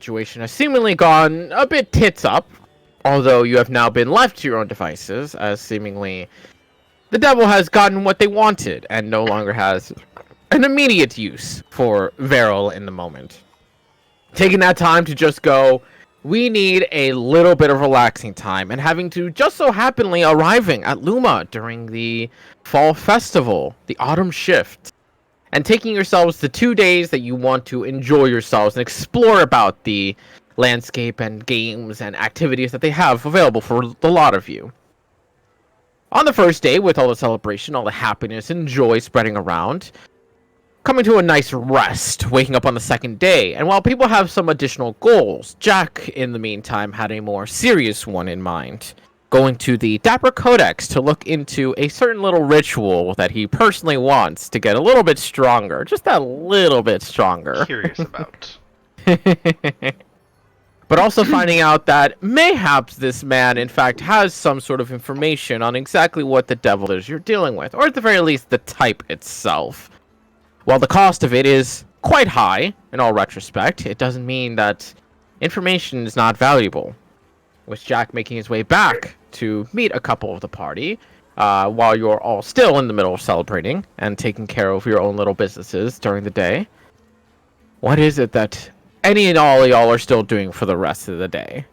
situation has seemingly gone a bit tits up, although you have now been left to your own devices, as seemingly the devil has gotten what they wanted and no longer has an immediate use for Veril in the moment. Taking that time to just go, we need a little bit of relaxing time, and having to just so happenly arriving at Luma during the fall festival, the autumn shift, and taking yourselves the 2 days that you want to enjoy yourselves and explore about the landscape and games and activities that they have available for the lot of you. On the first day, with all the celebration, all the happiness and joy spreading around, coming to a nice rest, waking up on the second day. And while people have some additional goals, Jack, in the meantime, had a more serious one in mind. Going to the Dapper Codex to look into a certain little ritual that he personally wants to get a little bit stronger. Just a little bit stronger. Curious about. But also finding out that mayhaps this man, in fact, has some sort of information on exactly what the devil is you're dealing with. Or at the very least, the type itself. While the cost of it is quite high, in all retrospect, it doesn't mean that information is not valuable. With Jack making his way back to meet a couple of the party, while you're all still in the middle of celebrating and taking care of your own little businesses during the day. What is it that any and all y'all are still doing for the rest of the day?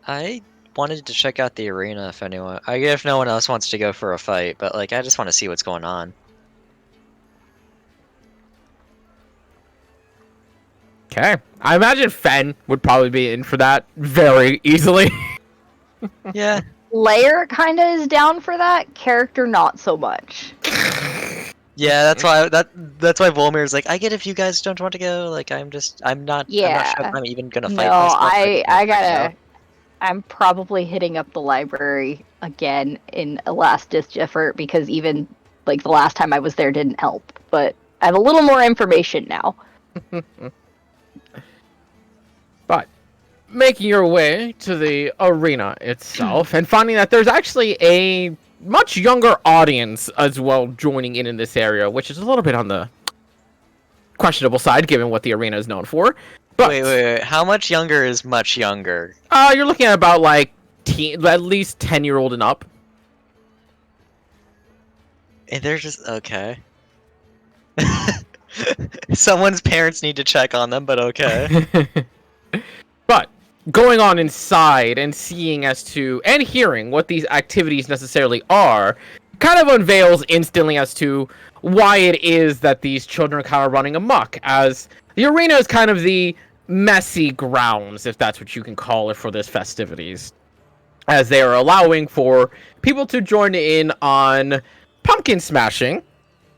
I wanted to check out the arena if no one else wants to go for a fight, but like I just want to see what's going on. Okay. I imagine Fen would probably be in for that very easily. Yeah. Layer kind of is down for that. Character, not so much. Yeah, that's why Volmir's like, I get if you guys don't want to go. Like, I'm not. I'm not sure if I'm even gonna fight. No, myself. I'm probably hitting up the library again in a last-ditch effort because even like the last time I was there didn't help. But I have a little more information now. But making your way to the arena itself and finding that there's actually a much younger audience as well joining in this area, which is a little bit on the questionable side given what the arena is known for. But wait. How much younger is much younger? You're looking at about like at least 10-year-old and up. And they're just okay. Someone's parents need to check on them, but okay. But going on inside and seeing as to and hearing what these activities necessarily are kind of unveils instantly as to why it is that these children are kind of running amok, as the arena is kind of the messy grounds, if that's what you can call it, for this festivities, as they are allowing for people to join in on pumpkin smashing,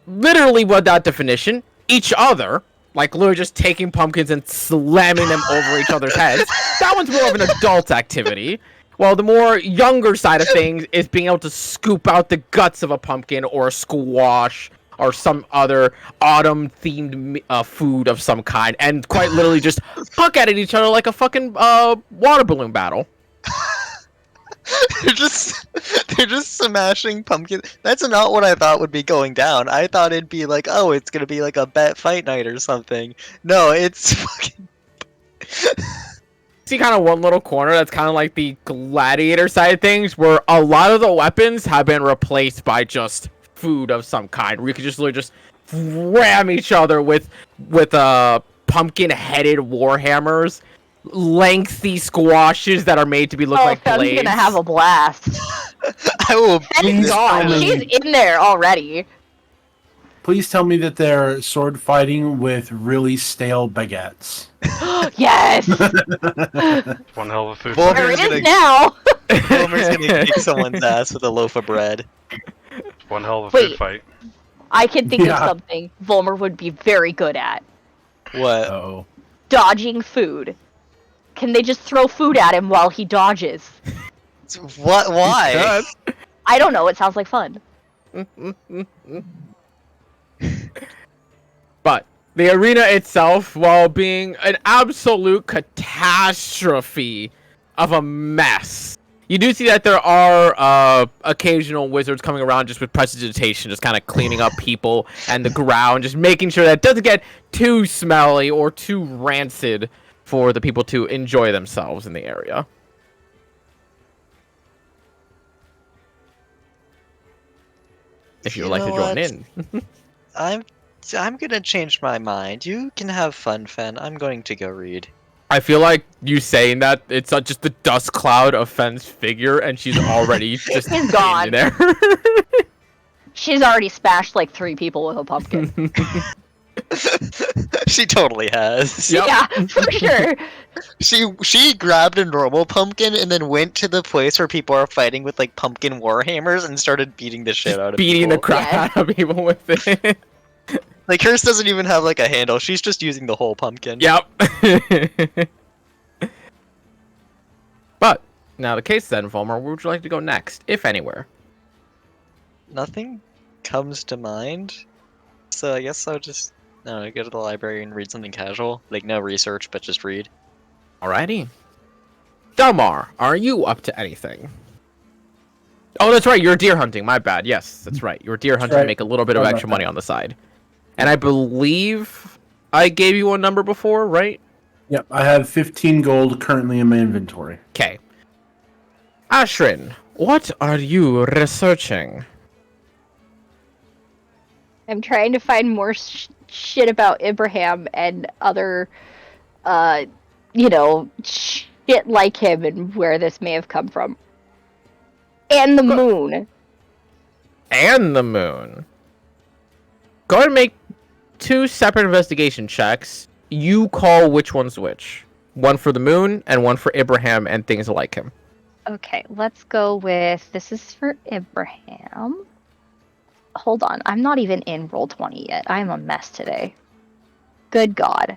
literally what that definition, each other, like literally just taking pumpkins and slamming them over each other's heads. That one's more of an adult activity. While the more younger side of things is being able to scoop out the guts of a pumpkin or a squash or some other autumn-themed food of some kind, and quite literally just huck at each other like a fucking water balloon battle. They're just smashing pumpkin. That's not what I thought would be going down. I thought it'd be like, oh, it's gonna be like a bet fight night or something. No, it's fucking. See kind of one little corner that's kind of like the gladiator side of things, where a lot of the weapons have been replaced by just food of some kind, where you could just literally just ram each other with pumpkin-headed warhammers, lengthy squashes that are made to be look like blades. Fen's gonna have a blast. I will. Fen's gone. She's in there already. Please tell me that they're sword fighting with really stale baguettes. Yes! One hell of a food. There is now! Homer's gonna kick someone's ass with a loaf of bread. One hell of a food fight. I can think of something Volmer would be very good at. What? Oh. Dodging food. Can they just throw food at him while he dodges? What? Why? I don't know, it sounds like fun. But the arena itself, while being an absolute catastrophe of a mess, you do see that there are occasional wizards coming around just with prestidigitation, just kind of cleaning up people and the ground, just making sure that it doesn't get too smelly or too rancid for the people to enjoy themselves in the area. If you would like to join in. I'm gonna change my mind. You can have fun, Fen. I'm going to go read. I feel like you saying that it's not just the dust cloud of Fen's figure, and she's already just She's gone. there. She's already smashed like 3 people with a pumpkin. She totally has. Yep. Yeah, for sure. She grabbed a normal pumpkin and then went to the place where people are fighting with like pumpkin warhammers and started beating the shit out of Beating the people. crap out of people with it. Like hers doesn't even have like a handle. She's just using the whole pumpkin. Yep. But now the case then, Fulmer, where would you like to go next, if anywhere? Nothing comes to mind. So I guess I'll just go to the library and read something casual. Like no research, but just read. Alrighty. Delmar, are you up to anything? Oh, that's right. You're deer hunting. My bad. Yes, that's right. You're deer hunting to right. make a little bit of Sorry about extra money that. on the side. And I believe I gave you a number before, right? Yep, I have 15 gold currently in my inventory. Okay. Ashrin, what are you researching? I'm trying to find more shit about Abraham and other, shit like him and where this may have come from. And the moon. And the moon. Go ahead and make 2 separate investigation checks. You call which one's which. One for the moon and one for Abraham and things like him. Okay, let's go with, this is for Abraham. Hold on, I'm not even in Roll20 yet. I'm a mess today. Good God.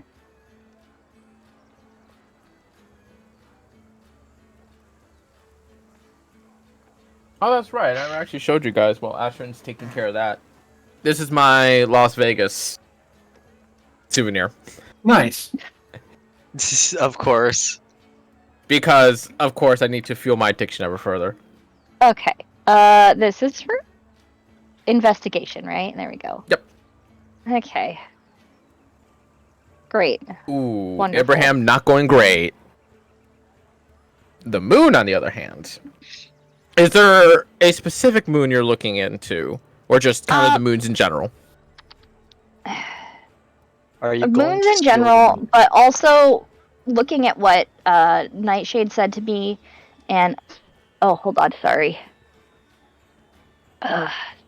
Oh, that's right. I actually showed you guys while Ashrin's taking care of that. This is my Las Vegas souvenir. Nice. Of course. Because, of course, I need to fuel my addiction ever further. Okay, this is for investigation, right? There we go. Yep. Okay. Great. Ooh, Wonderful. Abraham not going great. The moon, on the other hand. Is there a specific moon you're looking into? Or just kind of the moons in general? Are you going Moons to in steal the general, moon? but also looking at what Nightshade said to me, and oh, hold on, sorry.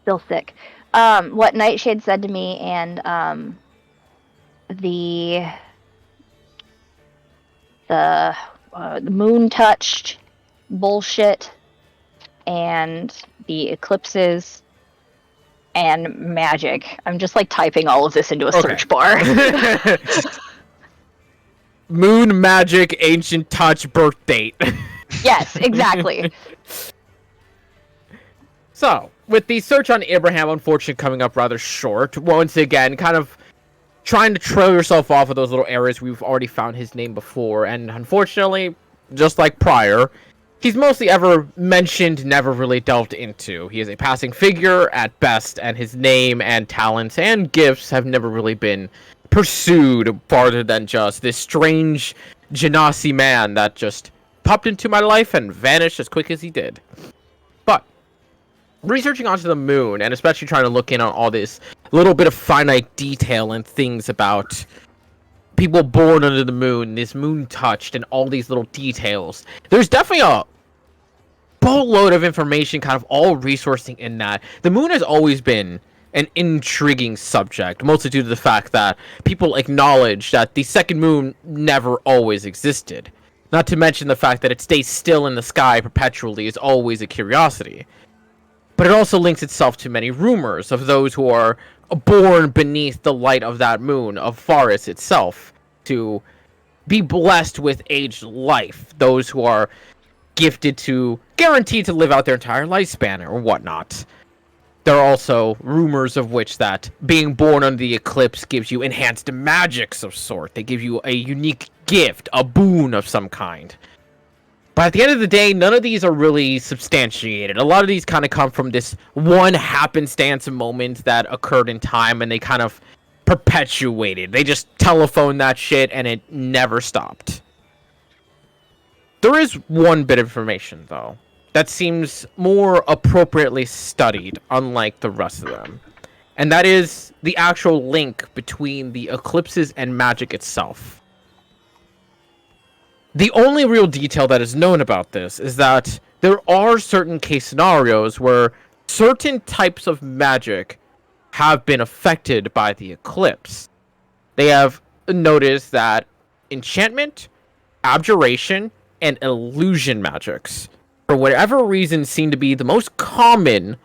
Still sick. What Nightshade said to me, and the moon touched bullshit, and the eclipses. And magic. I'm just like typing all of this into a search bar. Moon, magic, ancient touch, birth date. Yes, exactly. So, with the search on Abraham, unfortunately, coming up rather short, once again, kind of trying to trail yourself off of those little areas we've already found his name before, and unfortunately, just like prior, he's mostly ever mentioned, never really delved into. He is a passing figure at best, and his name and talents and gifts have never really been pursued farther than just this strange Genasi man that just popped into my life and vanished as quick as he did. But researching onto the moon, and especially trying to look in on all this little bit of finite detail and things about people born under the moon, this moon touched, and all these little details, there's definitely a boatload of information kind of all resourcing in that. The moon has always been an intriguing subject, mostly due to the fact that people acknowledge that the second moon never always existed. Not to mention the fact that it stays still in the sky perpetually is always a curiosity. But it also links itself to many rumors of those who are born beneath the light of that moon, of Faris itself, to be blessed with aged life. Those who are gifted to, guaranteed to live out their entire lifespan or whatnot. There are also rumors of which that being born under the eclipse gives you enhanced magics of sort. They give you a unique gift, a boon of some kind. But at the end of the day, none of these are really substantiated. A lot of these kind of come from this one happenstance moment that occurred in time, and they kind of perpetuated. They just telephoned that shit and it never stopped. There is one bit of information, though, that seems more appropriately studied, unlike the rest of them. And that is the actual link between the eclipses and magic itself. The only real detail that is known about this is that there are certain case scenarios where certain types of magic have been affected by the eclipse. They have noticed that enchantment, abjuration, and illusion magics, for whatever reason, seem to be the most common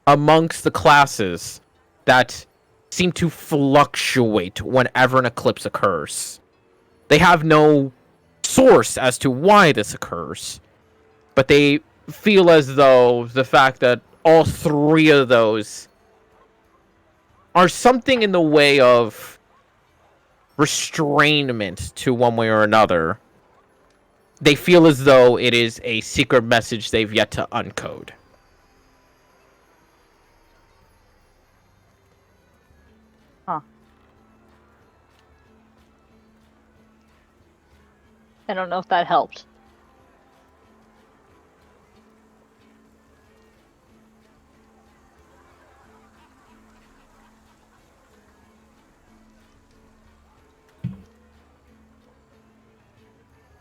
amongst the classes that seem to fluctuate whenever an eclipse occurs. They have no source as to why this occurs, but they feel as though the fact that all three of those are something in the way of restrainment to one way or another. They feel as though it is a secret message they've yet to uncode. Huh. I don't know if that helped.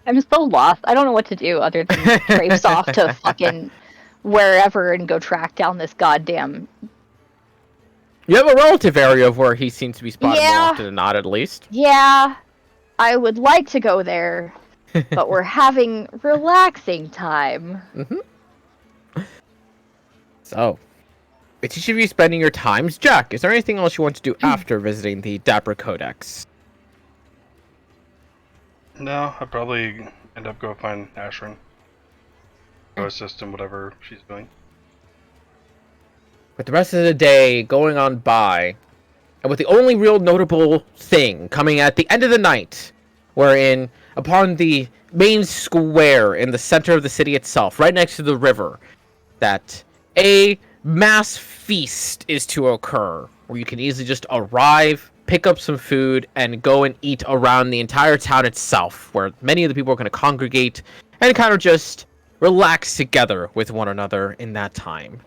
I'm so lost. I don't know what to do other than traipse off to fucking wherever and go track down this goddamn. You have a relative area of where he seems to be spotted more Yeah. often than not, at least. Yeah, I would like to go there, but we're having relaxing time. So, with each of you spending your times, Jack, is there anything else you want to do after visiting the Dapper Codex? No, I'd probably end up go find Ashrin. Go assist in whatever she's doing. With the rest of the day going on by, and with the only real notable thing coming at the end of the night, wherein upon the main square in the center of the city itself, right next to the river, that a mass feast is to occur, where you can easily just arrive, pick up some food, and go and eat around the entire town itself, where many of the people are going to congregate and kind of just relax together with one another in that time.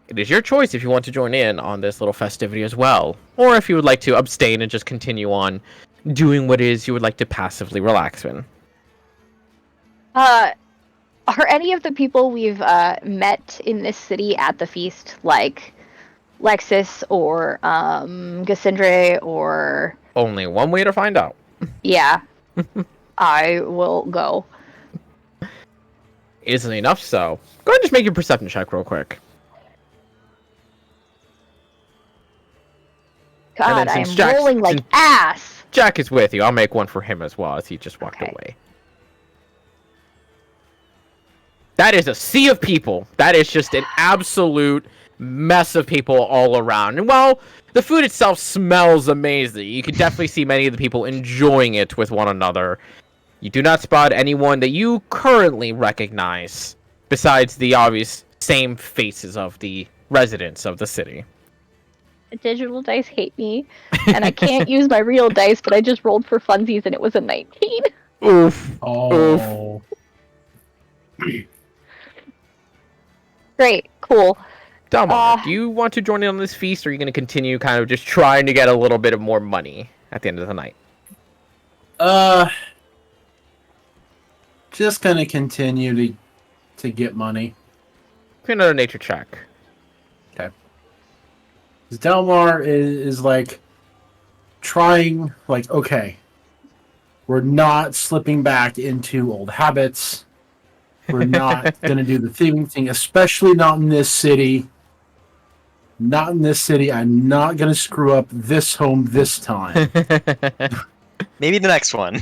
It is your choice if you want to join in on this little festivity as well, or if you would like to abstain and just continue on doing what it is you would like to passively relax in. Are any of the people we've met in this city at the feast, like Lexus or Cassandra or... Only one way to find out. Yeah, I will go. Isn't enough so. Go ahead and just make your perception check real quick. God, then I am since Jack's- rolling like since- ass. Jack is with you. I'll make one for him as well, as he just walked Okay. away. That is a sea of people. That is just an absolute mess of people all around. And while the food itself smells amazing, you can definitely see many of the people enjoying it with one another. You do not spot anyone that you currently recognize, besides the obvious same faces of the residents of the city. Digital dice hate me, and I can't use my real dice, but I just rolled for funsies and it was a 19. Oof. Oh. Great, cool. Dalmar, do you want to join in on this feast, or are you going to continue kind of just trying to get a little bit of more money at the end of the night? Just gonna continue to get money. Do another nature check. Okay. 'Cause Delmar is like trying, like, okay, we're not slipping back into old habits. We're not gonna do the thieving thing, especially not in this city. Not in this city. I'm not gonna screw up this home this time. Maybe the next one.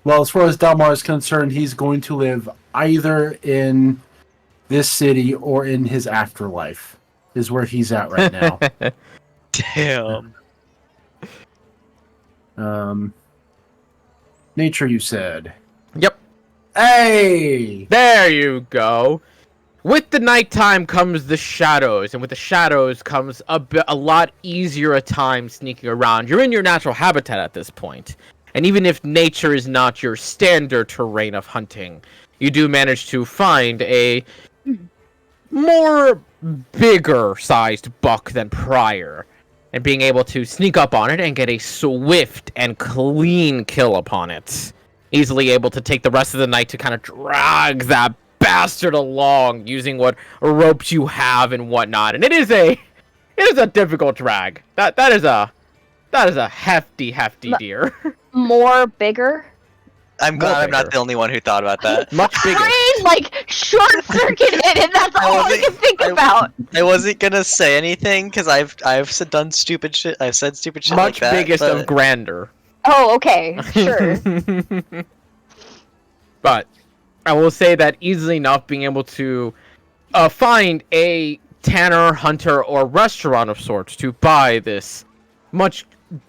Well, as far as Dalmar is concerned, he's going to live either in this city or in his afterlife, is where he's at right now. Damn. Nature, you said. Yep. Hey! There you go. with the nighttime comes the shadows, and with the shadows comes a lot easier a time sneaking around. You're in your natural habitat at this point, and even if nature is not your standard terrain of hunting, you do manage to find a more bigger sized buck than prior, and being able to sneak up on it and get a swift and clean kill upon it. Easily able to take the rest of the night to kind of drag that bastard along using what ropes you have and whatnot. And it is a difficult drag. That is a hefty deer. More bigger. I'm glad I'm not bigger. the only one who thought about that. Much bigger. Brain like short circuited, and that's all I wasn't- can think about. I wasn't gonna say anything because I've done stupid shit. I've said stupid shit Much like that. biggest but... of grander. Oh, okay, sure. But I will say that easily enough being able to find a tanner, hunter, or restaurant of sorts to buy this much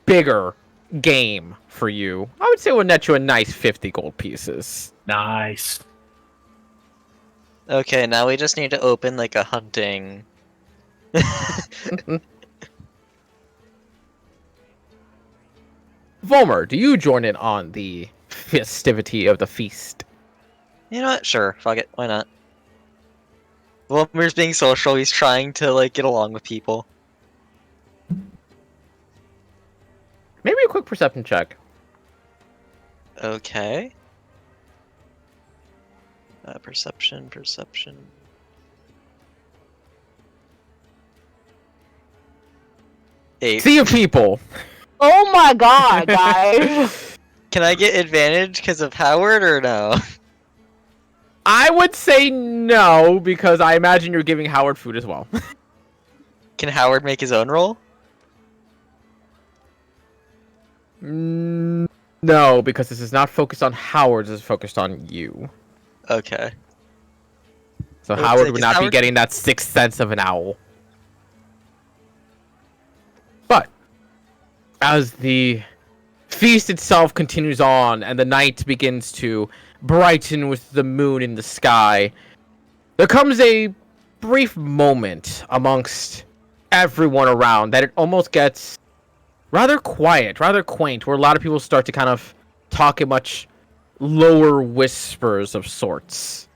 bigger game for you, I would say would net you a nice 50 gold pieces. Nice. Okay, now we just need to open like a hunting. Volmer, do you join in on the festivity of the feast? You know what? Sure, fuck it. Why not? Wilmer's being social. He's trying to like get along with people. Maybe a quick perception check. Okay. Perception. Eight. See you people. Oh my god, guys. Can I get advantage because of Howard or no? I would say no, because I imagine you're giving Howard food as well. Can Howard make his own roll? No, because this is not focused on Howard, this is focused on you. Okay. So Well, Howard is would not be Howard- getting that sixth sense of an owl. But as the feast itself continues on and the night begins to brighten with the moon in the sky, there comes a brief moment amongst everyone around that it almost gets rather quiet, rather quaint, where a lot of people start to kind of talk in much lower whispers of sorts.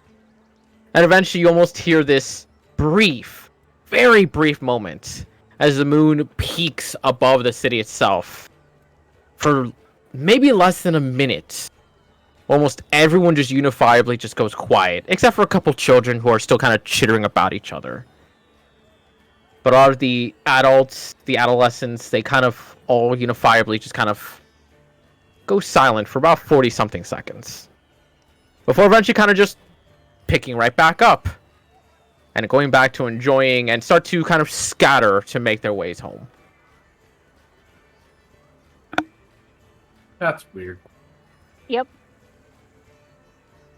And eventually you almost hear this brief, very brief moment as the moon peaks above the city itself. For maybe less than a minute, almost everyone just unifiably just goes quiet, except for a couple children who are still kind of chittering about each other. But all of the adults, the adolescents, they kind of all unifiably just kind of go silent for about 40-something seconds. Before eventually kind of just picking right back up and going back to enjoying and start to kind of scatter to make their ways home. That's weird. Yep.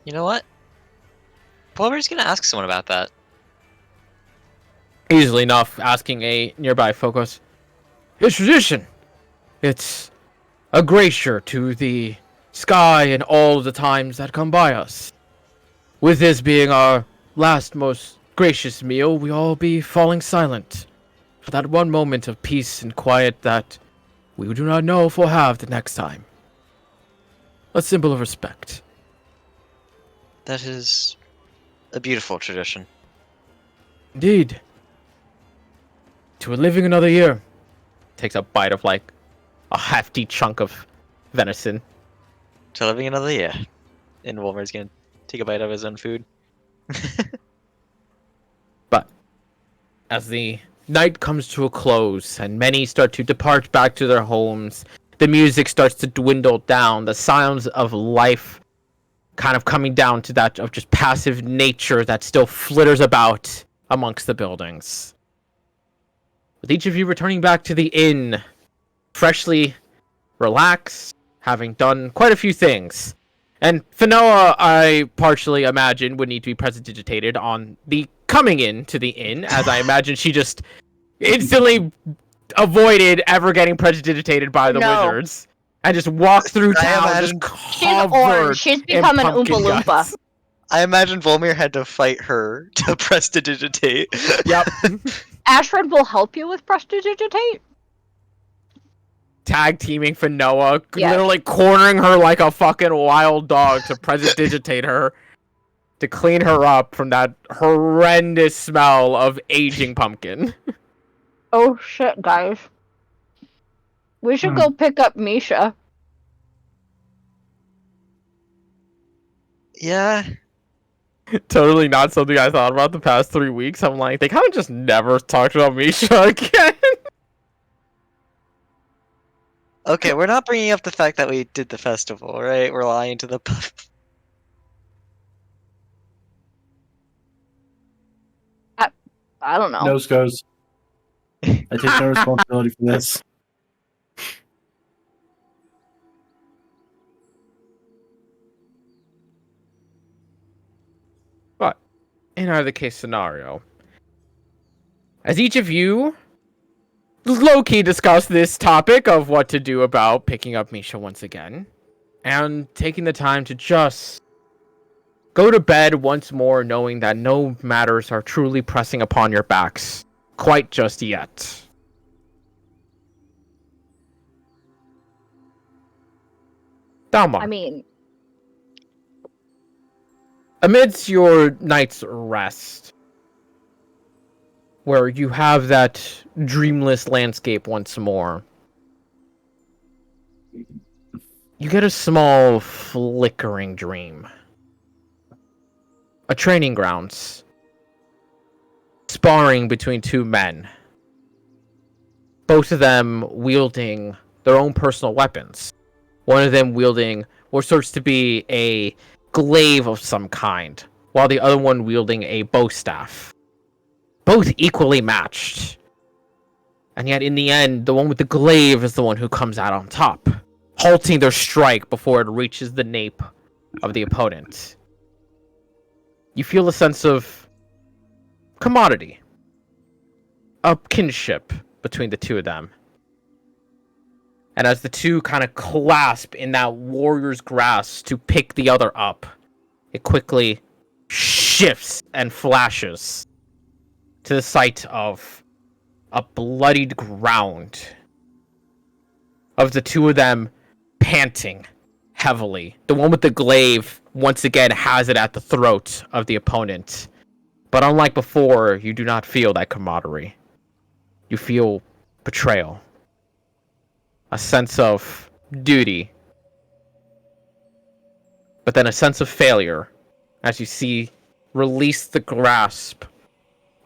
You know what? Wilmer's gonna ask someone about that. Easily enough, asking a nearby focus. It's tradition. It's a gracious to the sky and all the times that come by us. With this being our last most gracious meal, we all be falling silent for that one moment of peace and quiet that we do not know if we'll have the next time. A symbol of respect. That is a beautiful tradition. Indeed. To a living another year. Takes a bite of like a hefty chunk of venison. To living another year. And Wilmer's gonna take a bite of his own food. But as the night comes to a close and many start to depart back to their homes, the music starts to dwindle down, the sounds of life kind of coming down to that of just passive nature that still flitters about amongst the buildings. With each of you returning back to the inn, freshly relaxed, having done quite a few things. And Finoa, I partially imagine, would need to be prestidigitated on the coming in to the inn, as I imagine she just instantly avoided ever getting prestidigitated by the No. wizards. And just walked through I town imagine- just She's covered orange. She's in become an pumpkin Oompa Loompa. guts. I imagine Volmir had to fight her to prestidigitate. Yep. Ashford will help you with prestidigitate. Tag teaming for Noah, Yes. literally cornering her like a fucking wild dog to prestidigitate her, to clean her up from that horrendous smell of aging pumpkin. Oh shit, guys. We should go pick up Misha. Yeah. Totally not something I thought about the past 3 weeks. I'm like, they kind of just never talked about Misha again. Okay, we're not bringing up the fact that we did the festival, right? We're lying to the pub. I don't know. Nose goes. I take no responsibility for this. But in either case scenario, as each of you low-key discuss this topic of what to do about picking up Misha once again, and taking the time to just go to bed once more, knowing that no matters are truly pressing upon your backs quite just yet. Dalmar, I mean, amidst your night's rest, where you have that dreamless landscape once more, you get a small flickering dream. A training grounds. Sparring between two men. Both of them wielding their own personal weapons. One of them wielding what starts to be a glaive of some kind, while the other one wielding a bow staff. Both equally matched. And yet in the end, the one with the glaive is the one who comes out on top, halting their strike before it reaches the nape of the opponent. You feel a sense of commodity, a kinship between the two of them. And as the two kind of clasp in that warrior's grasp to pick the other up, it quickly shifts and flashes to the sight of a bloodied ground, of the two of them panting heavily. The one with the glaive once again has it at the throat of the opponent. But unlike before, you do not feel that camaraderie. You feel betrayal. A sense of duty. But then a sense of failure as you see release the grasp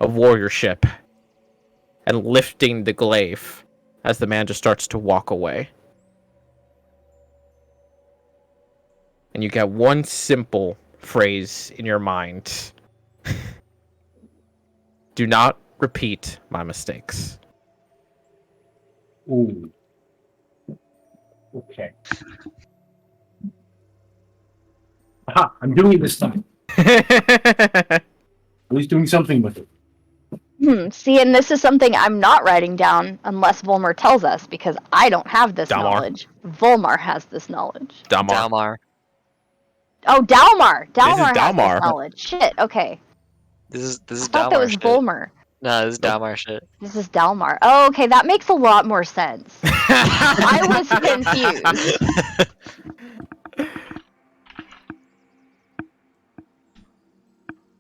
of warriorship and lifting the glaive as the man just starts to walk away. And you get one simple phrase in your mind. Do not repeat my mistakes. Ooh. Okay. Aha! I'm doing it this time. At least doing something with it. see, and this is something I'm not writing down unless Volmar tells us, because I don't have this Dalmar. knowledge. Volmar has this knowledge. Dalmar. Dalmar. Oh, Dalmar! This is Dalmar has Dalmar. this knowledge. Shit, okay. This is I Dalmar thought that was shit. Volmar. No, this is Nope. Dalmar shit. This is Dalmar. Oh, okay, that makes a lot more sense. I was confused.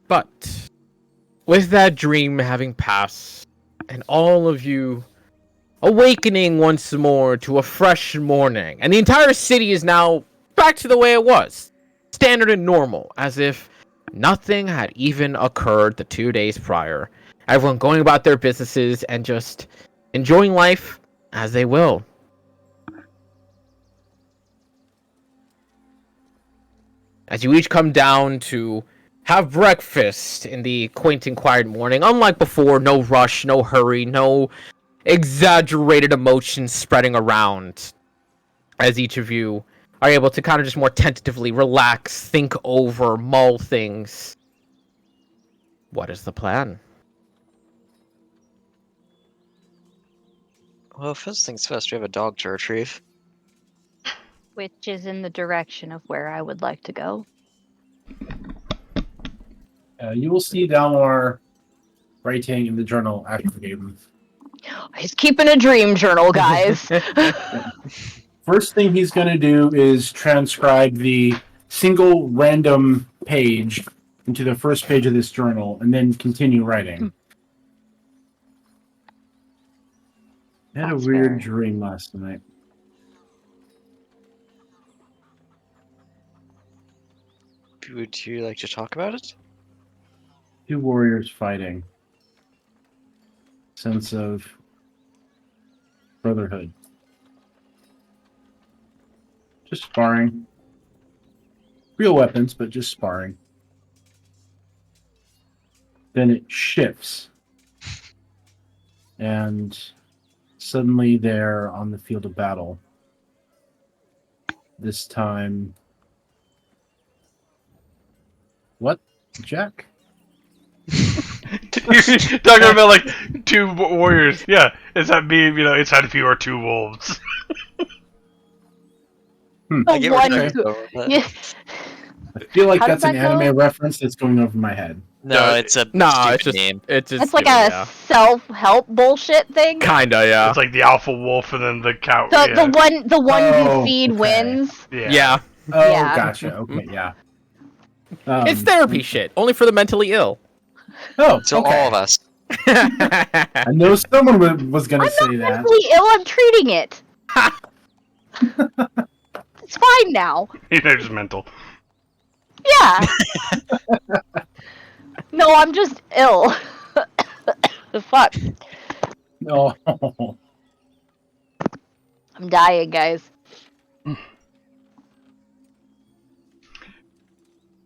But with that dream having passed, and all of you awakening once more to a fresh morning, and the entire city is now back to the way it was, standard and normal, as if nothing had even occurred the 2 days prior. Everyone going about their businesses and just enjoying life as they will. As you each come down to have breakfast in the quaint and quiet morning, unlike before, no rush, no hurry, no exaggerated emotions spreading around, as each of you are able to kind of just more tentatively relax, think over, mull things. What is the plan? Well, first things first, we have a dog to retrieve. Which is in the direction of where I would like to go. You will see Dalmar writing in the journal after the game. He's keeping a dream journal, guys. First thing he's going to do is transcribe the single random page into the first page of this journal, and then continue writing. I had a That's weird fair. dream last night. Would you like to talk about it? Two warriors fighting. Sense of brotherhood. Just sparring. Real weapons, but just sparring. Then it shifts. And suddenly they're on the field of battle. This time... What, Jack? Talking about like two warriors. Yeah, is that being inside of you are two wolves? I get where one they're who- going with that. Yeah. I feel like How that's does an that go? anime reference that's going over my head. No, it's a No, stupid it's just name. it's just It's like stupid, a yeah. self-help bullshit thing. Kinda, yeah. It's like the alpha wolf and then the cow. The yeah. the one Oh, you feed okay. wins. Yeah. Oh, Yeah. gotcha. Okay, yeah. It's therapy shit, only for the mentally ill. Oh, So okay. all of us. I know someone was going to say that. Mentally ill, I'm treating it. It's fine now. They're just mental. Yeah. No, I'm just ill. Fuck. Oh, I'm dying, guys.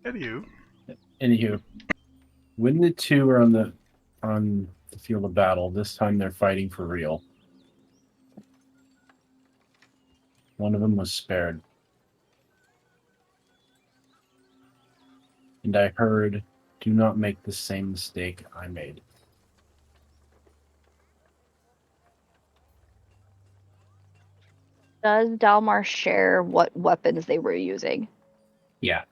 Anywho. anywho, when the two are on the field of battle, this time they're fighting for real. One of them was spared. And I heard, do not make the same mistake I made. Does Dalmar share what weapons they were using? Yeah.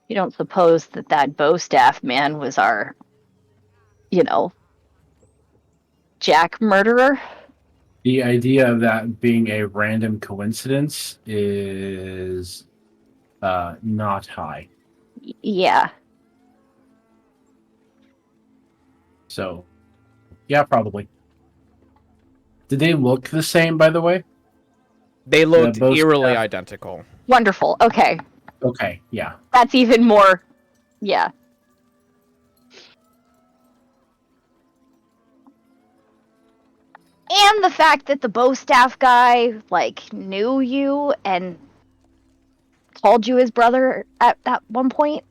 You don't suppose that bow staff man was our, Jack murderer? The idea of that being a random coincidence is not high. Yeah. So, yeah, probably. Did they look the same, by the way? They looked both eerily have- identical. Wonderful. Okay. Okay, yeah. That's even more. Yeah. And the fact that the bow staff guy, knew you and called you his brother at one point.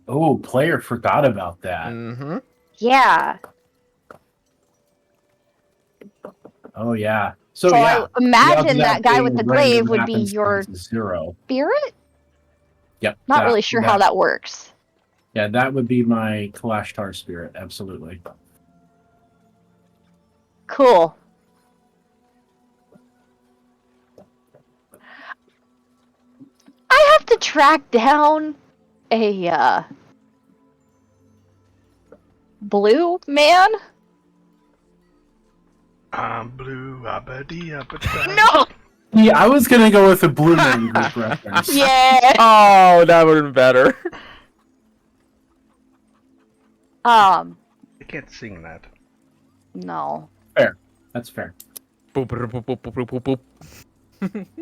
Oh, player forgot about that. Mm-hmm. Yeah. Oh, yeah. So, So yeah. I imagine the odds that guy being with the random glaive would be happens your is 0. spirit? Yep. Not really sure how that works. Yeah, that would be my Kalashtar spirit, absolutely. Cool. I have to track down a blue man. I'm blue, abadi, abadi. No. Yeah, I was gonna go with a Blue Man Group reference. Yeah. Oh, that would have been better. I can't sing that. No. That's fair. Boop, boop, boop, boop, boop, boop, boop.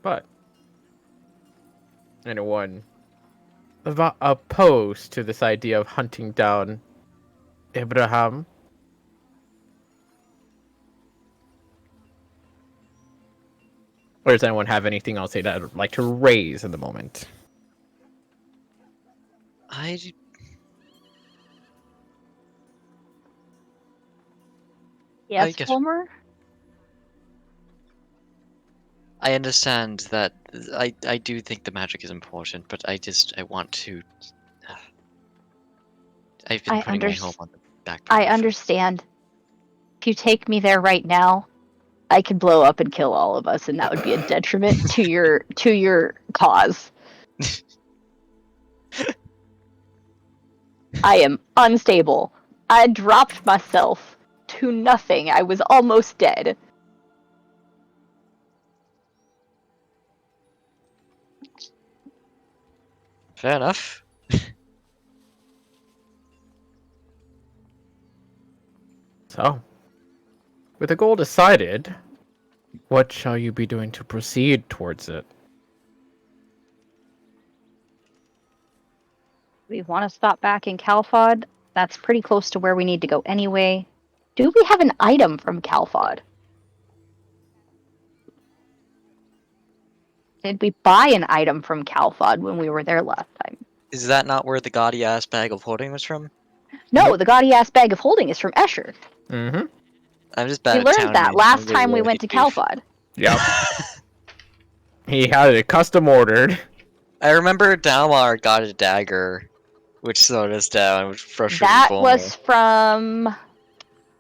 But anyone opposed to this idea of hunting down Abraham? Or does anyone have anything else they'd like to raise in the moment? Yes, guess- Homer? I understand that I do think the magic is important, but I want to. I've been I putting my underst- home on the back. I burner for- understand. if you take me there right now, I could blow up and kill all of us, and that would be a detriment to your cause. I am unstable. I dropped myself to nothing. I was almost dead. Fair enough. So, with the goal decided, what shall you be doing to proceed towards it? We want to stop back in Calfod. That's pretty close to where we need to go anyway. Do we have an item from Calfod? Did we buy an item from Calfod when we were there last time? Is that not where the gaudy ass bag of holding was from? No, the gaudy ass bag of holding is from Escher. Mm-hmm. I'm just bad We at learned town that names. last I'm time we really went to beef. Calfod. Yep. He had it custom ordered. I remember Dalmar got a dagger, which slowed us down, which frustrated That Bulmer. was from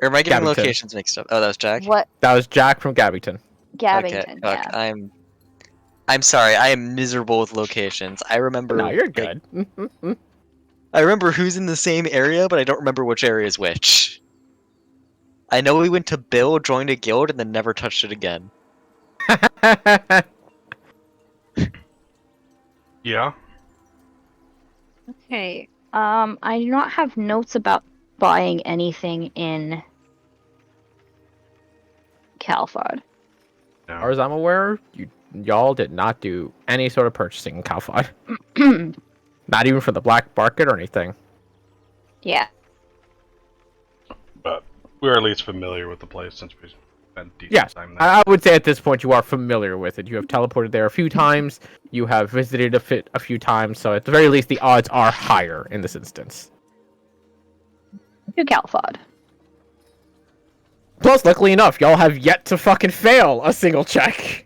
Or am I getting Gabbington. locations mixed up? Oh, that was Jack? what? That was Jack from Gabbington. Gabbington. Okay, fuck. Yeah. I'm sorry, I am miserable with locations. I remember No, you're like, good. I remember who's in the same area, but I don't remember which area is which. I know we went to Bill, joined a guild, and then never touched it again. Yeah. Okay. I do not have notes about buying anything in Calfod. No. As far as I'm aware, y'all did not do any sort of purchasing in Calfod. Not even for the black market or anything. Yeah. But we're at least familiar with the place since we spent decent Yes, time there. I would say at this point you are familiar with it. You have teleported there a few times. You have visited a few times, so at the very least, the odds are higher in this instance. To Calfod. Plus, luckily enough, y'all have yet to fucking fail a single check.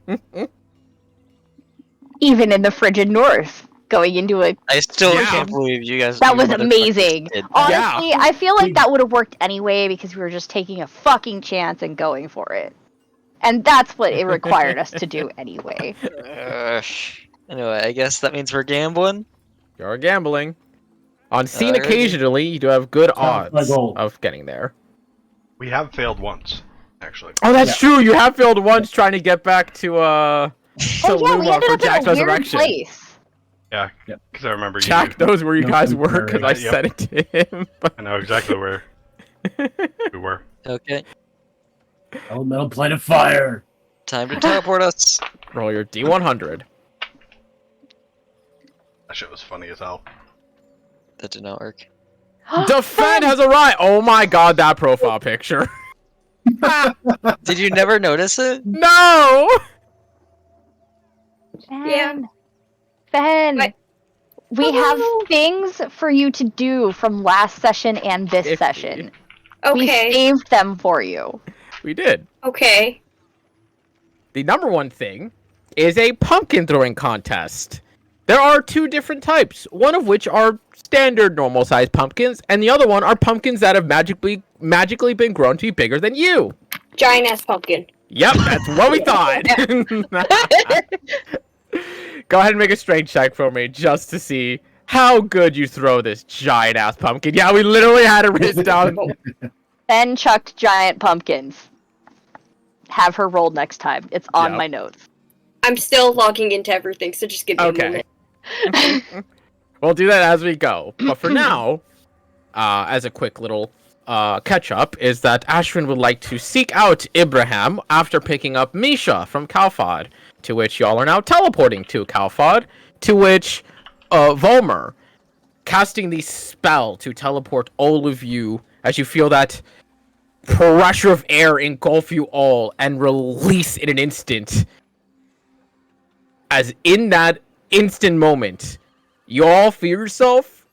Even in the frigid north, going into a I still Yeah. can't believe you guys. that you was motherfuckers amazing. did that. Honestly, I feel like that would have worked anyway because we were just taking a fucking chance and going for it. And that's what it required us to do anyway. Anyway, I guess that means we're gambling. You're gambling. On scene Alrighty. occasionally, you do have good Sounds like odds gold. of getting there. We have failed once, actually. Oh, that's Yeah. true. You have failed once trying to get back to Oh yeah, we Luma ended for up Jack's in a weird resurrection. place. Yeah, Yep. because I remember Jack you. knows where you No guys were because I Yep. said it to him. I know exactly where we were. Okay, Elemental plane of fire. time to teleport us. Roll your D100. That shit was funny as hell. That did not work. Defend has arrived. Oh my god, that profile picture. Did you never notice it? No. Ben. Ben. What? We have things for you to do from last session and this 50. session. We Okay. saved them for you. We did. Okay. The number one thing is a pumpkin throwing contest. There are two different types, one of which are standard normal sized pumpkins, and the other one are pumpkins that have magically been grown to be bigger than you. Giant ass pumpkin. Yep, that's what we thought. Go ahead and make a strength check for me just to see how good you throw this giant ass pumpkin. Yeah, we literally had it written down. Ben chucked giant pumpkins. Have her rolled next time. It's on Yep. my notes. I'm still logging into everything, so just give me a Okay. moment. We'll do that as we go. But for now, as a quick little catch up, is that Ashwin would like to seek out Ibrahim after picking up Misha from Calfod, to which y'all are now teleporting to Calfod, to which Volmer casting the spell to teleport all of you as you feel that pressure of air engulf you all and release in an instant. As in that instant moment, you all feel yourself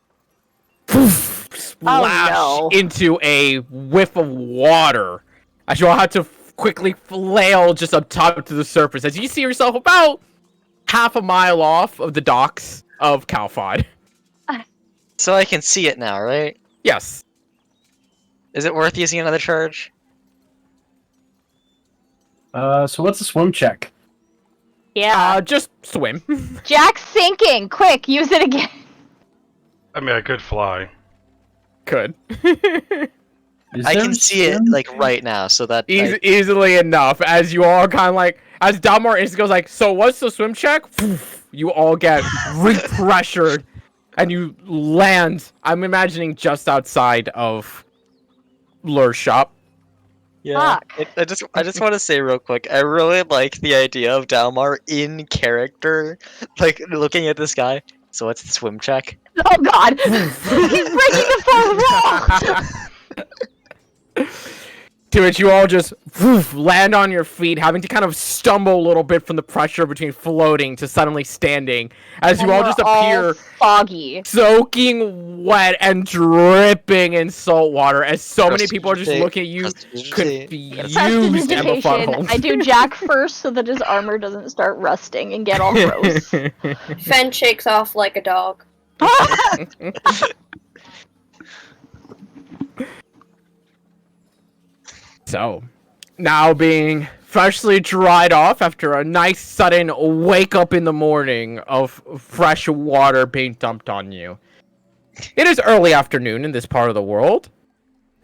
poof, splash no. into a whiff of water as you all have to quickly flail just up top to the surface as you see yourself about half a mile off of the docks of Calfod. So I can see it now, right? Yes. Is it worth using another charge? So what's the swim check? Yeah. Just swim. Jack's sinking. Quick, use it again. I mean, I could fly. Could. Is I there can a see it swim? like right now, so that Easily enough, as you all kind of like, as Dalmar instantly goes like, so what's the swim check? You all get repressured, and you land, I'm imagining just outside of Lure's shop. yeah. Fuck. I just want to say real quick, I really like the idea of Dalmar in character, like looking at this guy. So what's the swim check? Oh god! He's breaking the fourth wall! To which you all just land on your feet, having to kind of stumble a little bit from the pressure between floating to suddenly standing, as you all just appear foggy. soaking wet and dripping in salt water, as so many people are just looking at you confused and Prestidigitation. befuddled. I do Jack first so that his armor doesn't start rusting and get all gross. Fen shakes off like a dog. So, now being freshly dried off after a nice sudden wake up in the morning of fresh water being dumped on you. It is early afternoon in this part of the world.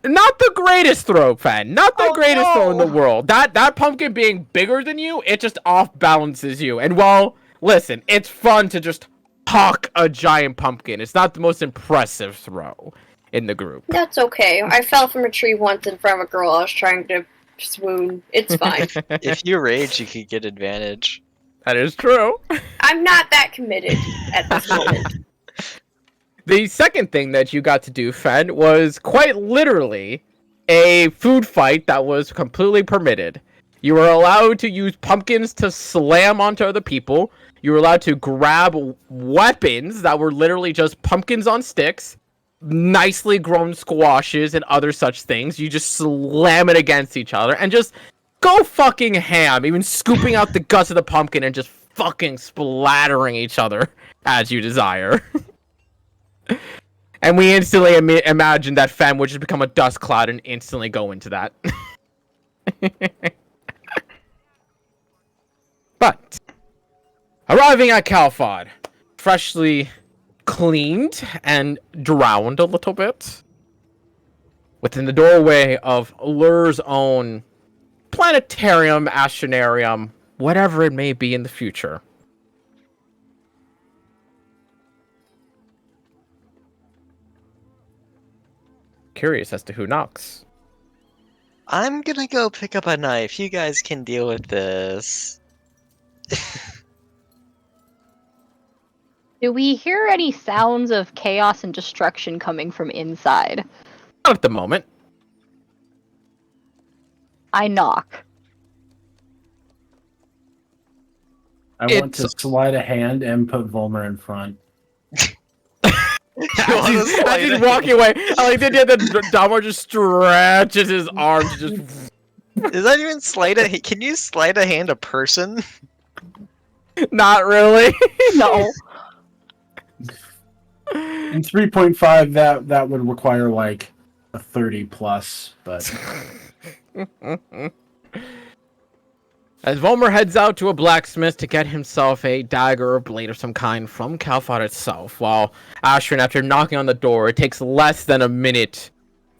Not the greatest throw, Fen. Not the greatest throw in the world. That pumpkin being bigger than you, it just off balances you. And well, listen, it's fun to just hawk a giant pumpkin. It's not the most impressive throw in the group. That's okay. I fell from a tree once in front of a girl I was trying to swoon. It's fine. If you rage, you could get advantage. That is true. I'm not that committed at this moment. The second thing that you got to do, Fen, was quite literally a food fight that was completely permitted. You were allowed to use pumpkins to slam onto other people. You were allowed to grab weapons that were literally just pumpkins on sticks, nicely grown squashes, and other such things. You just slam it against each other and just go fucking ham, even scooping out the guts of the pumpkin and just fucking splattering each other as you desire. And we instantly imagine that Fen would just become a dust cloud and instantly go into that. But, arriving at Kalfad, freshly cleaned and drowned a little bit, within the doorway of Lure's own planetarium, astronarium, whatever it may be in the future. Curious as to who knocks. I'm gonna go pick up a knife. You guys can deal with this. Do we hear any sounds of chaos and destruction coming from inside? Not at the moment. I knock. I want to slide a hand and put Volmer in front. As he's walking away, I like the Dalmar just stretches his arms, just. Is that even slide a? Can you slide a hand a person? Not really. No. In 3.5, that would require like a 30 plus, but As Volmer heads out to a blacksmith to get himself a dagger or blade of some kind from Kalfad itself, while Ashrin, after knocking on the door, it takes less than a minute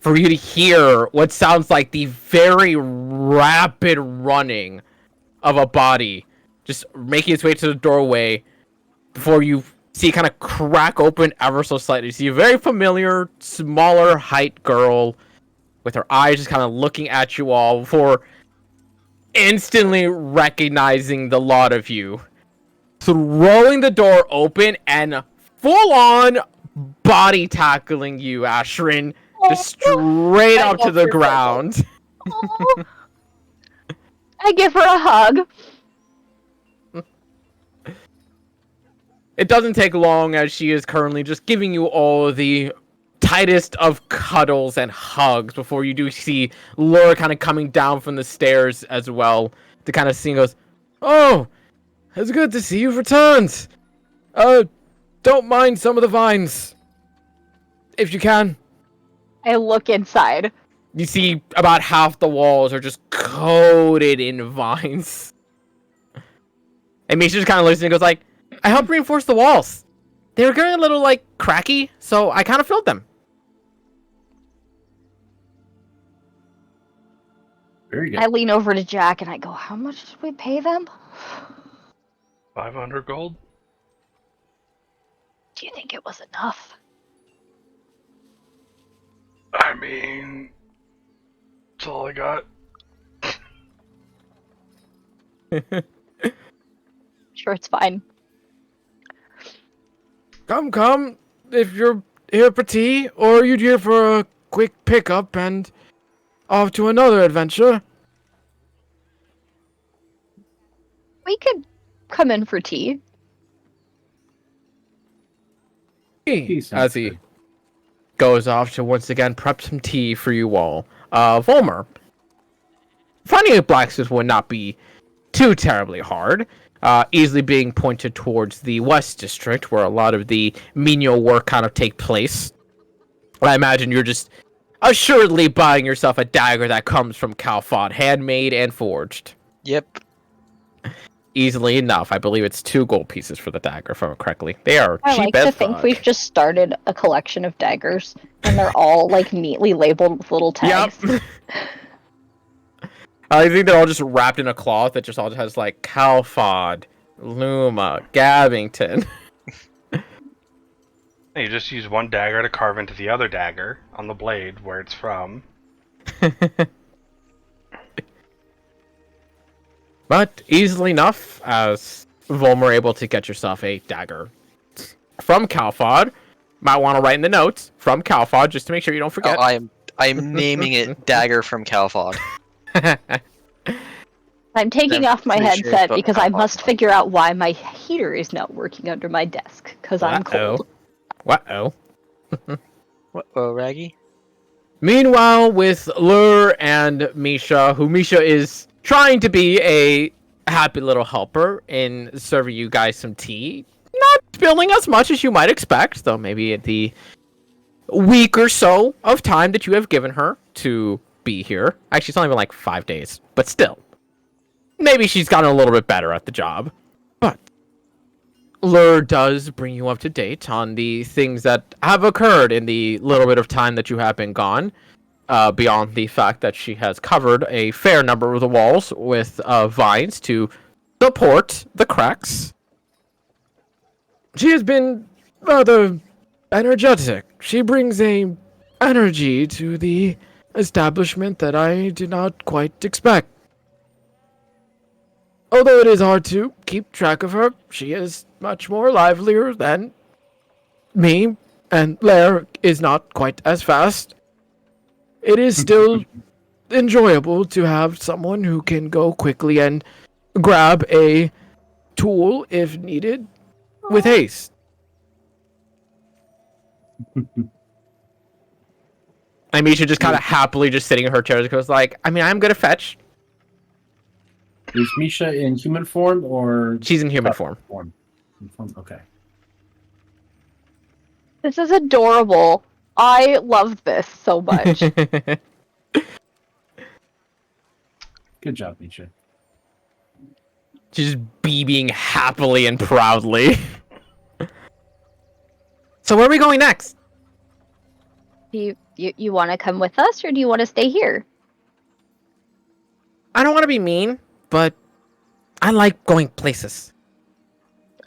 for you to hear what sounds like the very rapid running of a body just making its way to the doorway before you see it kind of crack open ever so slightly. You see a very familiar, smaller height girl with her eyes just kind of looking at you all before instantly recognizing the lot of you, throwing the door open and full-on body tackling you, Ashrin, just straight up to the ground. I give her a hug. It doesn't take long, as she is currently just giving you all the tightest of cuddles and hugs before you do see Lure kind of coming down from the stairs as well to kind of see and goes, "Oh, it's good to see you've returned. Don't mind some of the vines, if you can." I look inside. You see about half the walls are just coated in vines. And Misha just kind of looks and goes like, I helped reinforce the walls. They were getting a little, like, cracky, so I kind of filled them. Very good. I lean over to Jack and I go, how much did we pay them? 500 gold? Do you think it was enough? I mean, that's all I got. Sure, it's fine. Come. If you're here for tea, or are you here for a quick pickup and off to another adventure? We could come in for tea. Tea sounds As he good. goes off to once again prep some tea for you all. Volmer. Finding a blacksmith would not be too terribly hard. Easily being pointed towards the West District, where a lot of the menial work kind of take place. I imagine you're just assuredly buying yourself a dagger that comes from Calfod, handmade and forged. Yep. Easily enough. I believe it's 2 gold pieces for the dagger, if I remember correctly. They are I cheap like as to think fuck. we've just started a collection of daggers, and they're all like neatly labeled with little tags. Yep. I think they're all just wrapped in a cloth that just all has like Calfod, Luma, Gavington. You just use one dagger to carve into the other dagger on the blade where it's from. But easily enough, as Volmer able to get yourself a dagger from Calfod. Might want to write in the notes from Calfod just to make sure you don't forget. Oh, I am naming it Dagger from Calfod. I'm taking I'm off my pretty sure it's headset about because I Calfod. must figure out why my heater is not working under my desk, because I'm cold. Uh-oh. What, Raggy? Meanwhile, with Lur and Misha, who Misha is trying to be a happy little helper in serving you guys some tea. Not spilling as much as you might expect, though maybe at the week or so of time that you have given her to be here. Actually, it's only been like 5 days, but still. Maybe she's gotten a little bit better at the job. But Lur does bring you up to date on the things that have occurred in the little bit of time that you have been gone. Beyond the fact that she has covered a fair number of the walls with vines to support the cracks. She has been rather energetic. She brings a energy to the establishment that I did not quite expect. Although it is hard to keep track of her, she is much more livelier than me, and Lair is not quite as fast. It is still enjoyable to have someone who can go quickly and grab a tool if needed with haste. Misha just kind of happily just sitting in her chair goes like, I mean, I'm gonna fetch. Is Misha in human form or She's in human form. Okay. This is adorable. I love this so much. Good job, Misha. Just beaming happily and proudly. So where are we going next? Do you want to come with us, or do you want to stay here? I don't want to be mean, but I like going places.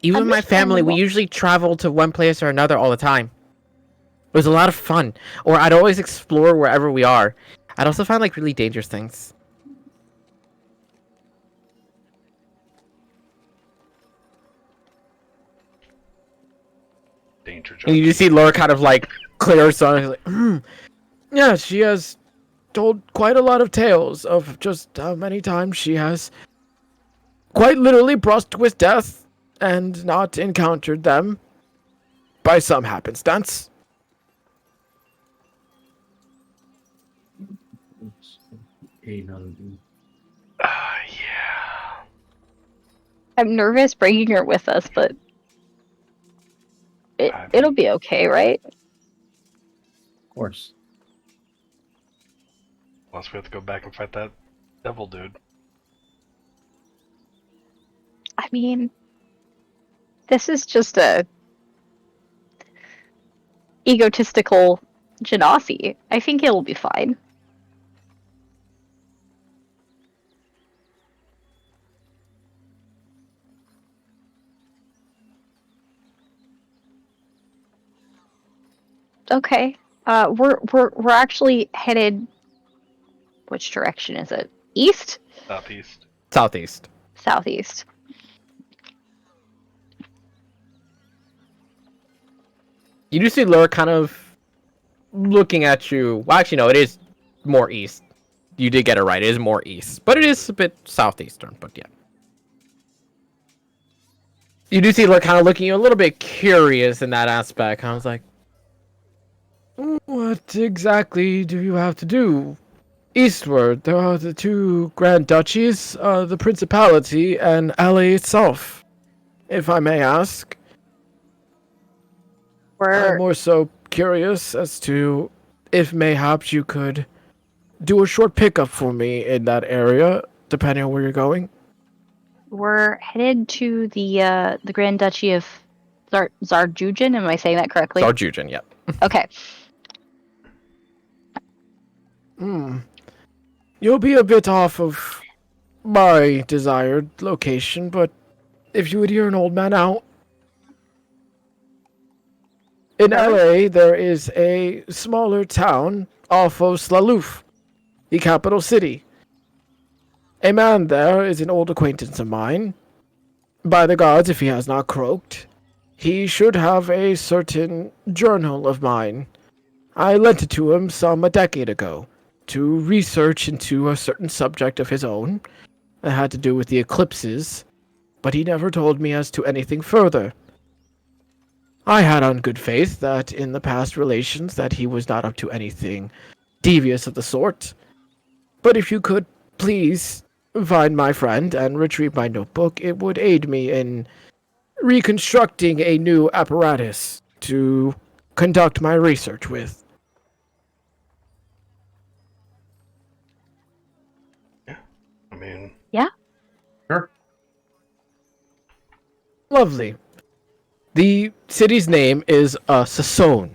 Even with my family, we Understandable. usually travel to one place or another all the time. It was a lot of fun. Or I'd always explore wherever we are. I'd also find like really dangerous things. Danger And you junkie. just see Laura kind of like clear her son. He's like, yeah, she has told quite a lot of tales of just how many times she has quite literally brushed with death and not encountered them by some happenstance. Yeah. I'm nervous bringing her with us, but it'll be okay, right? Of course. Unless we have to go back and fight that devil dude. I mean, this is just a egotistical genasi. I think it'll be fine. Okay. We're actually headed. Which direction is it? East? Southeast. Southeast. Southeast. You do see Lure kind of looking at you. Well, actually, no, it is more east. You did get it right. It is more east, but it is a bit southeastern. But yeah, you do see Lure kind of looking at you a little bit curious in that aspect. I was like, "What exactly do you have to do?" Eastward, there are the two Grand Duchies, the Principality, and LA itself. If I may ask. I'm more so curious as to if mayhaps you could do a short pickup for me in that area, depending on where you're going. We're headed to the Grand Duchy of Zarjujan. Am I saying that correctly? Zarjujan, yeah. Okay. You'll be a bit off of my desired location, but if you would hear an old man out. In LA, there is a smaller town off of Slaloof, the capital city. A man there is an old acquaintance of mine. By the gods, if he has not croaked, he should have a certain journal of mine. I lent it to him a decade ago to research into a certain subject of his own that had to do with the eclipses, but he never told me as to anything further. I had on good faith that in the past relations that he was not up to anything devious of the sort. But if you could please find my friend and retrieve my notebook, it would aid me in reconstructing a new apparatus to conduct my research with. I mean... Yeah? Sure. Lovely. The city's name is Sassone.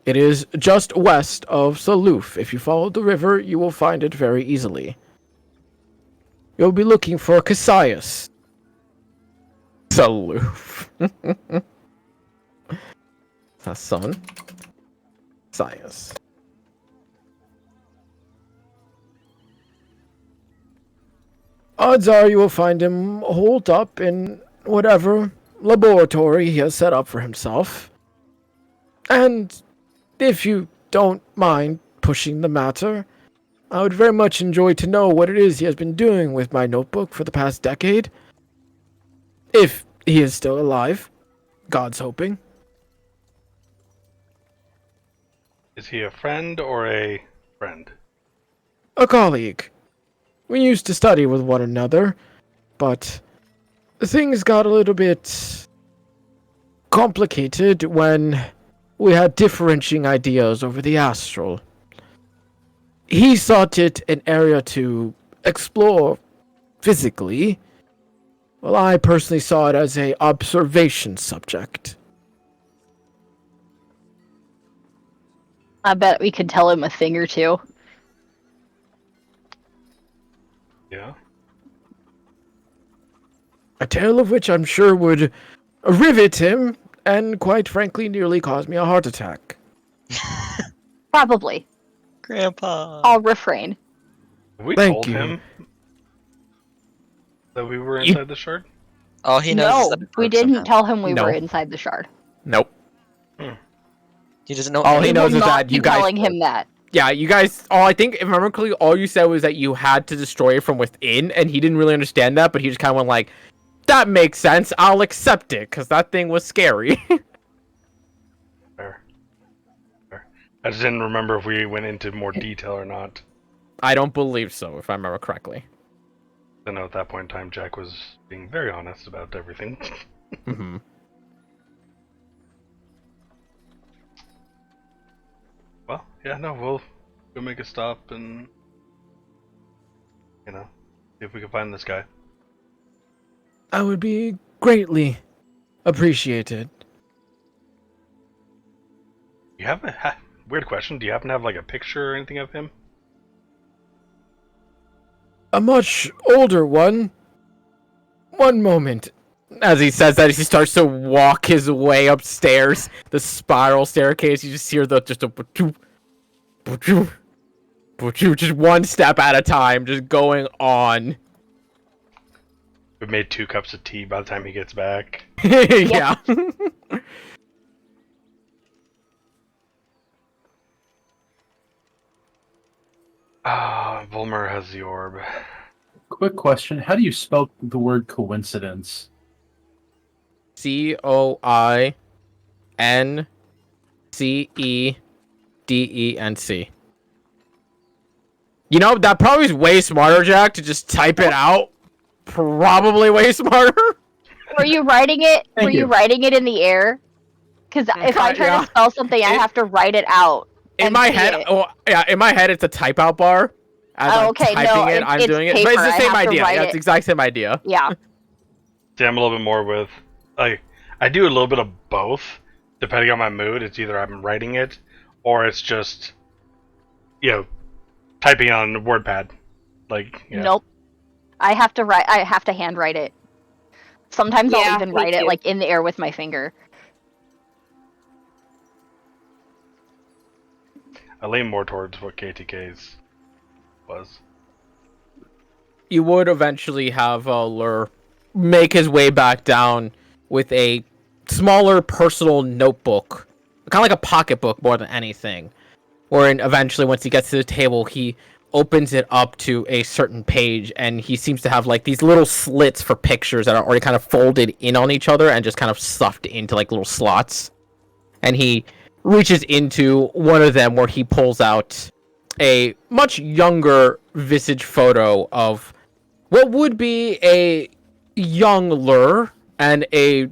It is just west of Saloof. If you follow the river, you will find it very easily. You'll be looking for Cassius. Saloof. Sasson. Cassius. Odds are you will find him holed up in whatever laboratory he has set up for himself. And if you don't mind pushing the matter, I would very much enjoy to know what it is he has been doing with my notebook for the past decade. If he is still alive. God's hoping. Is he a friend or a friend? A colleague. We used to study with one another, but things got a little bit complicated when we had differentiating ideas over the astral. He sought it an area to explore physically, while I personally saw it as a observation subject. I bet we could tell him a thing or two. Yeah. A tale of which I'm sure would rivet him and, quite frankly, nearly cause me a heart attack. Probably. Grandpa. I'll refrain. Have we Thank told you. him that we were inside the shard? All he knows is No, that it we broke didn't somehow. tell him we No. were inside the shard. Nope. He doesn't know. All he We knows will is not that be you guys... telling him that. Yeah, you guys... I think, if I remember correctly, all you said was that you had to destroy it from within, and he didn't really understand that, but he just kind of went like, that makes sense, I'll accept it, because that thing was scary. Fair. Fair. I just didn't remember if we went into more detail or not. I don't believe so, if I remember correctly. I know at that point in time, Jack was being very honest about everything. Mm-hmm. Well, yeah, no, we'll go make a stop and see if we can find this guy. I would be greatly appreciated. You have weird question. Do you happen to have like a picture or anything of him? A much older one. One moment. As he says that, he starts to walk his way upstairs, the spiral staircase. You just hear just just one step at a time, just going on. We made 2 cups of tea by the time he gets back. Yeah. Volmer has the orb. Quick question: how do you spell the word coincidence? COINCEDENC. You know, that probably is way smarter, Jack, to just type it out. Probably way smarter. Were you writing it? Thank Were you you. writing it in the air? Because if I try Yeah. to spell something, I have to write it out. In and my see head, it. in my head, it's a type out bar. As Oh, I'm okay, typing no, it, I'm it's doing it. But it's paper, the I same have to idea. write Yeah, it's it. the exact same idea. Yeah. See, I'm a little bit more with like I do a little bit of both, depending on my mood. It's either I'm writing it, or it's just typing on WordPad. Like Nope. I have to write. I have to handwrite it. Sometimes Yeah, I'll even me write it too. like in the air with my finger. I lean more towards what KTK's was. You would eventually have Lur make his way back down with a smaller personal notebook, kind of like a pocketbook more than anything. Wherein eventually, once he gets to the table, he opens it up to a certain page, and he seems to have like these little slits for pictures that are already kind of folded in on each other and just kind of stuffed into like little slots. And he reaches into one of them where he pulls out a much younger visage photo of what would be a young Lur and a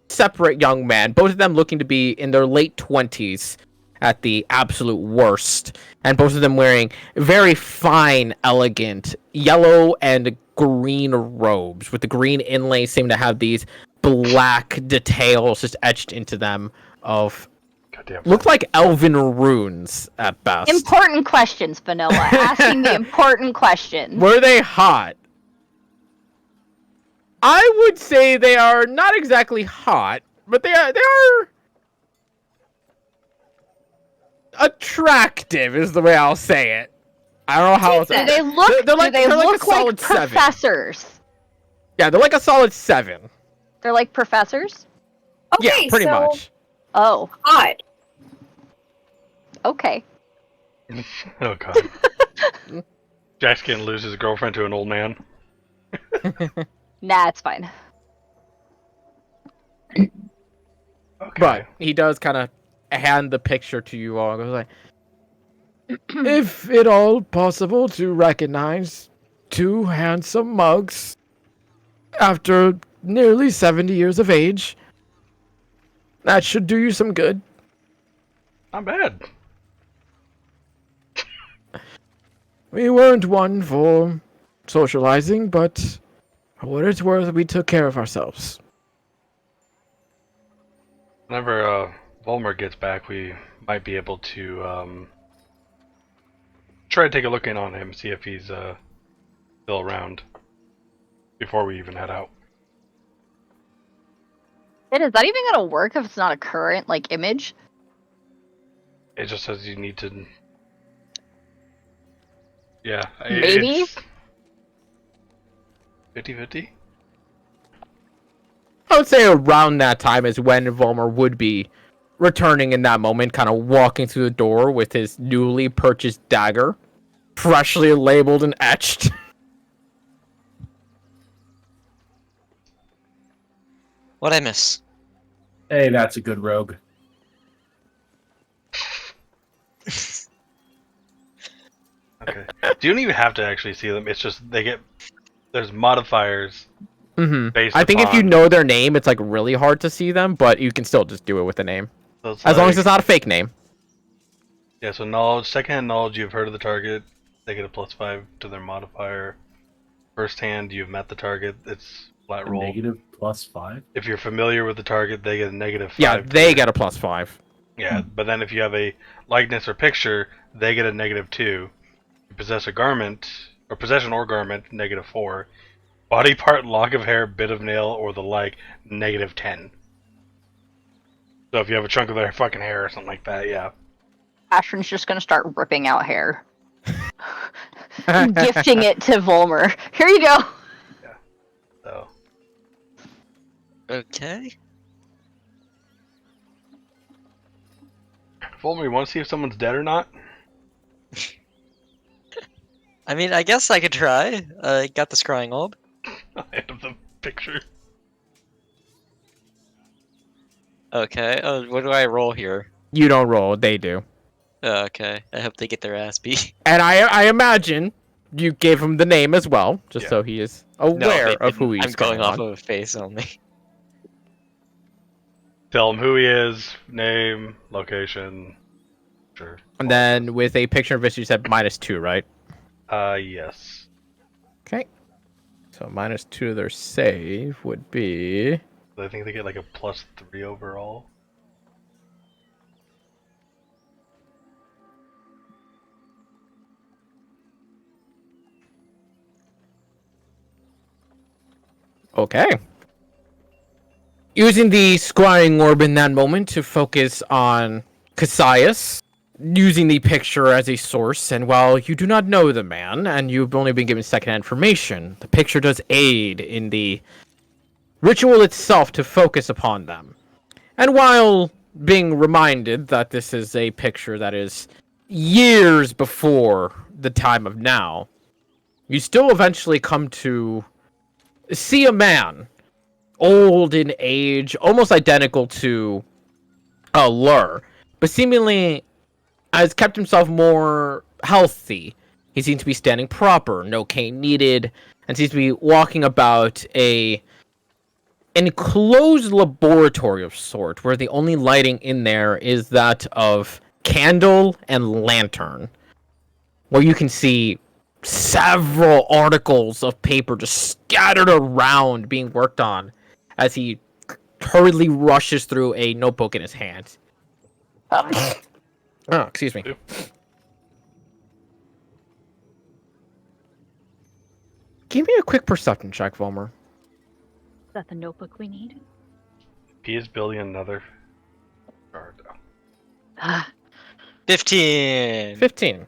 separate young man, both of them looking to be in their late 20s at the absolute worst, and both of them wearing very fine, elegant yellow and green robes, with the green inlays seem to have these black details just etched into them of Goddamn. look like elven runes at best. Important questions, Vanilla. Asking the important questions. Were they hot? I would say they are not exactly hot, but they are attractive is the way I'll say it. I don't know how else. Do they look? They're like, do they they're like look a solid like 7. professors? Yeah, they're like a solid 7. They're like professors. Okay, Yeah, pretty so much. Oh, odd. okay. Oh god. Jack's gonna lose his girlfriend to an old man. Nah, it's fine. Okay. But he does kind of hand the picture to you all. Goes like, if at all possible to recognize 2 handsome mugs after nearly 70 years of age, that should do you some good. Not bad. We weren't one for socializing, but for what it's worth, we took care of ourselves. Whenever Volmer gets back, we might be able to try to take a look in on him, see if he's still around before we even head out. Is that even gonna work if it's not a current like image? It just says you need to. Yeah. Maybe? 50-50? I would say around that time is when Volmer would be returning in that moment, kind of walking through the door with his newly purchased dagger, freshly labeled and etched. What'd I miss? Hey, that's a good rogue. Okay. You don't even have to actually see them. It's just there's modifiers Mm-hmm. based I think if you upon- know their name, it's like really hard to see them, but you can still just do it with the name. So it's As long as like- it's not a fake name. Yeah, so knowledge, secondhand knowledge, you've heard of the target, they get a +5 to their modifier. first hand you've met the target, it's flat roll. Negative +5. If you're familiar with the target, they get a -5. Yeah, to they their- get a +5. Yeah, but then if you have a likeness or picture, they get a -2. You possess a garment, or possession or garment, -4. Body part, lock of hair, bit of nail, or the like, -10. So if you have a chunk of their fucking hair or something like that, yeah. Ashton's just gonna start ripping out hair. Gifting it to Volmer. Here you go. So Okay. Fulmer, you want to see if someone's dead or not? I mean, I guess I could try. I got the scrying orb. I have the picture. Okay. Oh, what do I roll here? You don't roll, they do. Oh, okay. I hope they get their ass beat. And I imagine you gave him the name as well, just Yeah. so he is No, aware they of who didn't. he's I'm going off on. of a face only. Tell him who he is, name, location. Sure. And then with a picture of it, you said -2, right? Yes. Okay. So -2 to their save would be... I think they get like a +3 overall. Okay. Using the scrying orb in that moment to focus on Cassius, using the picture as a source, and while you do not know the man, and you've only been given second information, the picture does aid in the ritual itself to focus upon them. And while being reminded that this is a picture that is years before the time of now, you still eventually come to see a man, old in age, almost identical to Lur, but seemingly has kept himself more healthy. He seems to be standing proper, no cane needed, and seems to be walking about a enclosed laboratory of sort, where the only lighting in there is that of candle and lantern, where you can see several articles of paper just scattered around being worked on as he hurriedly rushes through a notebook in his hand. Oh, excuse me. Give me a quick perception check, Vollmer. Is that the notebook we need? He is building another card. 15. 15.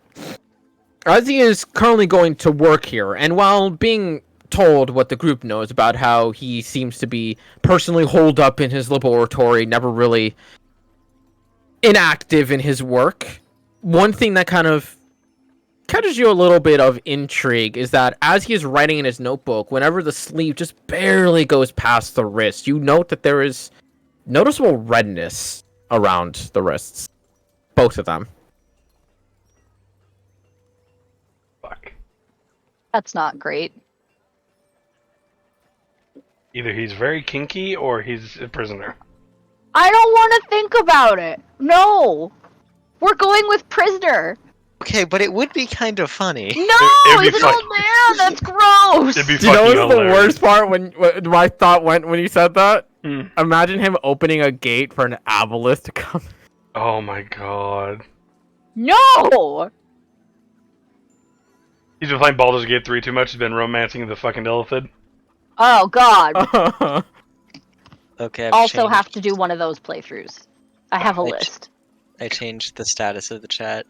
As he is currently going to work here, and while being told what the group knows about how he seems to be personally holed up in his laboratory, never really inactive in his work, one thing that kind of catches you a little bit of intrigue is that as he is writing in his notebook, whenever the sleeve just barely goes past the wrist, you note that there is noticeable redness around the wrists. Both of them. Fuck. That's not great. Either he's very kinky or he's a prisoner. I don't want to think about it. No. We're going with prisoner. Okay, but it would be kind of funny. No, It'd be he's an old man. That's gross. It'd be Do you know fucking what's the hilarious. worst part when my thought went when you said that? Hmm. Imagine him opening a gate for an aboleth to come. Oh my god. No. He's been playing Baldur's Gate 3 too much. He's been romancing the fucking Illithid. Oh God. Okay, Also have to do one of those playthroughs. I have a Right. list. I changed the status of the chat.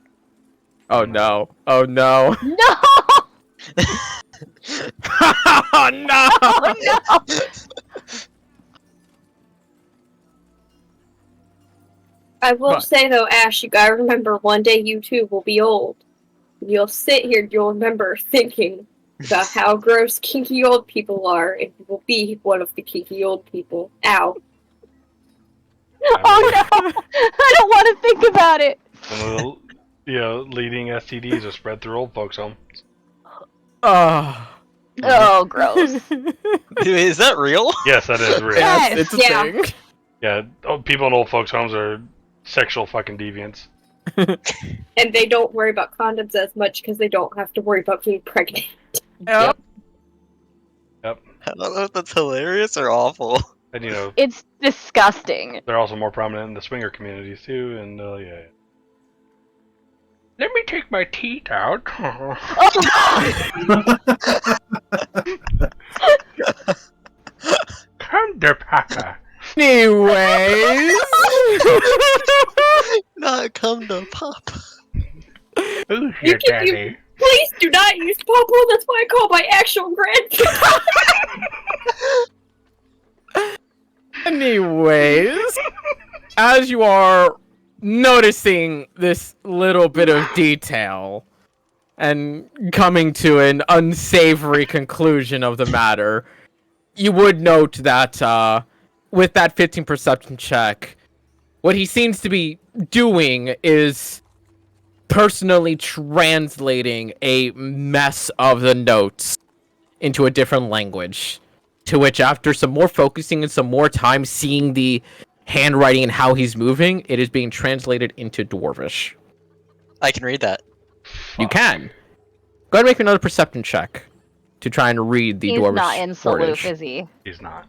Oh no. Oh no. No. Oh no. Oh, no. I will But- say though, Ash, you gotta remember one day you too will be old. You'll sit here, you'll remember thinking about how gross kinky old people are, and you will be one of the kinky old people. Ow. Oh no. I don't want to think about it. One of the leading STDs are spread through old folks' homes. Oh. Oh, gross. Is that real? Yes, that is real. Yes, It's a yeah. thing. Yeah, people in old folks' homes are sexual fucking deviants. And they don't worry about condoms as much because they don't have to worry about being pregnant. Yep. I don't know if that's hilarious or awful. And you know, It's disgusting. they're also more prominent in the swinger communities too. And yeah. Let me take my teeth out. Come to Papa. Anyways. Not come to pop. Who's You your can daddy? Please do not use Papa. That's why I call my actual grandpa. Anyways, as you are noticing this little bit of detail and coming to an unsavory conclusion of the matter, you would note that with that 15 perception check, what he seems to be doing is personally translating a mess of the notes into a different language. To which, after some more focusing and some more time seeing the handwriting and how he's moving, it is being translated into Dwarvish. I can read that. You can. Go ahead and make another perception check to try and read the He's Dwarvish not in Saloof, wordage. is he? He's not.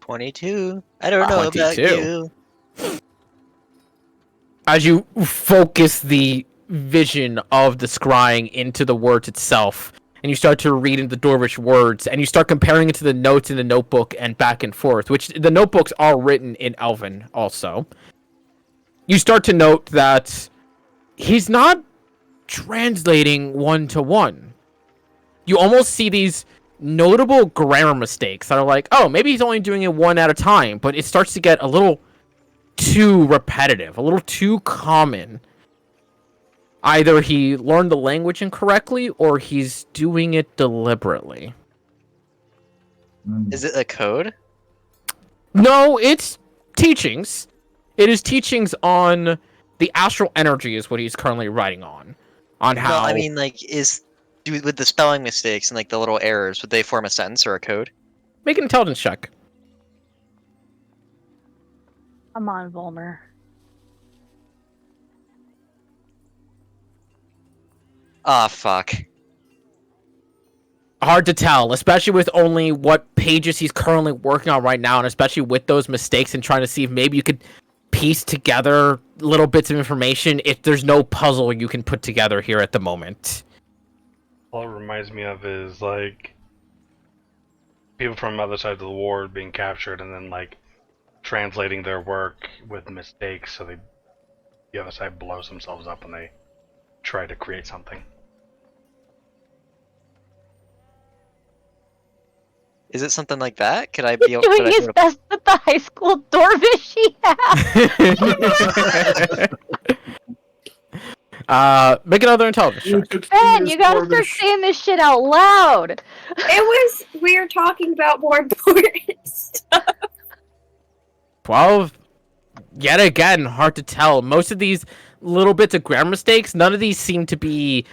22. I don't know about 22. you. As you focus the vision of the scrying into the words itself, and you start to read into the Dwarvish words, and you start comparing it to the notes in the notebook and back and forth, which the notebooks are written in Elven also. You start to note that he's not translating one-to-one. You almost see these notable grammar mistakes that are like, oh, maybe he's only doing it one at a time, but it starts to get a little too repetitive, a little too common. Either he learned the language incorrectly, or he's doing it deliberately. Is it a code? No, it's teachings. It is teachings on the astral energy is what he's currently writing on. On how... No, I mean, like, with the spelling mistakes and, like, the little errors, would they form a sentence or a code? Make an intelligence check. Come on, Volmer. Ah, fuck. Hard to tell, especially with only what pages he's currently working on right now, and especially with those mistakes and trying to see if maybe you could piece together little bits of information if there's no puzzle you can put together here at the moment. All it reminds me of is like people from other sides of the war being captured and then like translating their work with mistakes, so the other side blows themselves up when they try to create something. Is it something like that? Could I be able Doing could I his do a- best with the high school Dwarvish he has. Make another intelligence check. Ben, you gotta start saying this shit out loud. We were talking about more important stuff. 12. Yet again, hard to tell. Most of these little bits of grammar mistakes, none of these seem to be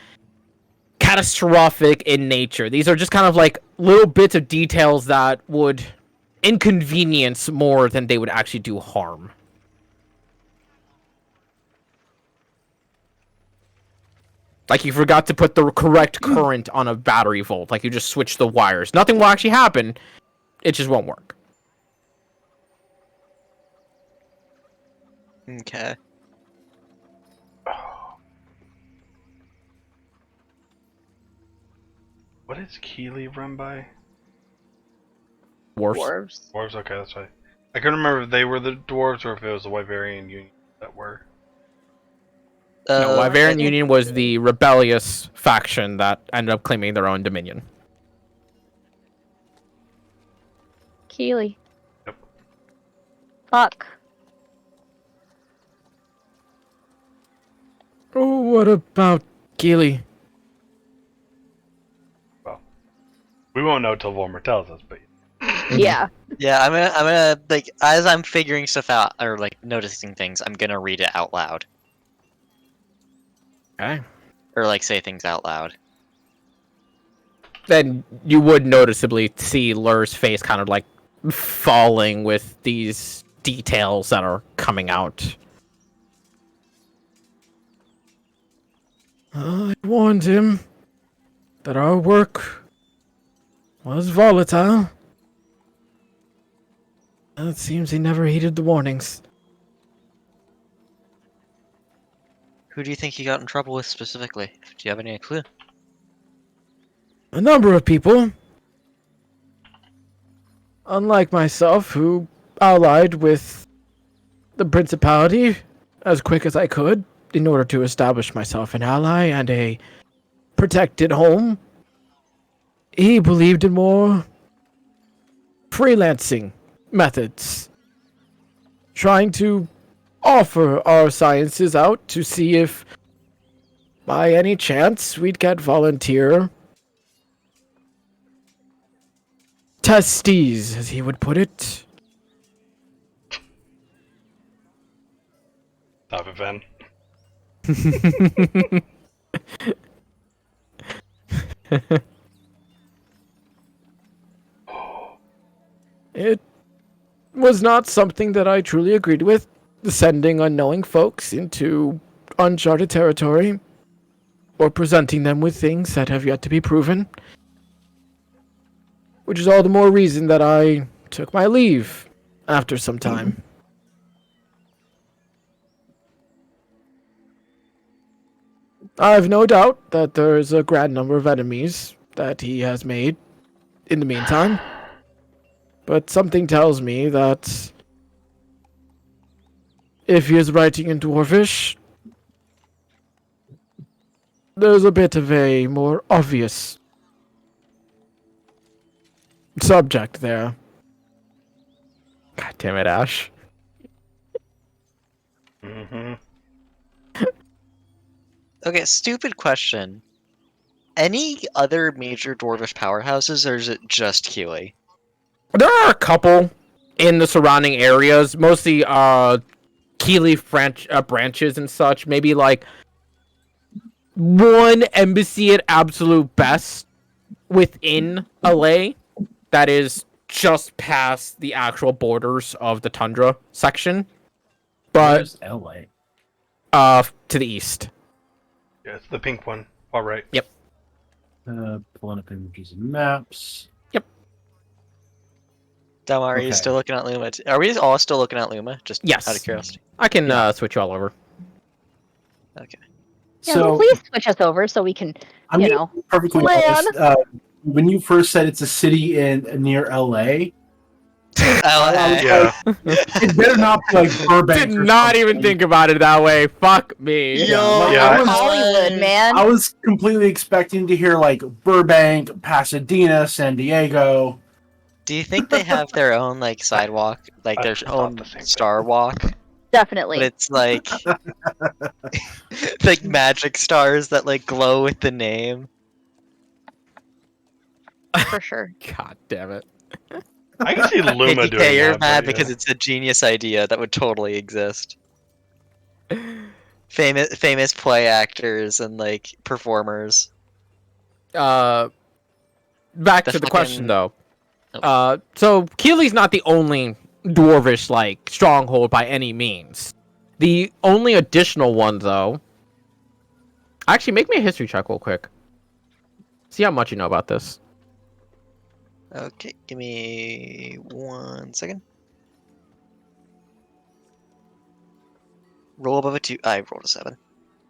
catastrophic in nature. These are just kind of like little bits of details that would inconvenience more than they would actually do harm. Like you forgot to put the correct current on a battery volt. Like you just switched the wires. Nothing will actually happen. It just won't work. Okay. What is Keeley run by? Dwarves. Dwarves. Dwarves, okay, that's right. I couldn't remember if they were the dwarves or if it was the Wyverian Union that were. No, I Wyverian think- Union was the rebellious faction that ended up claiming their own dominion. Keely. Yep. Fuck. Oh, what about Keely? Well, we won't know till Volmer tells us, but Yeah. Yeah, I'm gonna like as I'm figuring stuff out or like noticing things, I'm gonna read it out loud Okay. or like say things out loud. Then you would noticeably see Lur's face kind of like falling with these details that are coming out. I warned him that our work was volatile. It seems he never heeded the warnings. Who do you think he got in trouble with specifically? Do you have any clue? A number of people, unlike myself, who allied with the Principality as quick as I could in order to establish myself an ally and a protected home. He believed in more freelancing methods, trying to offer our sciences out to see if, by any chance, we'd get volunteer testees, as he would put it. Stop it, Ben. It was not something that I truly agreed with, sending unknowing folks into uncharted territory, or presenting them with things that have yet to be proven. Which is all the more reason that I took my leave after some time. I've no doubt that there is a grand number of enemies that he has made in the meantime. But something tells me that if he is writing in Dwarvish, there's a bit of a more obvious subject there. God damn it, Ash. Mm-hmm. Okay, stupid question. Any other major dwarvish powerhouses, or is it just Keeley? There are a couple in the surrounding areas, mostly Keeley branches and such. Maybe like one embassy at absolute best within LA that is just past the actual borders of the tundra section, but Where's LA? to the east. Yeah, it's the pink one. All right. Pulling up images and maps. Delmar, are you Okay. still looking at Luma? Are we all still looking at Luma? Just Yes. out of curiosity. I can Yeah. switch you all over. Okay. Yeah, So please switch us over so we can, I'm you gonna know. be perfectly plan. honest. When you first said it's a city in near LA, LA. Yeah. it better not be like Burbank. Did or not even something. think about it that way. Fuck me. Yo, Yeah, I was- Hollywood, man. I was completely expecting to hear like Burbank, Pasadena, San Diego. Do you think they have their own like sidewalk, like I their thought own the same thing. star walk? Definitely. But it's like like magic stars that like glow with the name. For sure. God damn it. I can see Luma ATK, doing you're that. mad but, because it's a genius idea that would totally exist. Famous play actors and like performers. Back The to the question fucking- though. So Keeley's not the only dwarvish like stronghold by any means. The only additional one though. Actually, make me a history check real quick. See how much you know about this. Okay, give me 1 second. Roll above a 2. I rolled a 7.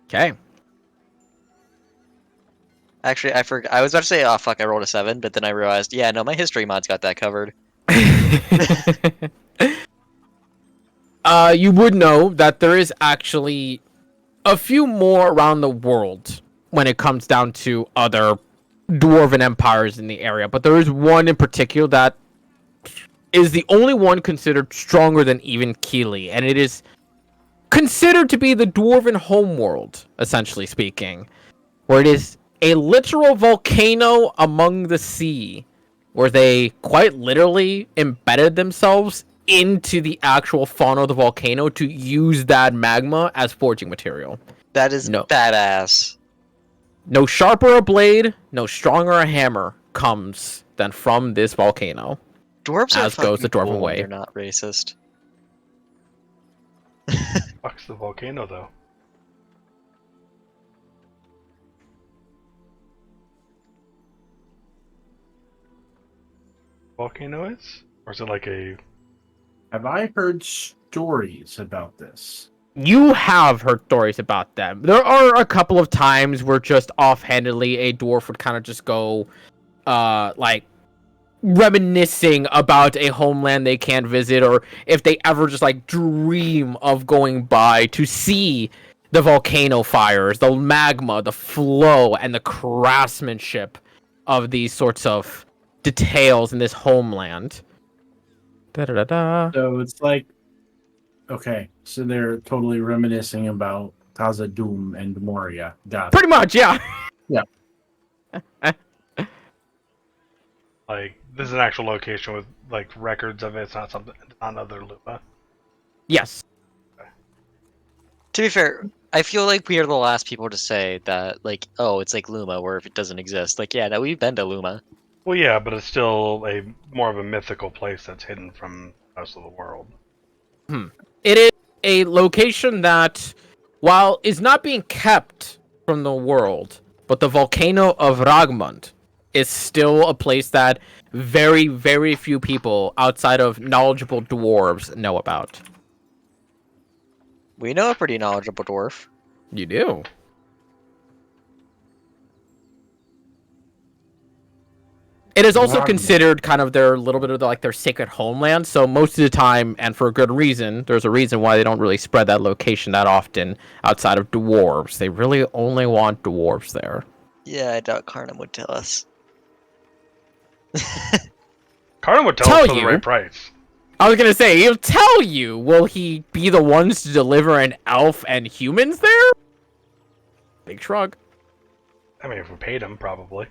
Okay. Actually, I forgot. I was about to say, oh fuck, I rolled a 7, but then I realized, yeah, no, my history mod's got that covered. You would know that there is actually a few more around the world when it comes down to other dwarven empires in the area, but there is one in particular that is the only one considered stronger than even Keeley, and it is considered to be the dwarven homeworld, essentially speaking, where it is a literal volcano among the sea, where they quite literally embedded themselves into the actual fauna of the volcano to use that magma as forging material. That is No. badass. No sharper a blade, no stronger a hammer comes than from this volcano. Dwarves are As goes the fucking dwarven cool. way. They're not racist. Fuck's the volcano though. volcano is? Or is it like a... Have I heard stories about this? You have heard stories about them. There are a couple of times where just offhandedly a dwarf would kind of just go, like, reminiscing about a homeland they can't visit, or if they ever just, like, dream of going by to see the volcano fires, the magma, the flow, and the craftsmanship of these sorts of details in this homeland. Da-da-da-da. So it's like, okay, so they're totally reminiscing about Taza Doom and Moria. Got it. Pretty much, yeah. Like, this is an actual location with, like, records of it. It's not something... It's not another Luma. Yes. To be fair, I feel like we are the last people to say that, like, oh, it's like Luma, where if it doesn't exist. Like, yeah, no, we've been to Luma. Well, yeah, but it's still a more of a mythical place that's hidden from the rest of the world. It is a location that, while is not being kept from the world, but the volcano of Ragmund is still a place that very, very few people outside of knowledgeable dwarves know about. We know a pretty knowledgeable dwarf. You do. It is also Ragmund. considered kind of their little bit of their sacred homeland. So most of the time, and for a good reason, there's a reason why they don't really spread that location that often outside of dwarves. They really only want dwarves there. Yeah, I doubt Karnam would tell us. Carden would tell Tell us for the you. right price. I was gonna say, he'll tell you. Will he be the ones to deliver an elf and humans there? Big shrug. I mean, if we paid him, probably.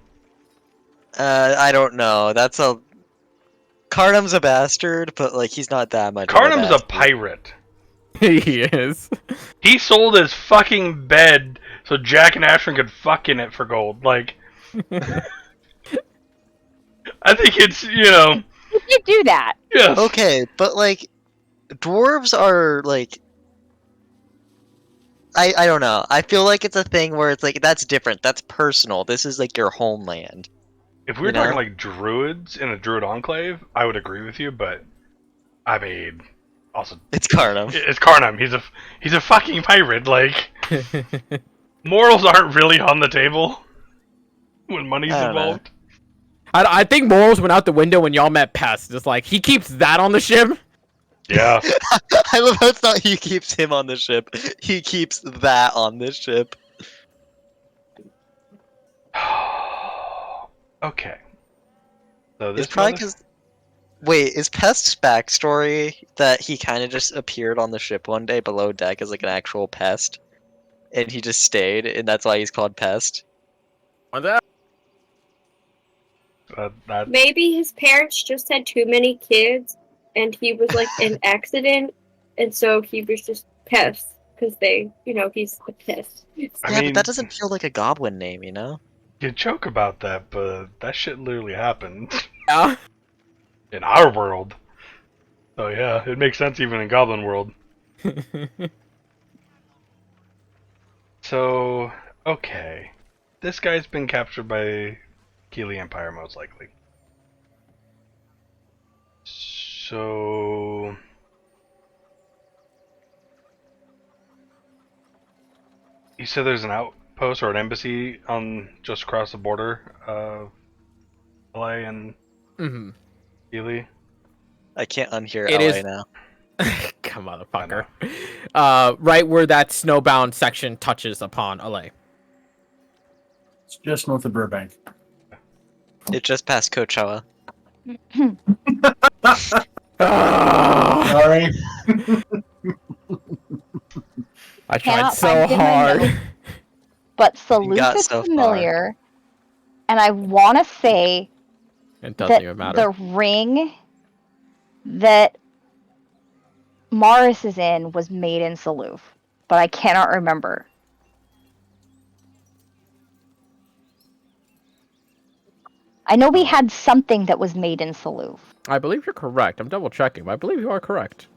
I don't know. That's a... Karnam's a bastard, but, like, he's not that much of Carnum's a bastard. pirate. He is. He sold his fucking bed so Jack and Ashton could fuck in it for gold. Like, I think it's, you know, You do that. yes. Okay, but, like, dwarves are, like... I don't know. I feel like it's a thing where it's like, that's different. That's personal. This is, like, your homeland. If we were You know? talking like druids in a druid enclave, I would agree with you, but I mean, also It's Karnam. it's Karnam. He's a fucking pirate. Like, morals aren't really on the table when money's I don't know. involved. I think morals went out the window when y'all met Pest. It's like, he keeps that on the ship? Yeah. I love how it's not he keeps him on the ship. He keeps that on the ship. Okay. So this It's probably mother- because... Wait, is Pest's backstory that he kind of just appeared on the ship one day below deck as like an actual pest? And he just stayed, and that's why he's called Pest? What's that? that Maybe his parents just had too many kids, and he was like an accident, and so he was just pest because they, he's a pest. I Yeah, mean, but that doesn't feel like a goblin name, you know? you joke about that, but that shit literally happened Yeah. in our world. So yeah, it makes sense even in Goblin world. So, okay. This guy's been captured by Keeley Empire, most likely. So... You said there's an outpost or an embassy on just across the border of LA and Mm-hmm. Keeley? I can't unhear It LA is- now. Come motherfucker. Right where that snowbound section touches upon LA. It's just north of Burbank. It just passed Coachella. Sorry. I tried Cannot so find it in my hard. notes. But You got Salute is so far. familiar, and I want to say It doesn't that even matter. the ring that Morris is in was made in Salute, but I cannot remember. I know we had something that was made in Salute. I believe you're correct. I'm double checking, but I believe you are correct.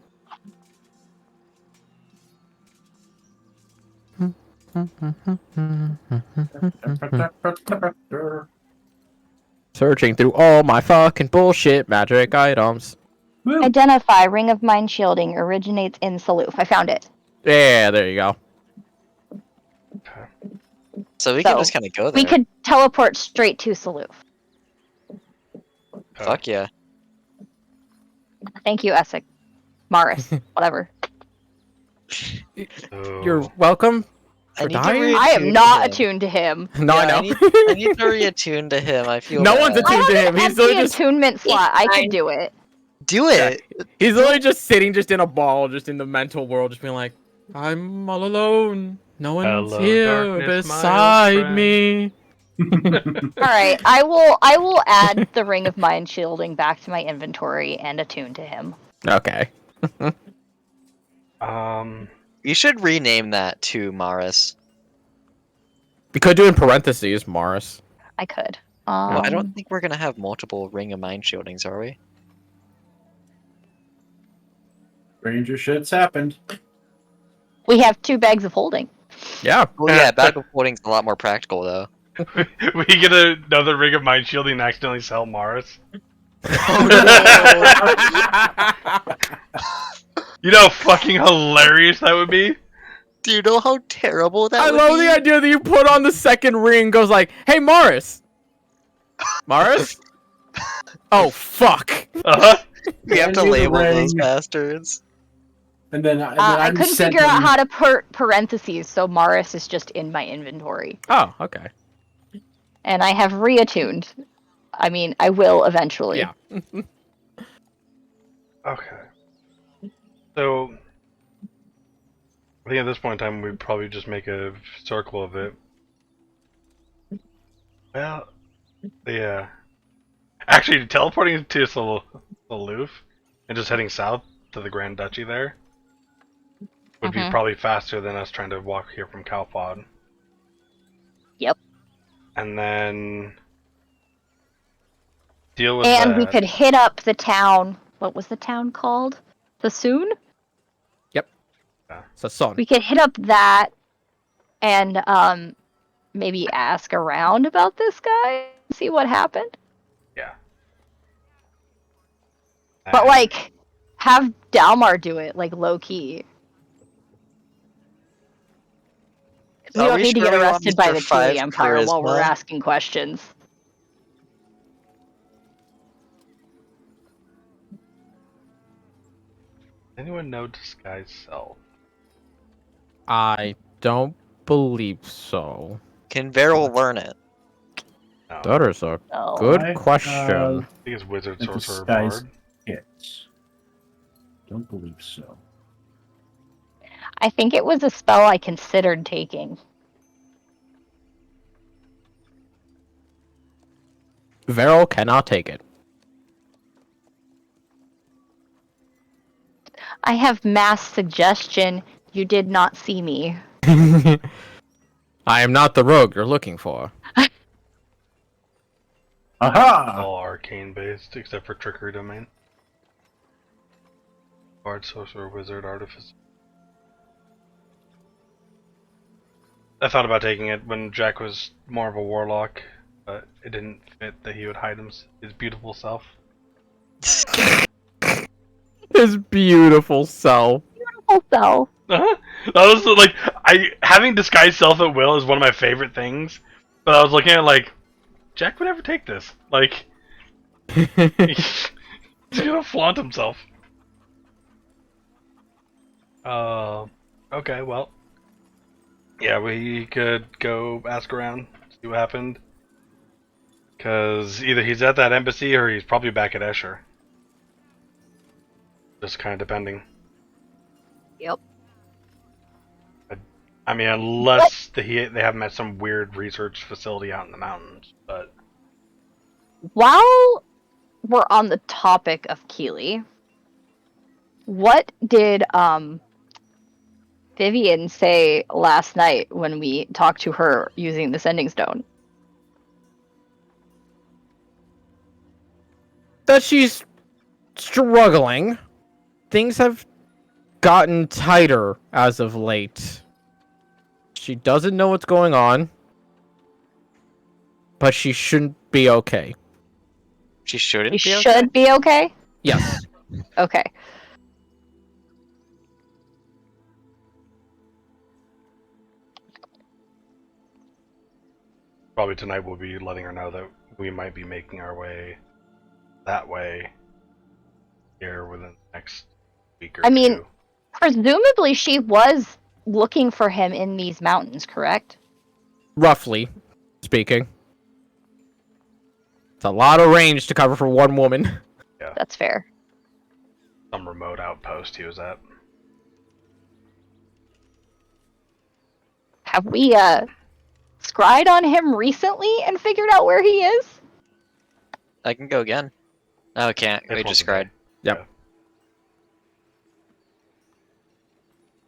Searching through all my fucking bullshit magic items. Woo. Identify Ring of Mind Shielding originates in Saloof. I found it. Yeah, there you go. So we can So, just kind of go there. We could teleport straight to Saloof. Fuck yeah. Thank you, Essex. Morris. Whatever. So, You're welcome. I For need to dying? I am reattune not to him. attuned to him. No, Yeah, I know. I need to reattune to him. I feel No bad. one's I attuned have to him. an He's empty literally just attunement slot. I fine. could do it. Do it. he's literally just sitting just in a ball, just in the mental world, just being like, I'm all alone. No one's Hello, here darkness, my old beside friend." me. All right, I will add the Ring of Mind Shielding back to my inventory and attune to him. Okay. You should rename that to Morris. You could do in parentheses, Morris. I could. Well, I don't think we're gonna have multiple Ring of Mind Shieldings, are we? Ranger shit's happened. We have 2 bags of holding. Yeah. Well, yeah, bag of holding's a lot more practical, though. we get another Ring of Mind Shielding and accidentally sell Morris. You know how fucking hilarious that would be? Do you know how terrible that I would love be? the idea that you put on the second ring, goes like, hey, Morris. Morris? Oh, fuck. Uh-huh. We have to Hand you the label those ring. bastards. And then I I'm couldn't sent figure out them- how to put parentheses, so Morris is just in my inventory. Oh, okay. And I have reattuned. I mean, I will eventually. Yeah. Okay. So, I think at this point in time, we'd probably just make a circle of it. Well, yeah. Actually, teleporting to Saloof and just heading south to the Grand Duchy there would be Mhm. probably faster than us trying to walk here from Calpod. Yep. And then deal with And that. we could hit up the town. What was the town called? Sassoon? It's a son. We could hit up that and maybe ask around about this guy, see what happened. Yeah. But And- like, have Dalmar do it, like low key. We Are don't we need to get sure we want arrested by Mr. the Five Keeley Empire while we're charisma? asking questions. anyone know disguise self? I don't believe so. Can Varel learn it? No. That is a So good I, question. I think it's wizard, the sorcerer, disguise- bard. Hits. Don't believe so. I think it was a spell I considered taking. Varel cannot take it. I have mass suggestion. You did not see me. I am not the rogue you're looking for. Aha! All arcane based except for trickery domain. Bard, sorcerer, wizard, artificer. I thought about taking it when Jack was more of a warlock, but it didn't fit that he would hide his beautiful self. His beautiful self. Also, That was like having disguise self at will is one of my favorite things. But I was looking at it like Jack would never take this. Like he's gonna flaunt himself. Okay, well. Yeah, we could go ask around, see what happened. Because either he's at that embassy or he's probably back at Escher. Just kind of depending. yep. I mean, unless they have him at some weird research facility out in the mountains. But While we're on the topic of Keeley, what did Vivian say last night when we talked to her using the sending stone? That she's struggling. Things have gotten tighter as of late. She doesn't know what's going on, but she shouldn't be okay. She shouldn't He be okay? should be okay? Yes. Okay. Probably tonight we'll be letting her know that we might be making our way that way here within the next week or I mean, two. presumably she was looking for him in these mountains, correct? Roughly speaking. It's a lot of range to cover for one woman. That's fair. Some remote outpost he was at. Have we, scryed on him recently and figured out where he is? I can go again. No, I can't. It's We once just a day. cried. Yep.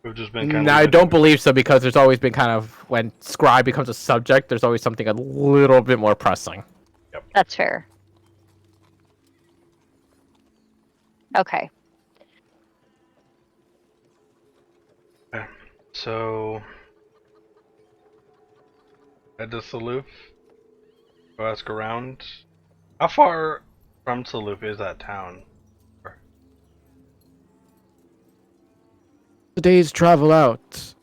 We've just been kind No, of. I don't believe so because there's always been kind of when scribe becomes a subject, there's always something a little bit more pressing. That's fair. Okay. So. Head to Saloof. Go ask around. How far from Saloof is that town? The day's travel out.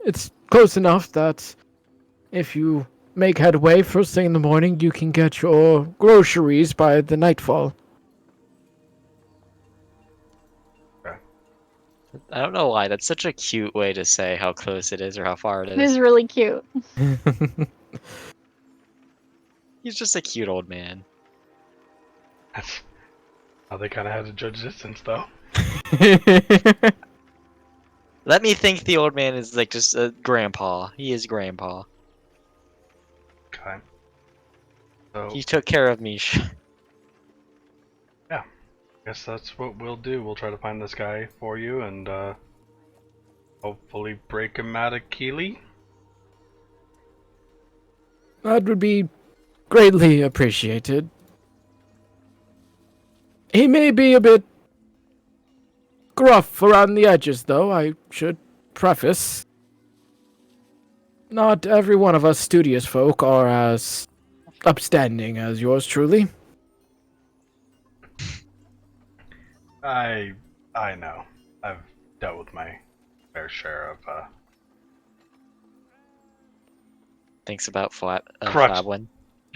It's close enough that if you make headway first thing in the morning, you can get your groceries by the nightfall. I don't know why. That's such a cute way to say how close it is or how far it It is is. really cute. He's just a cute old man. That's how they kind of had to judge distance, though. Let me think the old man is like just a grandpa. He is grandpa. Okay. So, He took care of me. guess that's what we'll do. We'll try to find this guy for you and hopefully break him out of Keeley. That would be greatly appreciated. He may be a bit gruff around the edges, though, I should preface. Not every one of us studious folk are as upstanding as yours truly. I know. I've dealt with my fair share of Thinks about Crutch. Flablin.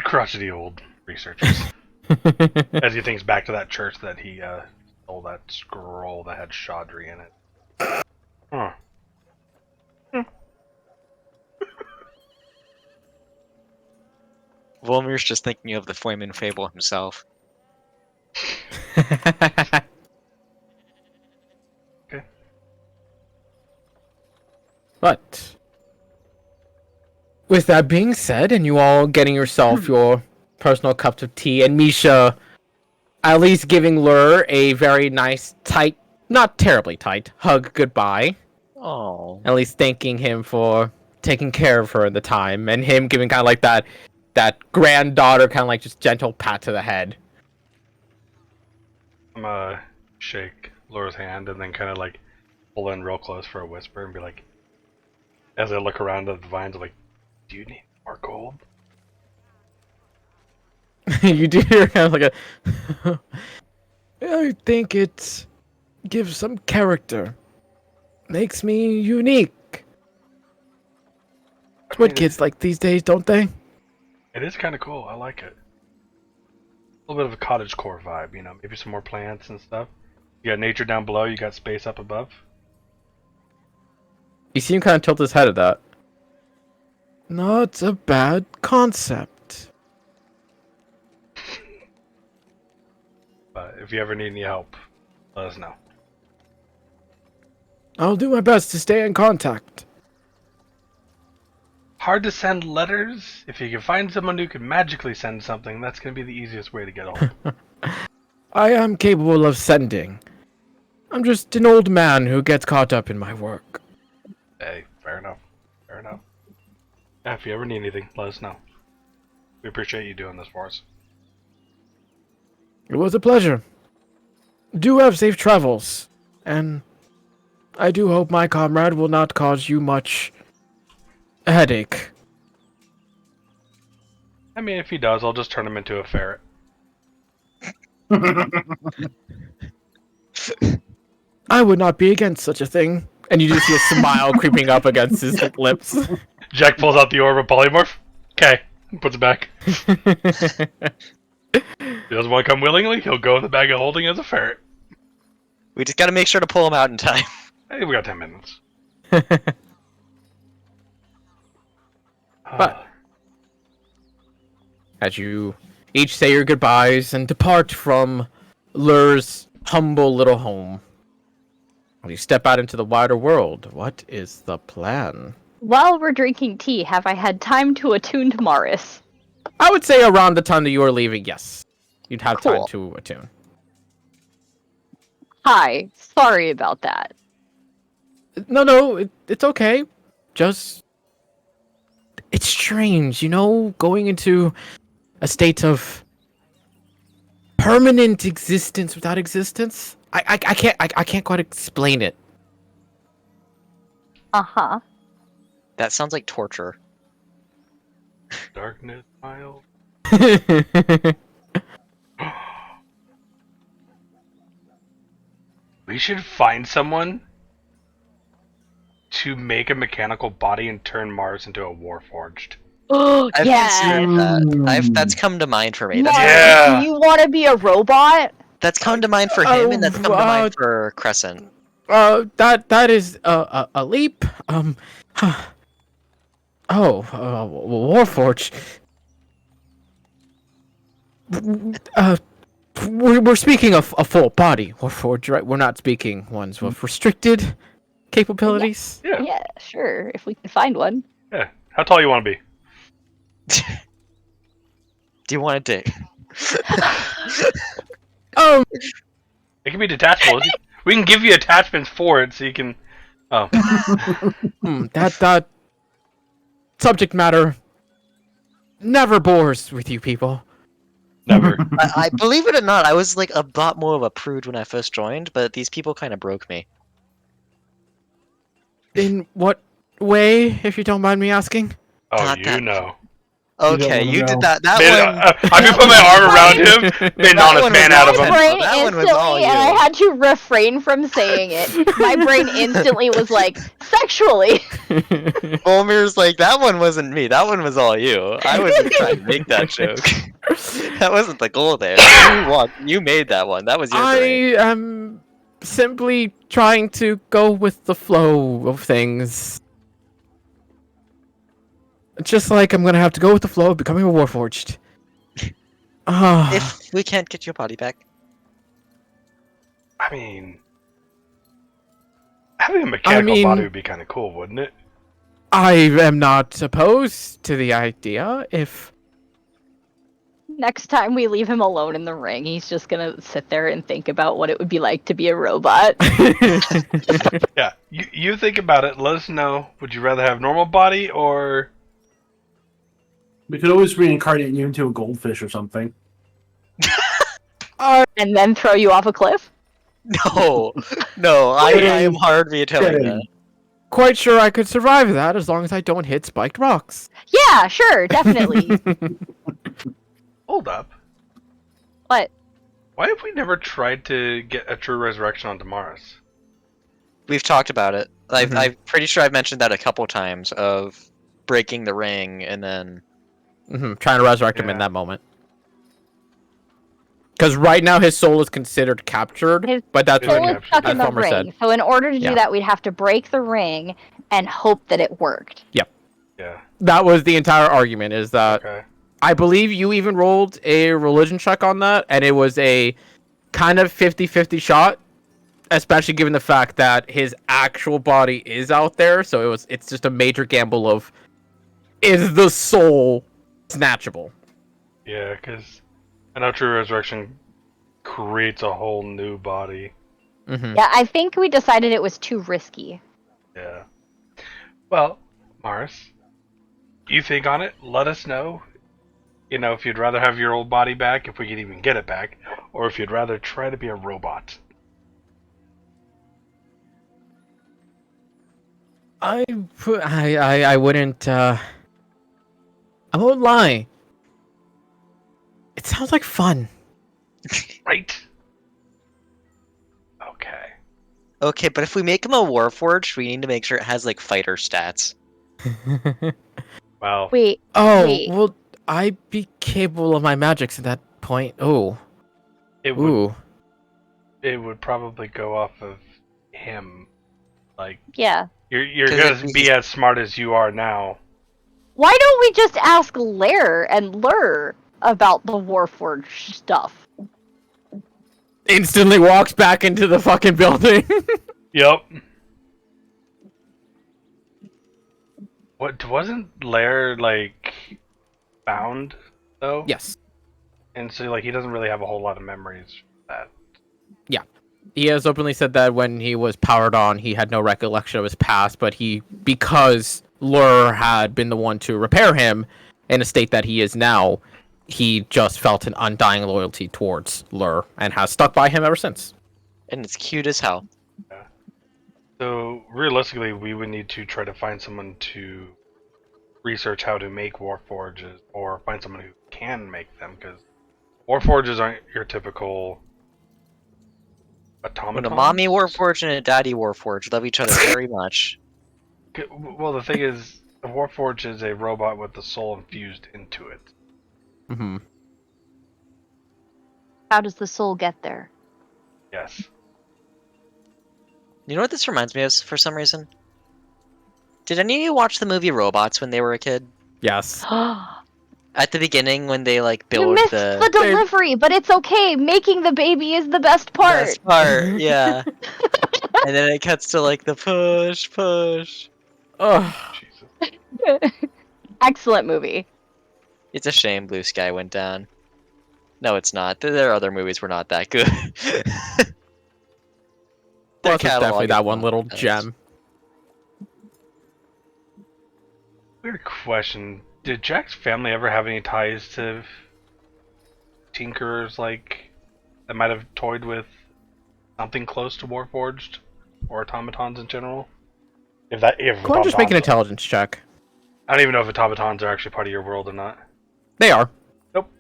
crotchety old researchers. As he thinks back to that church that he stole that scroll that had Chaudry in it. Huh. Volmir's just thinking of the Flamin' Fable himself. Okay. But with that being said, and you all getting yourself your personal cups of tea, and Misha at least giving Lur a very nice, tight, not terribly tight, hug goodbye. Oh. At least thanking him for taking care of her in the time, and him giving kind of like that granddaughter kind of like just gentle pat to the head. I'm shake Laura's hand and then kind of like pull in real close for a whisper and be like, as I look around at the vines, I'm like, do you need more gold? You do hear kind of like a. I think it gives some character. Makes me unique. It's what kids like these days, don't they? It is kind of cool. I like it. A little bit of a cottagecore vibe, you know, maybe some more plants and stuff. You got nature down below, you got space up above. You see him kind of tilt his head at that. Not a bad concept. But if you ever need any help, let us know. I'll do my best to stay in contact. Hard to send letters? If you can find someone who can magically send something, that's going to be the easiest way to get hold. I am capable of sending. I'm just an old man who gets caught up in my work. Hey, fair enough. Fair enough. Yeah, if you ever need anything, let us know. We appreciate you doing this for us. It was a pleasure. Do have safe travels, and I do hope my comrade will not cause you much headache. I mean, if he does, I'll just turn him into a ferret. I would not be against such a thing. And you just see a smile creeping up against his lips. Jack pulls out the orb of polymorph. Okay, puts it back. He doesn't want to come willingly. He'll go in the bag of holding as a ferret. We just gotta make sure to pull him out in time. Hey, we got 10 minutes. But as you each say your goodbyes and depart from Lur's humble little home, you step out into the wider world. What is the plan? While we're drinking tea, have I had time to attune to Morris? I would say around the time that you are leaving, yes. You'd have time Cool. to attune. Hi, sorry about that. No, it's okay. Just... It's strange, going into a state of permanent existence without existence. I can't quite explain it. Uh-huh. That sounds like torture. Darkness, mild. We should find someone to make a mechanical body and turn Mars into a warforged. Oh, I've yes! considered that. That's come to mind for me. Morris, Yeah. do you want to be a robot? That's come to mind for him, and that's come to mind for Crescent. That is a leap. Warforge. We're speaking of a full body Warforge, right? We're not speaking ones with restricted capabilities. Yeah. Yeah, sure, if we can find one. Yeah. How tall you want to be? Do you want a dick? It can be detachable. We can give you attachments for it, so you can. Oh. That subject matter never bores with you people. Never. I believe it or not, I was like a lot more of a prude when I first joined, but these people kind of broke me. In what way, if you don't mind me asking? Oh, Not you that- know. Okay, wanna you know. did that. That Man, one. I can put my arm around him, made an That honest one man was out of awesome. him. brain That one was instantly, all and I you. had to refrain from saying it. My brain instantly was like, sexually. Volmir's like, that one wasn't me. That one was all you. I wasn't trying to make that joke. That wasn't the goal there. You made that one. That was your brain. I am simply trying to go with the flow of things. Just like I'm gonna have to go with the flow of becoming a Warforged. If we can't get your body back. I mean, having a mechanical body would be kind of cool, wouldn't it? I am not opposed to the idea if... Next time we leave him alone in the ring, he's just gonna sit there and think about what it would be like to be a robot. Yeah. You think about it. Let us know. Would you rather have normal body or? We could always reincarnate you into a goldfish or something. And then throw you off a cliff? No, I am hard vetoing that. Quite sure I could survive that as long as I don't hit spiked rocks. Yeah, sure, definitely. Hold up. What? Why have we never tried to get a true resurrection onto Mars? We've talked about it. Mhm. I'm pretty sure I've mentioned that a couple times of breaking the ring and then. Trying to resurrect him in Yeah. that moment. Because right now his soul is considered captured, His but that's soul what Soul is stuck as in the Fulmer ring, said. so in order to Yeah. do that, we'd have to break the ring and hope that it worked. Yeah. That was the entire argument, is that Okay. I believe you even rolled a religion check on that, and it was a kind of 50-50 shot, especially given the fact that his actual body is out there, so it's just a major gamble of, is the soul snatchable? Yeah, because I know true resurrection creates a whole new body. Yeah, I think we decided it was too risky. Yeah. Well, Mars, you think on it. Let us know. If you'd rather have your old body back, if we could even get it back, or if you'd rather try to be a robot. I wouldn't, I won't lie. It sounds like fun. Right? Okay. Okay, but if we make him a Warforged, we need to make sure it has like fighter stats. Well, Wait, Oh, wait. well, I'd be capable of my magics at that point. Oh, it would ooh. it would probably go off of him. Like Yeah. you're 'Cause gonna if he's- be as smart as you are now. Why don't we just ask Lair and Lur about the Warforged stuff? Instantly walks back into the fucking building. Yep. What wasn't Lair like bound though? Yes. And so like he doesn't really have a whole lot of memories for that. He has openly said that when he was powered on, he had no recollection of his past, but because Lur had been the one to repair him in a state that he is now, he just felt an undying loyalty towards Lur and has stuck by him ever since. And it's cute as hell. So realistically, we would need to try to find someone to research how to make warforges, or find someone who can make them, because warforges aren't your typical When automatons. a mommy Warforged and a daddy Warforged love each other very much. Well, the thing is, a warforge is a robot with the soul infused into it. Mm-hmm. How does the soul get there? Yes. You know what this reminds me of for some reason? Did any of you watch the movie Robots when they were a kid? Yes. At the beginning, when they like You build missed the the delivery, but it's okay. Making the baby is the best part. best part, yeah. And then it cuts to like the push. Ugh. Jesus. Excellent movie. It's a shame Blue Sky went down. No, it's not. Their other movies were not that good. Their Plus, it's definitely catalog that is one not little the best. gem. Weird question. Did Jack's family ever have any ties to tinkerers like that might have toyed with something close to warforged or automatons in general? If Go and just make an automatons- intelligence check. I don't even know if automatons are actually part of your world or not. They are.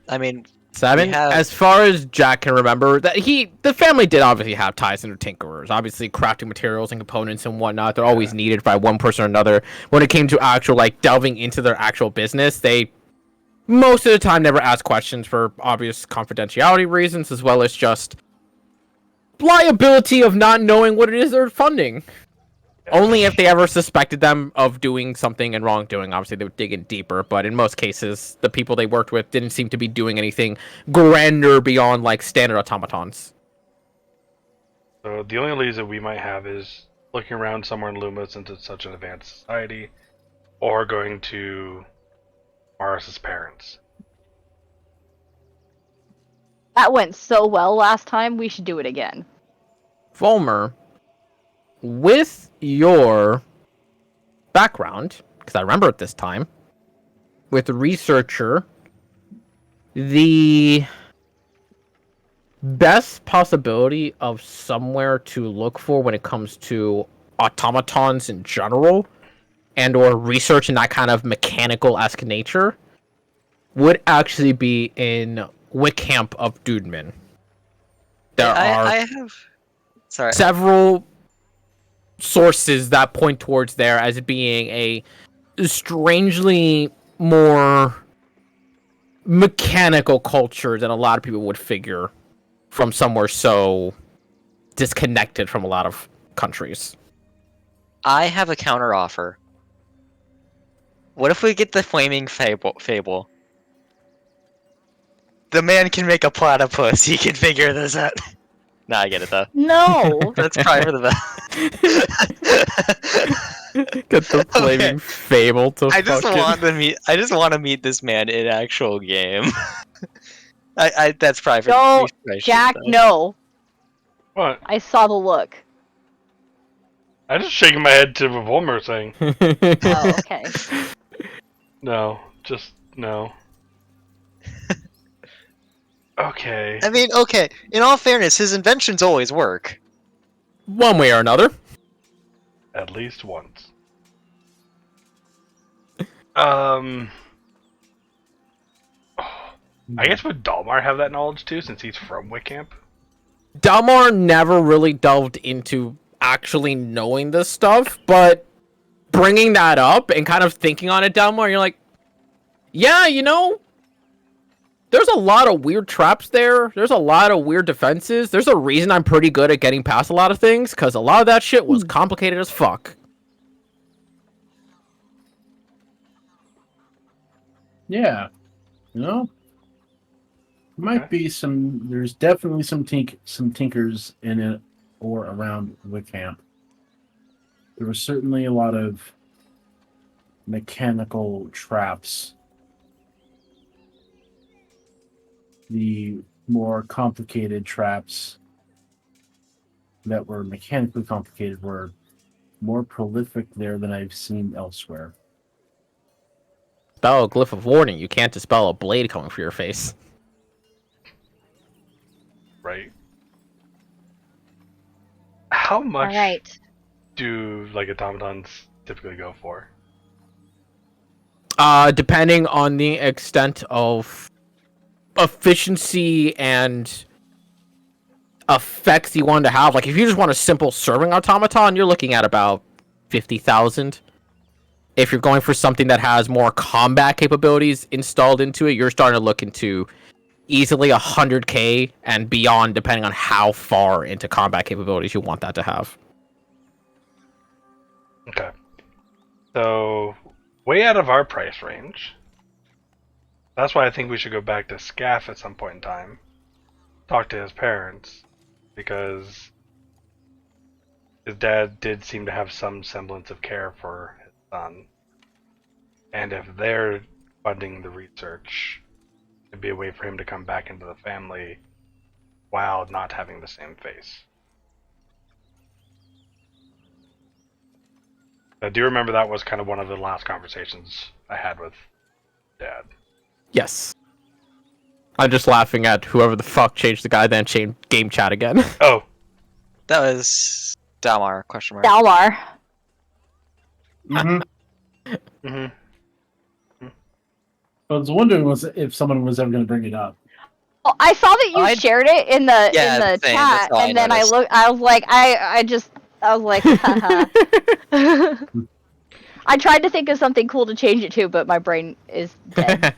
I mean, 7. We have- As far as Jack can remember, the family did obviously have ties into tinkerers. Obviously, crafting materials and components and whatnot, they're always needed by one person or another. When it came to actual like delving into their actual business, they most of the time never asked questions for obvious confidentiality reasons, as well as just liability of not knowing what it is they're funding. Only if they ever suspected them of doing something and wrongdoing, obviously they would dig in deeper, but in most cases, the people they worked with didn't seem to be doing anything grander beyond, like, standard automatons. So the only leads that we might have is looking around somewhere in Luma since it's such an advanced society, or going to Maris's parents. That went so well last time, we should do it again. Volmer, with your background, because I remember it this time, with the researcher, the best possibility of somewhere to look for when it comes to automatons in general and or research in that kind of mechanical-esque nature would actually be in Wickham of Dudeman. There are I have. Sorry. several sources that point towards there as it being a strangely more mechanical culture than a lot of people would figure from somewhere so disconnected from a lot of countries. I have a counter offer. What if we get the flaming fable? The man can make a platypus. He can figure this out. Nah, I get it though. No. That's probably for the best. Get the flaming fable to I just fucking... want to meet. I just want to meet this man in actual game. I that's probably for No, the Jack, no. What? I saw the look. I'm just shaking my head to what Volmer saying. Oh, okay. No, just no. Okay. I mean, okay. In all fairness, his inventions always work. One way or another. At least once. Um. I guess would Dalmar have that knowledge too, since he's from Wickamp? Dalmar never really delved into actually knowing this stuff, but bringing that up and kind of thinking on it, Dalmar, you're like, yeah, there's a lot of weird traps there. There's a lot of weird defenses. There's a reason I'm pretty good at getting past a lot of things, because a lot of that shit was complicated as fuck. Yeah. Might be some. There's definitely some tinkers in it or around Wickamp. There was certainly a lot of mechanical traps. The more complicated traps that were mechanically complicated were more prolific there than I've seen elsewhere. Spell a glyph of warning. You can't dispel a blade coming for your face. Right. How much All right. do automatons typically go for? Depending on the extent of efficiency and effects you want to have. Like, if you just want a simple serving automaton, you're looking at about 50,000. If you're going for something that has more combat capabilities installed into it, you're starting to look into easily 100k and beyond, depending on how far into combat capabilities you want that to have. Okay. So, way out of our price range. That's why I think we should go back to Scaff at some point in time. Talk to his parents. Because his dad did seem to have some semblance of care for his son. And if they're funding the research, it'd be a way for him to come back into the family while not having the same face. I do remember that was kind of one of the last conversations I had with Dad. Yes. I'm just laughing at whoever the fuck changed the goddamn game chat again. Oh, That was Dalmar, question mark. Dalmar. Mm-hmm. mm-hmm. I was wondering if someone was ever going to bring it up. Oh, I saw that you I- shared it in the Yeah, in the same, chat, that's all I and then noticed. I was like, I was like, haha. I tried to think of something cool to change it to, but my brain is dead.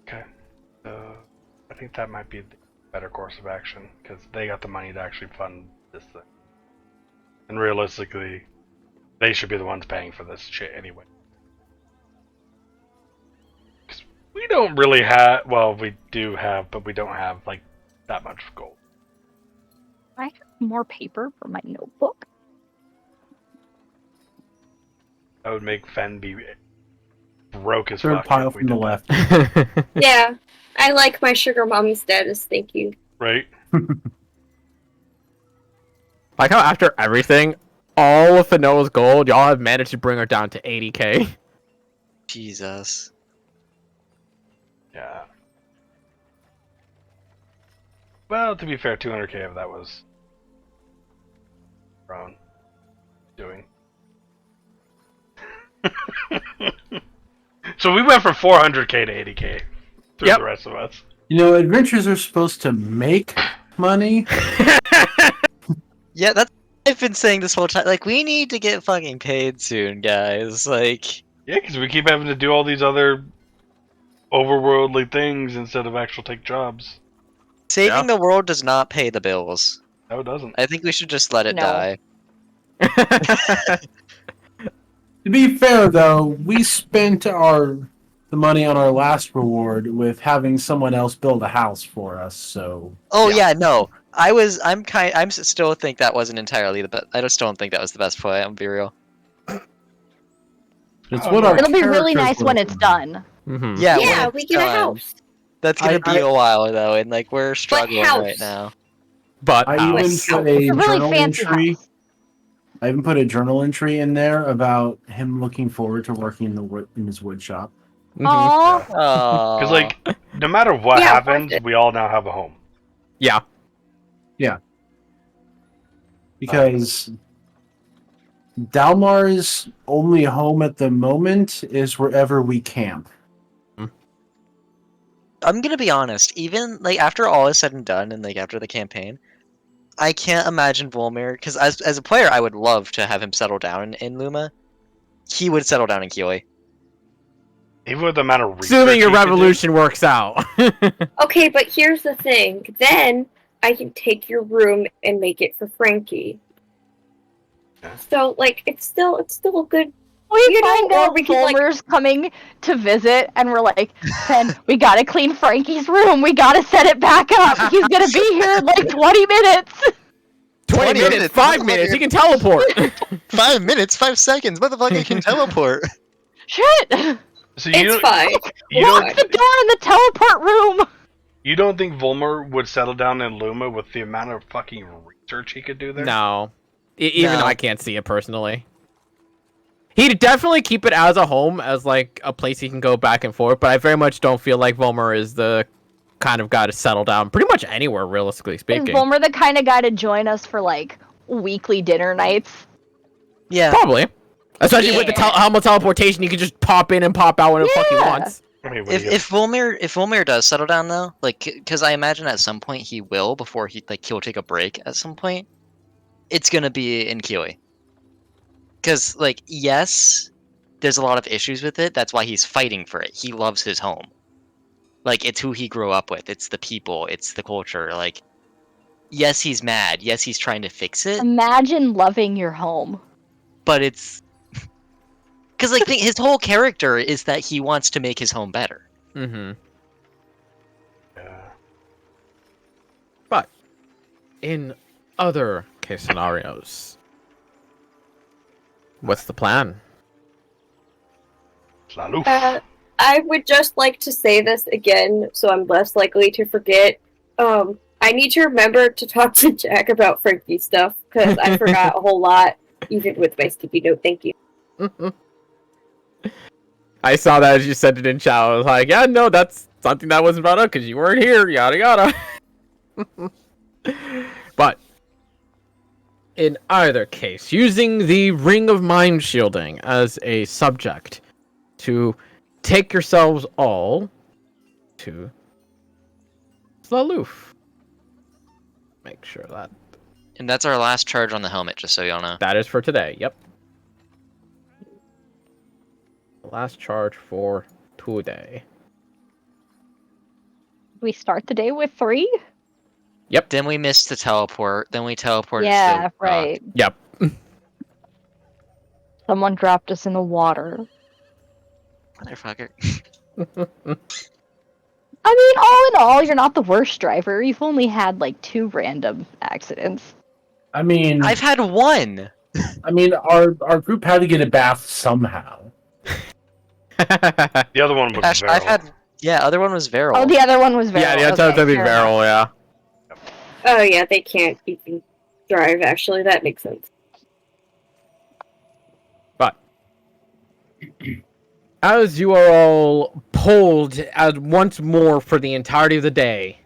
Okay. So I think that might be the better course of action because they got the money to actually fund this thing. And realistically, they should be the ones paying for this shit anyway. Because we don't really have, well, we do have, but we don't have that much gold. I have more paper for my notebook. That would make Fen be broke as Third fuck. pile if we from the did left. that. Yeah, I like my sugar mommy status. Thank you. Right? Like how after everything, all of Fanoa's gold, y'all have managed to bring her down to 80k. Jesus. Yeah. Well, to be fair, 200k of that was Ron doing. So we went from 400k to 80k through Yep. the rest of us. Adventures are supposed to make money. Yeah, that's what I've been saying this whole time. Like, we need to get fucking paid soon, guys. Like, Yeah, because we keep having to do all these other overworldly things instead of actual take jobs. saving the world does not pay the bills. No, it doesn't. I think we should just let it No. die. To be fair, though, we spent the money on our last reward with having someone else build a house for us. So Oh Yeah. yeah, no. I'm still think that wasn't entirely the best. I just don't think that was the best play. I'm be real. it's Oh, what no. our It'll be really characters nice when were. it's done. Mhm. Yeah, when Yeah, it's we get a done. house. That's gonna I- be a while though, and like we're struggling house? right now. But I ow. even House. put a It's a really journal fancy entry. house. I even put a journal entry in there about him looking forward to working in his wood shop. Mhm. Aww. Oh, Because no matter what Yeah, happens, watch it. we all now have a home. Yeah. Because Dalmar's only home at the moment is wherever we camp. I'm gonna be honest. Even like after all is said and done, and like after the campaign, I can't imagine Volmir. Because as a player, I would love to have him settle down in Luma. He would settle down in Kioi. Even with the amount of research Assuming your he could do- revolution works out. Okay, but here's the thing. Then I can take your room and make it for Frankie. Yeah. So like it's still a good. We You know, find or out we can, like- Volmer's coming to visit, and we're like, "Then we gotta clean Frankie's room. We gotta set it back up. He's gonna be here in like 20 minutes." 20 minutes, minutes, 5 minutes, he can teleport! 5 minutes, 5 seconds. Motherfucker can teleport. Shit! So you It's don't, fine. you Lock don't, the door in the teleport room. you don't think Volmer would settle down in Luma with the amount of fucking research he could do there? No. Even No. though I can't see it personally. He'd definitely keep it as a home, as like a place he can go back and forth, but I very much don't feel like Volmer is the kind of guy to settle down pretty much anywhere, realistically Is speaking. Volmer the kind of guy to join us for like weekly dinner nights? Yeah. Probably. Especially with the Yeah. helmet teleportation, you can just pop in and pop out whenever the fuck he Yeah. wants. I mean, what do If Volmir does settle down though, like, because I imagine at some point he will before he'll take a break at some point. It's gonna be in Kioi. Because like yes, there's a lot of issues with it. That's why he's fighting for it. He loves his home. Like it's who he grew up with. It's the people. It's the culture. Like yes, he's mad. Yes, he's trying to fix it. Imagine loving your home. But it's because like his whole character is that he wants to make his home better. Mm-hmm. yeah. But in other case scenarios, what's the plan? Laloof. I would just like to say this again, so I'm less likely to forget. I need to remember to talk to Jack about Frankie stuff because I forgot a whole lot, even with my sticky note. Thank you. I saw that as you said it in chat. I was like, yeah, no, that's something that wasn't brought up because you weren't here, yada yada. But in either case, using the Ring of Mind Shielding as a subject to take yourselves all to Zaloof. Make sure that And that's our last charge on the helmet, just so y'all know. that is for today. Yep. Last charge for today. We start the day with 3? Then we missed the teleport. Then we teleported. Yeah, to the right. Yep. Someone dropped us in the water. Motherfucker. I mean, all in all, you're not the worst driver. You've only had like 2 random accidents. I mean, I've had one. our group had to get a bath somehow. The other one was Gosh, Varel. I've had. Yeah, other one was Varel. Oh, the other one was Varel. Yeah, the okay, other be fair enough. Varel, yeah. Oh yeah, they can't even drive. Actually, that makes sense. But as you are all pulled as once more for the entirety of the day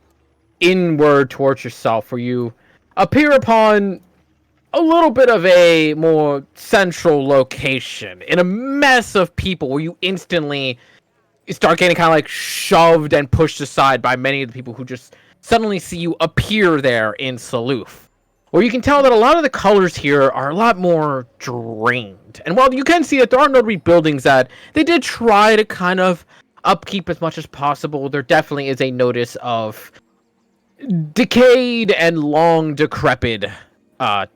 inward towards yourself, where you appear upon a little bit of a more central location in a mess of people, where you instantly start getting kind of like shoved and pushed aside by many of the people who just suddenly see you appear there in Saloof. Where you can tell that a lot of the colors here are a lot more drained. And while you can see that there are no rebuildings that they did try to kind of upkeep as much as possible, there definitely is a notice of decayed and long decrepit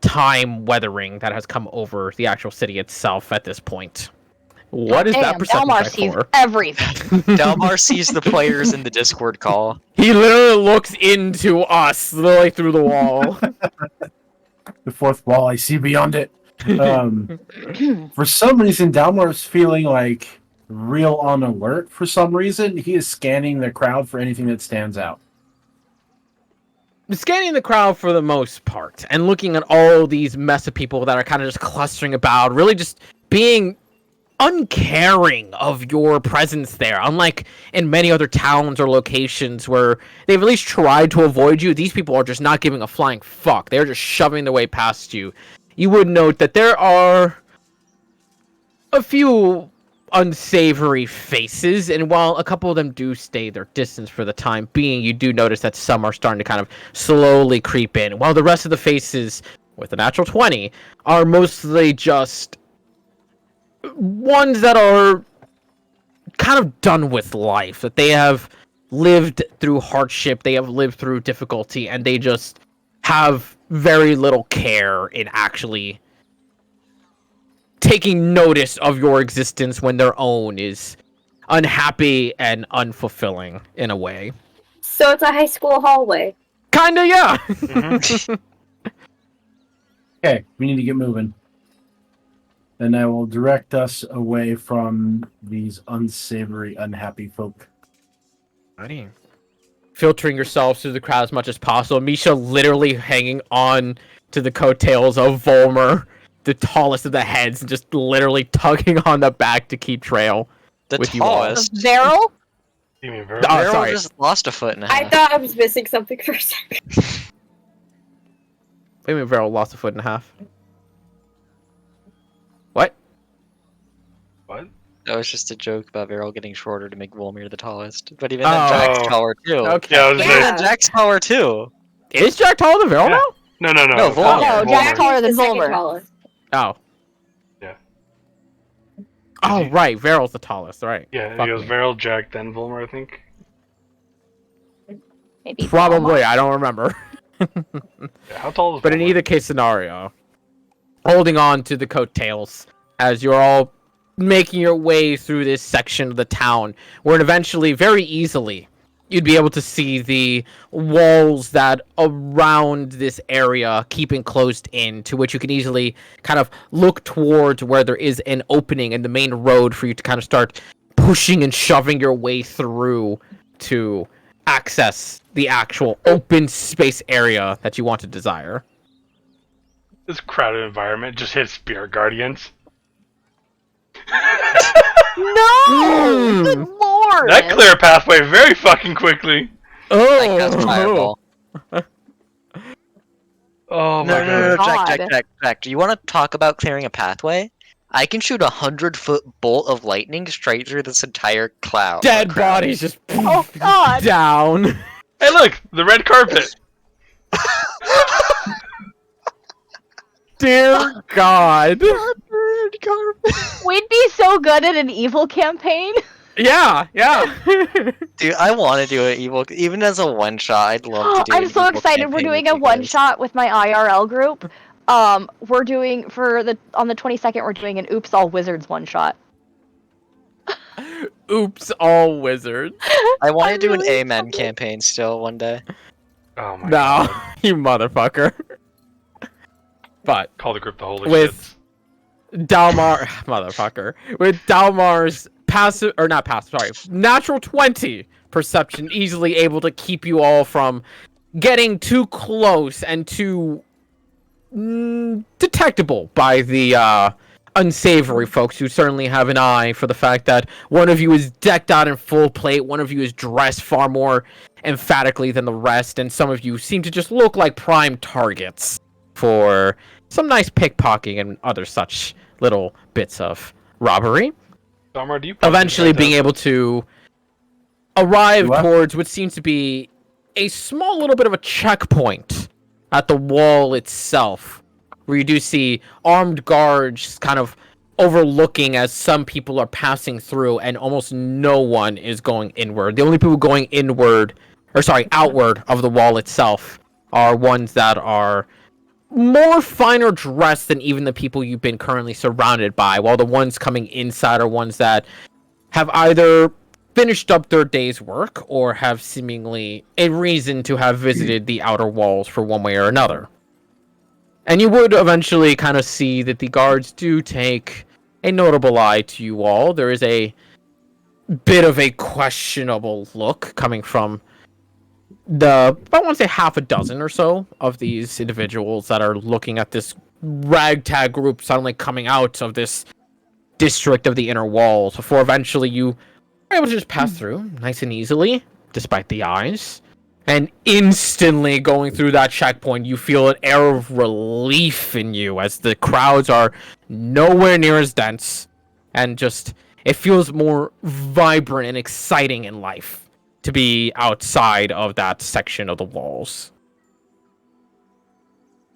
time weathering that has come over the actual city itself at this point. What is that Damn, perception Dalmar check sees for? everything. Dalmar sees the players in the Discord call. He literally looks into us, literally through the wall. The fourth wall, I see beyond it. For some reason, Dalmar's feeling like real on alert. For some reason, he is scanning the crowd for anything that stands out. Scanning the crowd for the most part, and looking at all these mess of people that are kind of just clustering about, really just being uncaring of your presence there. Unlike in many other towns or locations where they've at least tried to avoid you, these people are just not giving a flying fuck. They're just shoving their way past you. You would note that there are a few unsavory faces, and while a couple of them do stay their distance for the time being, you do notice that some are starting to kind of slowly creep in, while the rest of the faces, with a natural 20, are mostly just ones that are kind of done with life, that they have lived through hardship, they have lived through difficulty, and they just have very little care in actually taking notice of your existence when their own is unhappy and unfulfilling in a way. So it's a high school hallway. Kinda, yeah. Mhm. Okay, we need to get moving. Then I will direct us away from these unsavory, unhappy folk. Alrighty. Filtering yourselves through the crowd as much as possible. Misha literally hanging on to the coattails of Volmer, the tallest of the heads, and just literally tugging on the back to keep trail. The with you all. tallest. Veryl? You mean Oh, Meryl sorry. just lost a foot and a half. I thought I was missing something for a second. Wait a minute, Varel lost a foot and a half. What? What? That was just a joke about Meryl getting shorter to make Volmir the tallest. But even Oh. then, Jack's taller too. Okay. Yeah, I was Yeah. gonna Even then, Jack's taller too. Is Jack taller than Varel Yeah. now? No. No, Volmir. No, Jack's taller than The second Volmer. tallest. Oh. Yeah. Oh, right. Varel's the tallest, right. Yeah, Fuck it goes me. Varel, Jack, then Volmer, I think. Maybe Probably, I don't remember. Yeah, how tall is But in Volmer? either case scenario, holding on to the coattails as you're all making your way through this section of the town, where eventually, very easily, you'd be able to see the walls that around this area keep enclosed in, to which you can easily kind of look towards where there is an opening in the main road for you to kind of start pushing and shoving your way through to access the actual open space area that you want to desire. This crowded environment just hits Spirit Guardians. No! Mm. Good lord! That cleared a pathway very fucking quickly. I cast Fireball. Oh my No, god. God. Jack. Do you want to talk about clearing a pathway? I can shoot 100-foot bolt of lightning straight through this entire cloud. Dead crowd. bodies just Oh, God. down. Hey, look, the red carpet. Dear God. We'd be so good at an evil campaign. Yeah. Dude, I want to do an evil, even as a one shot. I'd love to do. I'm an so evil excited. We're campaign doing with a you one guys. shot with my IRL group. We're doing on the 22nd. We're doing an Oops All Wizards one shot. Oops, all wizards. I want to I'm do an really Amen excited. campaign still one day. Oh my No, god. you motherfucker. But Call the group the holy With- shits. Dalmar, motherfucker, with Dalmar's passive, or not passive, sorry, natural 20 perception, easily able to keep you all from getting too close and too detectable by the unsavory folks who certainly have an eye for the fact that one of you is decked out in full plate, one of you is dressed far more emphatically than the rest, and some of you seem to just look like prime targets for some nice pickpocketing and other such little bits of robbery. Dalmar, do you Eventually being able to arrive What? towards what seems to be a small little bit of a checkpoint at the wall itself, where you do see armed guards kind of overlooking as some people are passing through and almost no one is going inward. The only people going outward of the wall itself are ones that are more finer dressed than even the people you've been currently surrounded by, while the ones coming inside are ones that have either finished up their day's work or have seemingly a reason to have visited the outer walls for one way or another. And you would eventually kind of see that the guards do take a notable eye to you all. There is a bit of a questionable look coming from I want to say half a dozen or so of these individuals that are looking at this ragtag group suddenly coming out of this district of the inner walls, before eventually you are able to just pass through nice and easily, despite the eyes. And instantly going through that checkpoint, you feel an air of relief in you as the crowds are nowhere near as dense. and just it feels more vibrant and exciting in life to be outside of that section of the walls.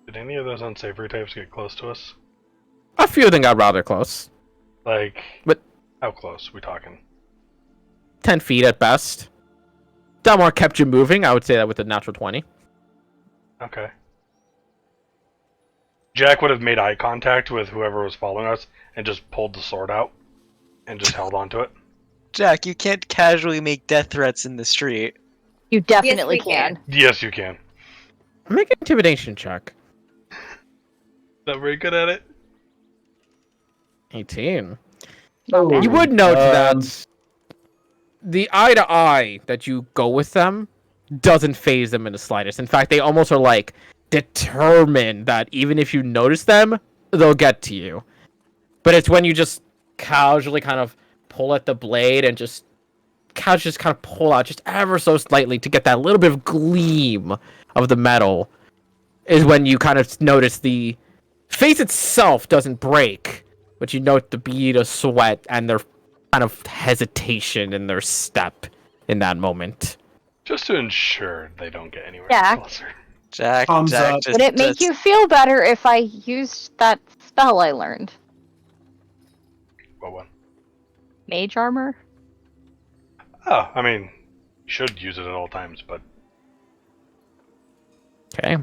Did any of those unsavory types get close to us? A few of them got rather close. Like, But- how close we talking? 10 feet at best. Delmar kept you moving. I would say that with a natural 20. Okay. Jack would have made eye contact with whoever was following us and just pulled the sword out and just held onto it. Jack, you can't casually make death threats in the street. You definitely we can. can. Yes, you can. Make an intimidation check. Not very good at it. 18. Not bad. You would note that the eye to eye that you go with them doesn't phase them in the slightest. In fact, they almost are like determined that even if you notice them, they'll get to you. But it's when you just casually kind of pull at the blade and just casually just kind of pull out just ever so slightly to get that little bit of gleam of the metal is when you kind of notice the face itself doesn't break, but you note the bead of sweat and their kind of hesitation in their step in that moment. Just to ensure they don't get anywhere Jack. closer. Jack, Thumbs Jack up. just, Would it make you feel better if I used that spell I learned? What one? Mage armor? Oh, I mean, you should use it at all times, but Okay.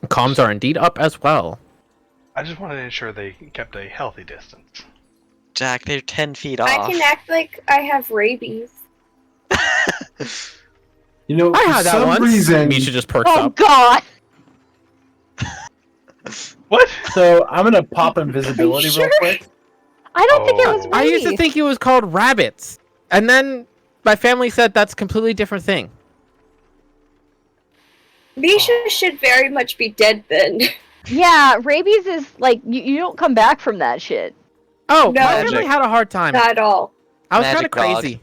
Comms are indeed up as well. I just wanted to ensure they kept a healthy distance. Jack, they're 10 feet off. I can act like I have rabies. You know, I for had that some once. reason. Misha just perks Oh up. god! What? So I'm gonna pop invisibility real sure? quick. I don't think it was Oh. I used to rabies. think it was called rabbits. And then my family said that's a completely different thing. Misha should very much be dead then. Yeah, rabies is like you don't come back from that shit. Oh, No. my family Magic. had a hard time. Not at all. I was kind of Magic dog. crazy.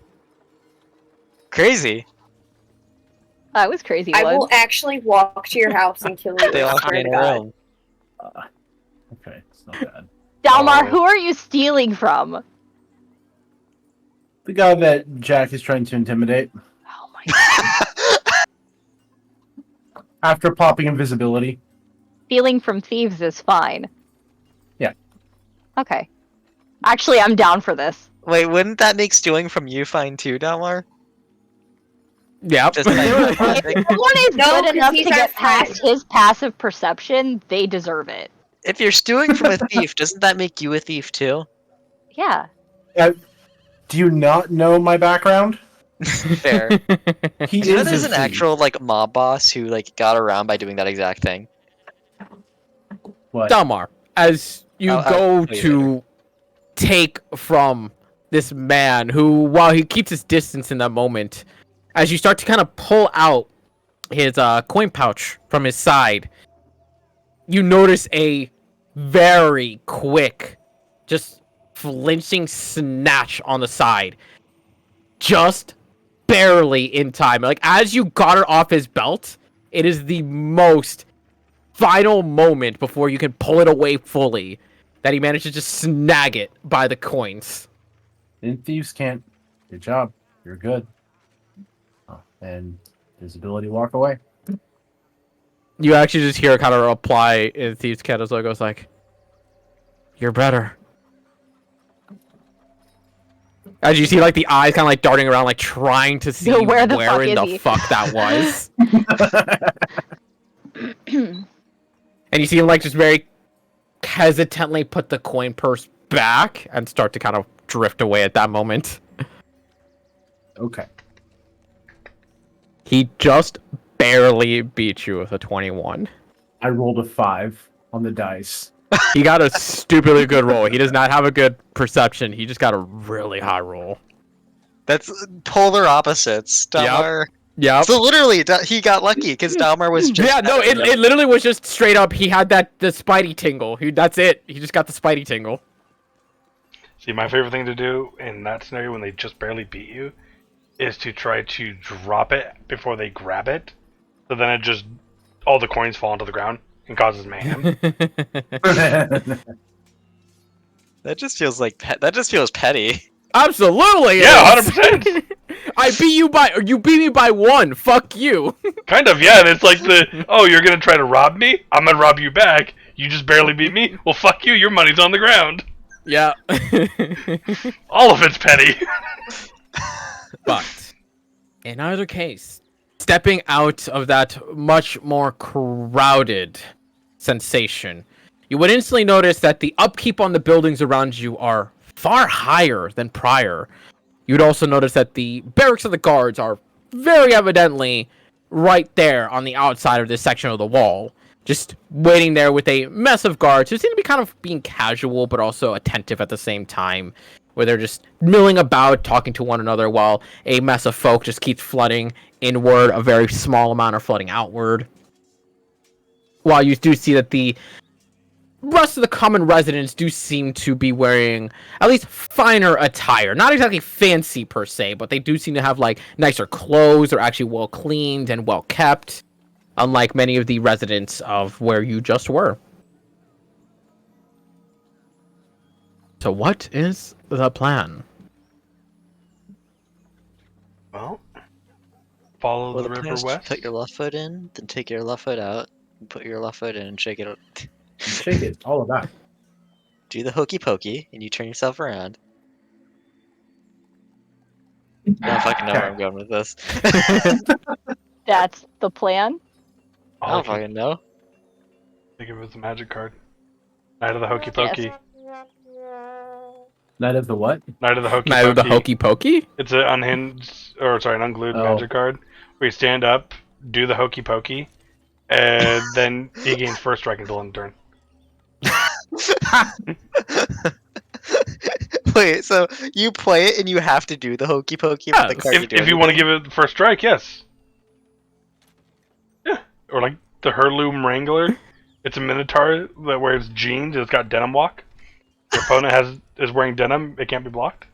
Crazy. That was crazy. I One. will actually walk to your house and kill you. They I all swear stay to in a God. room. Okay, it's not bad. Dalmar, Oh. who are you stealing from? The guy that Jack is trying to intimidate. Oh my god. After popping invisibility. Stealing from thieves is fine. Yeah. Okay. Actually, I'm down for this. Wait, wouldn't that make stealing from you fine too, Dalmar? Yep. Just like- If someone is No, good 'cause enough to he's our get past friend. his passive perception, they deserve it. If you're stealing from a thief, doesn't that make you a thief too? Yeah. Do you not know my background? Fair. He Do you know is there's a an thief. actual like mob boss who like got around by doing that exact thing? What? Dalmar, as you I'll go tell you to take from this man who, while he keeps his distance in that moment, as you start to kind of pull out his coin pouch from his side, you notice a very quick, just flinching snatch on the side. Just barely in time. Like, as you got it off his belt, it is the most final moment before you can pull it away fully that he managed to just snag it by the coins. And thieves can't. Good job. You're good. Oh, and his ability to walk away. You actually just hear kind of a reply in Thieves' Candle's logo. It's like, you're better. As you see, like, the eyes kind of like darting around, like trying to see Where the where fuck in is the he? fuck that was. And you see him like just very hesitantly put the coin purse back and start to kind of drift away at that moment. Okay. He just barely beat you with a 21. I rolled a 5 on the dice. He got a stupidly good roll. He does not have a good perception. He just got a really high roll. That's polar opposites. Dalmar. Yep. So literally, he got lucky because Dalmar was just. Yeah, no, it literally was just straight up. He had the Spidey tingle. That's it. He just got the Spidey tingle. See, my favorite thing to do in that scenario when they just barely beat you is to try to drop it before they grab it. So then it just, all the coins fall onto the ground and causes mayhem. That just feels like that just feels petty. Absolutely. it Yeah, is. 100%. I beat you by, or you beat me by 1. Fuck you. Kind of, yeah. And it's like oh, you're gonna try to rob me? I'm gonna rob you back. You just barely beat me? Well, fuck you. Your money's on the ground. Yeah. All of it's petty. But in either case, stepping out of that much more crowded sensation, you would instantly notice that the upkeep on the buildings around you are far higher than prior. You'd also notice that the barracks of the guards are very evidently right there on the outside of this section of the wall, just waiting there with a mess of guards who seem to be kind of being casual but also attentive at the same time, where they're just milling about, talking to one another, while a mess of folk just keeps flooding inward, a very small amount are flooding outward. While you do see that the rest of the common residents do seem to be wearing at least finer attire. Not exactly fancy per se, but they do seem to have like nicer clothes. They're actually well cleaned and well kept, unlike many of the residents of where you just were. So what is the plan? Well, follow Well, the plan river is to west. put your left foot in, then take your left foot out, and put your left foot in and shake it. Shake it, all of that. Do the hokey pokey, and you turn yourself around. I don't fucking know where I'm going with this. That's the plan. I All I don't can fucking know. think of it as a magic card. Night of the Hokey Pokey. Night of the what? Night of the Hokey Night of the Pokey. hokey pokey? It's an unhinged, or sorry, an unglued Oh. magic card. Where you stand up, do the Hokey Pokey, and then he gains first strike until end of turn. Wait, so you play it and you have to do the hokey pokey for the Yes. card If you want to give it the first strike, yes. Yeah. Or like the Heirloom Wrangler. It's a Minotaur that wears jeans. It's got denim walk. Your opponent is wearing denim. It can't be blocked.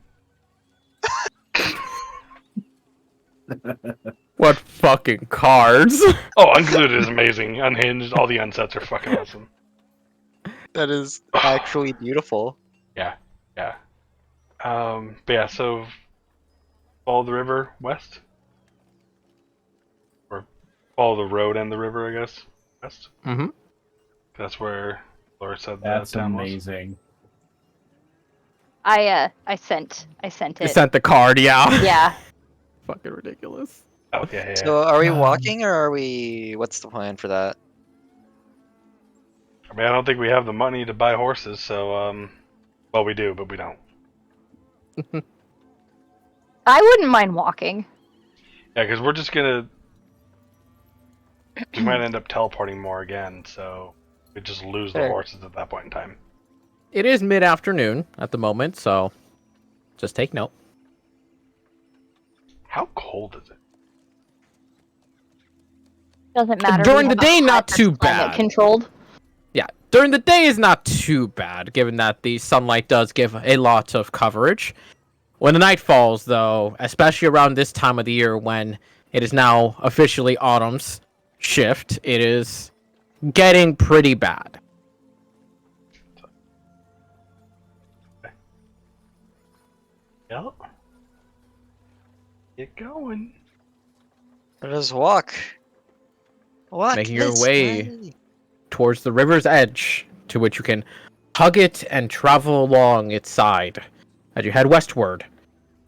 What fucking cards? Oh, Unglued is amazing. Unhinged, all the unsets are fucking awesome. That is actually beautiful. Yeah. But yeah, so follow the river west, or follow the road and the river, I guess, west. Mm-hmm. That's where Laura said That's the town amazing. I sent You it. sent the card, yeah. Yeah. Fucking ridiculous. was. Oh yeah. So are we walking or are we? What's the plan for that? I mean, I don't think we have the money to buy horses, so well, we do, but we don't. I wouldn't mind walking. Yeah, because we're just gonna. We might end up teleporting more again, so we just lose the Sure. horses at that point in time. It is mid-afternoon at the moment, so just take note. How cold is it? Doesn't matter. During we the have a day, hut not that's too climate bad. Controlled. Yeah, during the day is not too bad, given that the sunlight does give a lot of coverage. When the night falls, though, especially around this time of the year when it is now officially autumn's shift, it is getting pretty bad. Yep. Get going. Let us walk. Walk Making your this way. Towards the river's edge, to which you can hug it and travel along its side as you head westward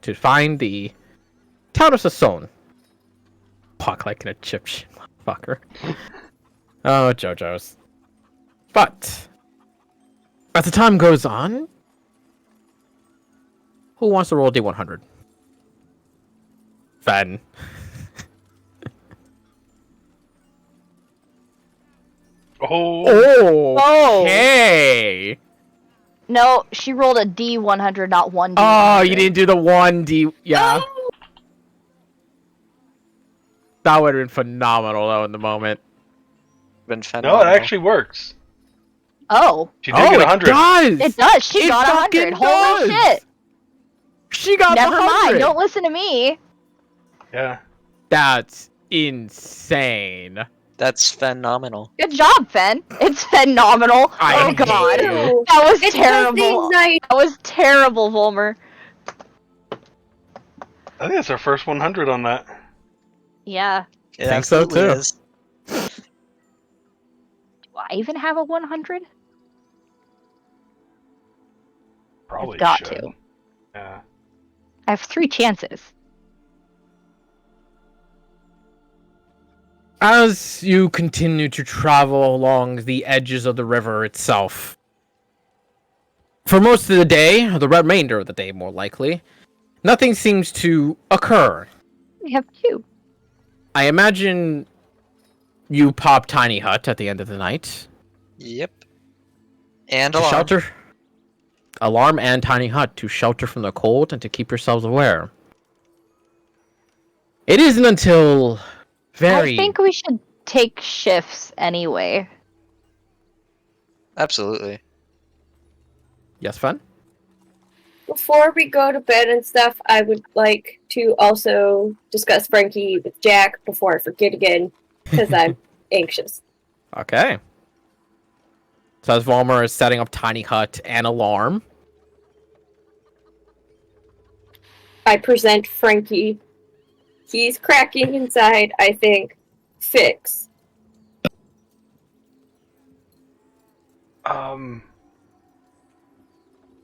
to find the town of Sassone. Walk like an Egyptian motherfucker. Oh, JoJo's. But as the time goes on, who wants to roll a D100? Fen. Oh. Oh. Okay. No, she rolled a D100, not one D100. Oh, you didn't do the 1D. Yeah. That would have been phenomenal, though, in the moment. Been No, phenomenal. it actually works. Oh, She did get it 100. does! it does. She It got fucking 100. Holy does! shit. She got Never the 100. mind. Don't listen to me. Yeah. That's insane. That's phenomenal. Good job, Fen. It's phenomenal. I Oh hate god. you. That was It's terrible. anxiety. That was terrible, Volmer. I think it's our first 100 on that. Yeah. It Think so, absolutely too. is. Do I even have a 100? Probably I've got should. to. Yeah. I have 3 chances. As you continue to travel along the edges of the river itself, for most of the day, or the remainder of the day more likely, nothing seems to occur. We have 2. I imagine you pop Tiny Hut at the end of the night. Yep. And To alarm. shelter. Alarm and Tiny Hut to shelter from the cold and to keep yourselves aware. It isn't until very... I think we should take shifts anyway. Absolutely. Yes, Fun? Before we go to bed and stuff, I would like to also discuss Frankie with Jack before I forget again, because I'm anxious. Okay. So as Volmer is setting up Tiny Hut and Alarm, I present Frankie. He's cracking inside, I think. Fix.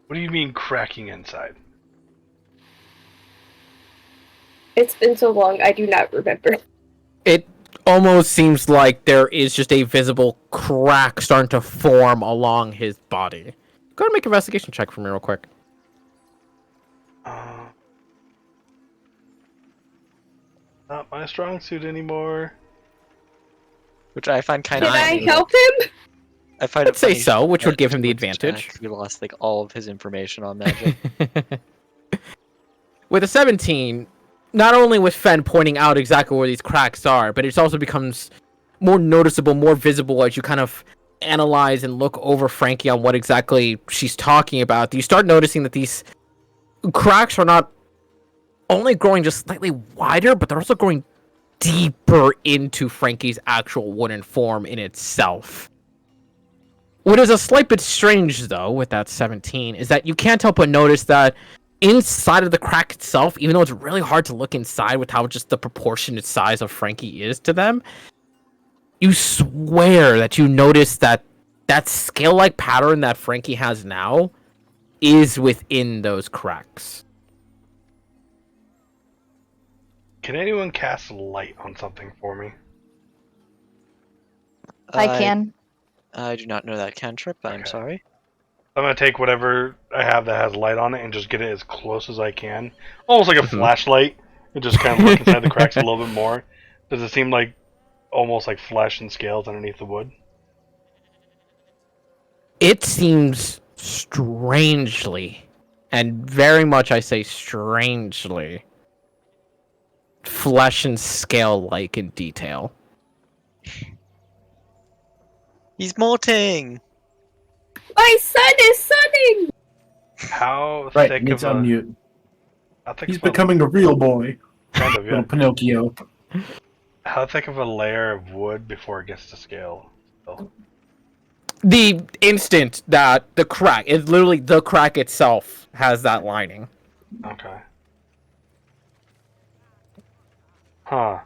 What do you mean cracking inside? It's been so long, I do not remember. it almost seems like there is just a visible crack starting to form along his body. Go ahead and make an investigation check for me real quick. Not my strong suit anymore. Which I find kind Did of. I help him? I find I'd it say funny so, which would that give him the towards advantage. Jack, we lost like all of his information on magic. With a 17, not only with Fen pointing out exactly where these cracks are, but it also becomes more noticeable, more visible as you kind of analyze and look over Frankie on what exactly she's talking about. You start noticing that these cracks are not only growing just slightly wider, but they're also growing deeper into Frankie's actual wooden form in itself. What is a slight bit strange, though, with that 17, is that you can't help but notice that inside of the crack itself, even though it's really hard to look inside with how just the proportionate size of Frankie is to them, you swear that you notice that that scale-like pattern that Frankie has now is within those cracks. Can anyone cast light on something for me? I can. I do not know that cantrip. I'm Okay. sorry. I'm gonna take whatever I have that has light on it and just get it as close as I can, almost like a flashlight, and just kind of look inside the cracks a little bit more. Does it seem like almost like flesh and scales underneath the wood? It seems strangely, and very much I say strangely, flesh and scale-like in detail. He's molting. My son is sunning! How Right, thick needs of a? unmute. How thick He's of a- becoming a real boy. kind of, Little yeah. Pinocchio. How thick of a layer of wood before it gets to scale? Oh. The instant that the crack, it's literally the crack itself has that lining. Okay. Huh.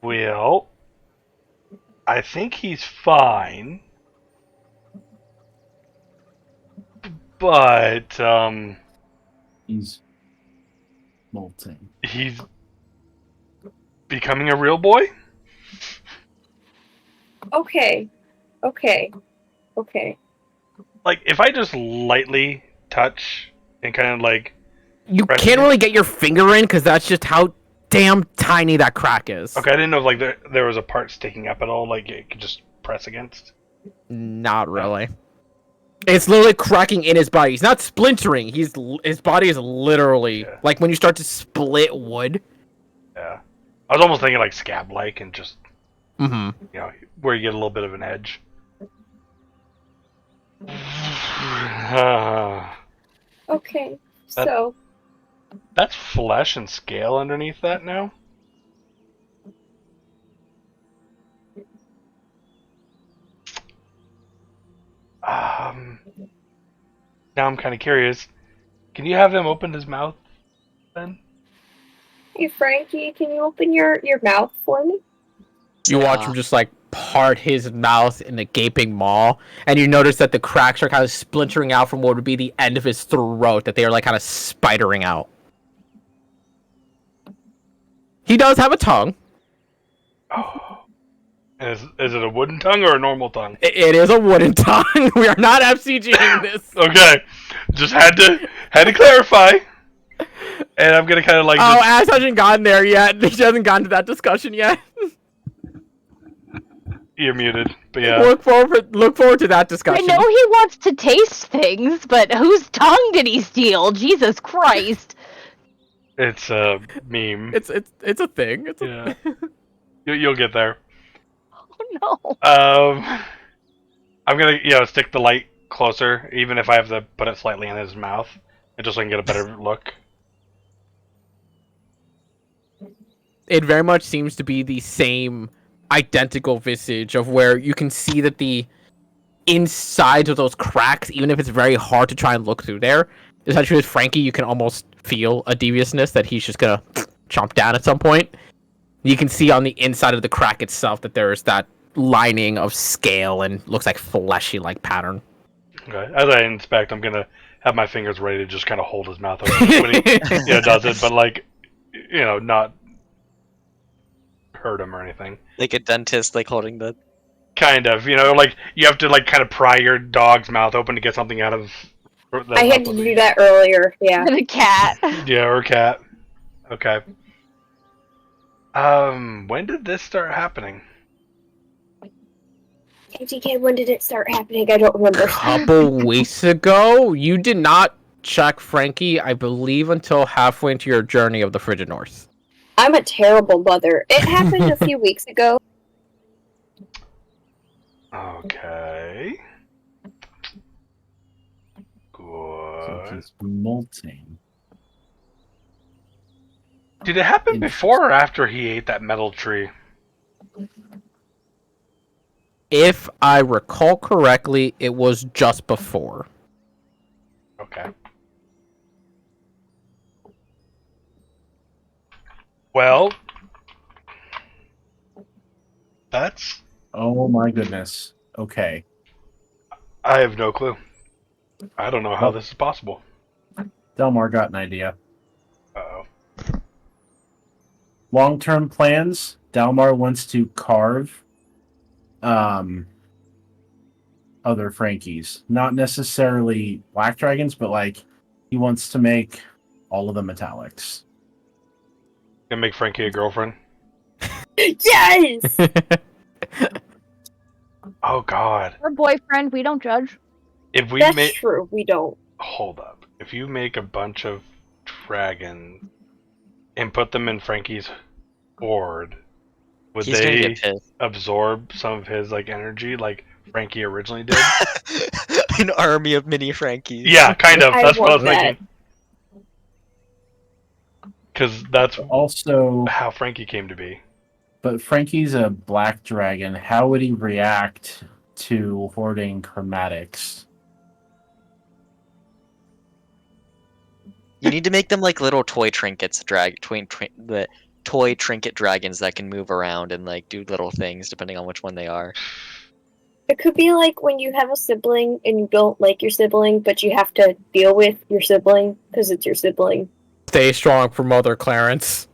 Well, I think he's fine. But, He's molting. he's becoming a real boy? Okay. Okay. Okay. Like, if I just lightly touch and kind of like... You Press can't it. really get your finger in because that's just how damn tiny that crack is. Okay, I didn't know if like there was a part sticking up at all, like it could just press against. Not really. It's literally cracking in his body. He's not splintering. His body is literally Yeah. like when you start to split wood. Yeah. I was almost thinking like scab-like and just, Mm-hmm. you know, where you get a little bit of an edge. Okay. That- So, That's flesh and scale underneath that now? Now I'm kind of curious. Can you have him open his mouth then? Hey Frankie, can you open your mouth for me? You watch him just like part his mouth in a gaping maw, and you notice that the cracks are kind of splintering out from what would be the end of his throat, that they are like kind of spidering out. He does have a tongue. Oh. Is it a wooden tongue or a normal tongue? It is a wooden tongue. We are not FCGing this. Okay, just had to clarify. And I'm gonna kind of like. Oh, Ash hasn't gotten there yet. She hasn't gotten to that discussion yet. You're muted, but yeah. Look forward to that I discussion. know he wants to taste things, but whose tongue did he steal? Jesus Christ! It's a meme. It's a thing. It's Yeah. You'll get there. Oh no. I'm gonna stick the light closer, even if I have to put it slightly in his mouth, and just so I can get a better look. It very much seems to be the same identical visage of where you can see that the insides of those cracks, even if it's very hard to try and look through there, essentially with Frankie, you can almost feel a deviousness that he's just gonna chomp down at some point. You can see on the inside of the crack itself that there's that lining of scale and looks like fleshy like pattern. Okay. As I inspect, I'm gonna have my fingers ready to just kind of hold his mouth open when he does it, but like, not hurt him or anything. Like a dentist, like holding the. Kind of, like you have to like kind of pry your dog's mouth open to get something out of. I had to do that earlier. Yeah. The cat. Yeah, or cat. Okay. When did this start happening? ATK, when did it start happening? I don't remember. Couple weeks ago, you did not check Frankie, I believe, until halfway into your journey of the Frigid North. I'm a terrible mother. It happened a few weeks ago. Okay. So Good. he's molting. Did it happen before or after he ate that metal tree? If I recall correctly, it was just before. Okay. Well, that's... Oh my goodness. Okay. I have no clue. I don't know how Oh. this is possible. Delmar got an idea. Uh-oh. Long-term plans. Delmar wants to carve other Frankies. Not necessarily black dragons, but like he wants to make all of the metallics. Gonna make Frankie a girlfriend? Yes! Oh god. Her boyfriend, we don't judge. If we That's make... true. We don't. Hold up. If you make a bunch of dragons and put them in Frankie's horde, would He's gonna they get pissed. absorb some of his like energy like Frankie originally did? An army of mini Frankies. Yeah, kind of. I That's what I was want that. thinking. Because that's Also, how Frankie came to be. but Frankie's a black dragon. How would he react to hoarding chromatics? You need to make them like little toy trinkets, the toy trinket dragons that can move around and like do little things depending on which one they are. It could be like when you have a sibling and you don't like your sibling, but you have to deal with your sibling because it's your sibling. Stay strong for Mother Clarence.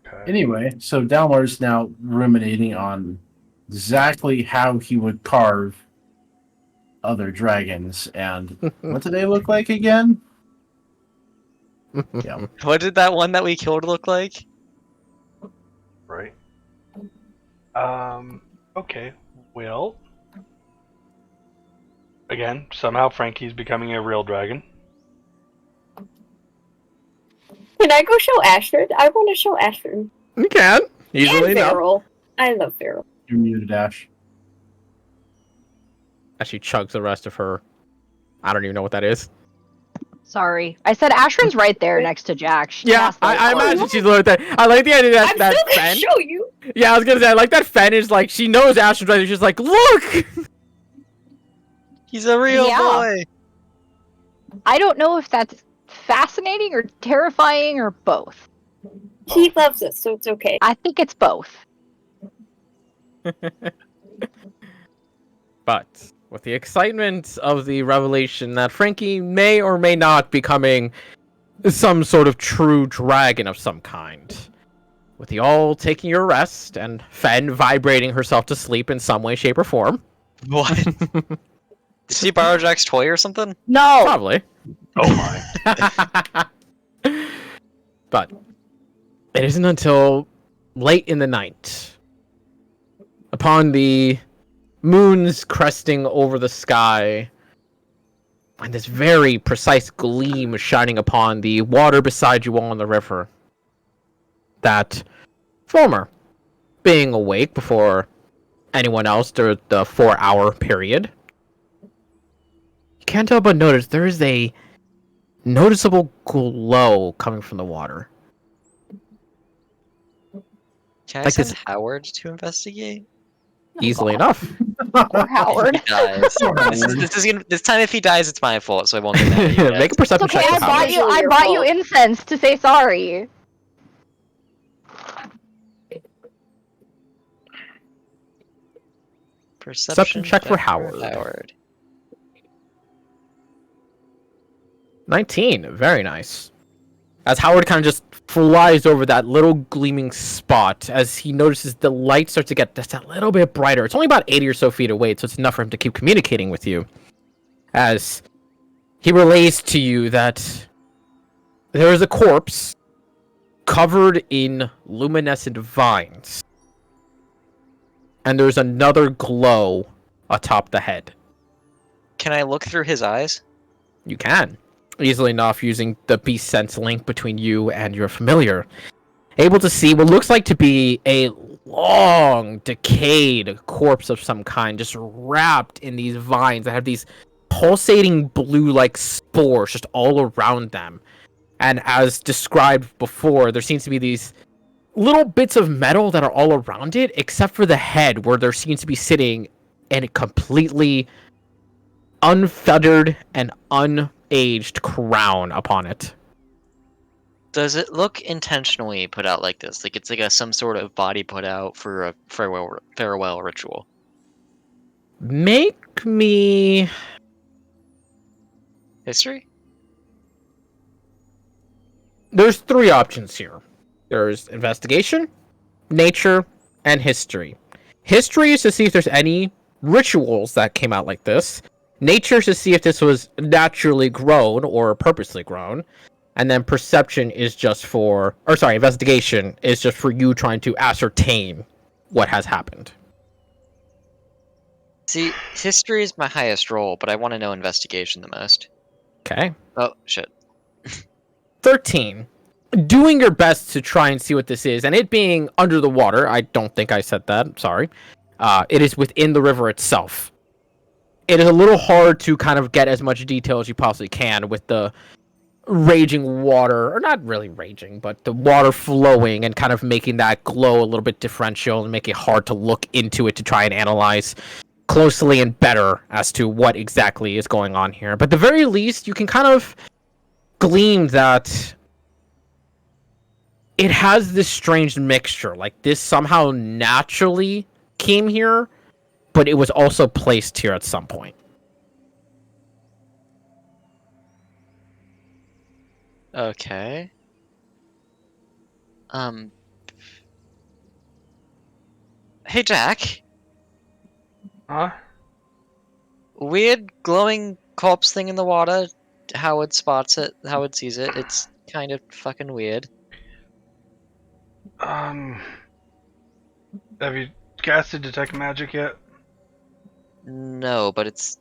Okay. Anyway, so Dalmar's now ruminating on exactly how he would carve other dragons. And what do they look like again? Yeah. What did that one that we killed look like? Right. Okay. Well. Again, somehow Frankie's becoming a real dragon. Can I go show Astrid? I want to show Astrid. You can. And Easily enough. Feral. I love Feral. You're muted, Ash. As she chugs the rest of her... I don't even know what that is. Sorry. I said Ashrin's right there next to Jack. She Yeah, cast light I on imagine him. she's looked at. I like the idea that I'm that still gonna Fen. show you. Yeah, I was gonna say I like that Fen is like she knows Ashton's right. She's like, look. He's a real Yeah. boy. I don't know if that's fascinating or terrifying or both. He loves us, so it's okay. I think it's both. But with the excitement of the revelation that Frankie may or may not be becoming some sort of true dragon of some kind, with you all taking your rest and Fen vibrating herself to sleep in some way, shape, or form. What? Did he borrow Jack's toy or something? No. Probably. Oh my. But it isn't until late in the night, upon the moon's cresting over the sky, and this very precise gleam shining upon the water beside you all in the river, that Fulmer, being awake before anyone else during the 4-hour period, you can't help but notice there is a noticeable glow coming from the water. Can I Like send this- Howard to investigate? Easily enough. Poor Howard. He dies. This time, if he dies, it's my fault, so I won't get mad at you. Make a guys. perception It's okay, check. I for Howard. bought you. I Your bought you fault. incense to say sorry. Perception check for Howard. 19. Very nice. As Howard kind of just flies over that little gleaming spot, as he notices the light starts to get just a little bit brighter. It's only about 80 or so feet away, so it's enough for him to keep communicating with you. As he relays to you that there is a corpse covered in luminescent vines. And there's another glow atop the head. Can I look through his eyes? You can. Easily enough using the beast sense link between you and your familiar. Able to see what looks like to be a long, decayed corpse of some kind, just wrapped in these vines that have these pulsating blue-like spores just all around them. And as described before, there seems to be these little bits of metal that are all around it, except for the head, where there seems to be sitting in a completely unfeathered and unaged crown upon it. Does it look intentionally put out like this? Like it's like some sort of body put out for a farewell ritual? Make me... History? There's 3 options here. There's investigation, nature, and history. History is to see if there's any rituals that came out like this. Nature is to see if this was naturally grown or purposely grown. And then perception is just for... Or sorry, investigation is just for you trying to ascertain what has happened. See, history is my highest roll, but I want to know investigation the most. Okay. Oh, shit. 13. Doing your best to try and see what this is, and it being under the water, I don't think I said that, sorry. It is within the river itself. It is a little hard to kind of get as much detail as you possibly can with the raging water, or not really raging, but the water flowing and kind of making that glow a little bit differential and make it hard to look into it to try and analyze closely and better as to what exactly is going on here. But at the very least, you can kind of glean that it has this strange mixture. Like, this somehow naturally came here, but it was also placed here at some point. Okay. Hey, Jack. Huh? Weird glowing corpse thing in the water. Howard spots it. Howard sees it. It's kind of fucking weird. Have you casted detect magic yet? No, but it's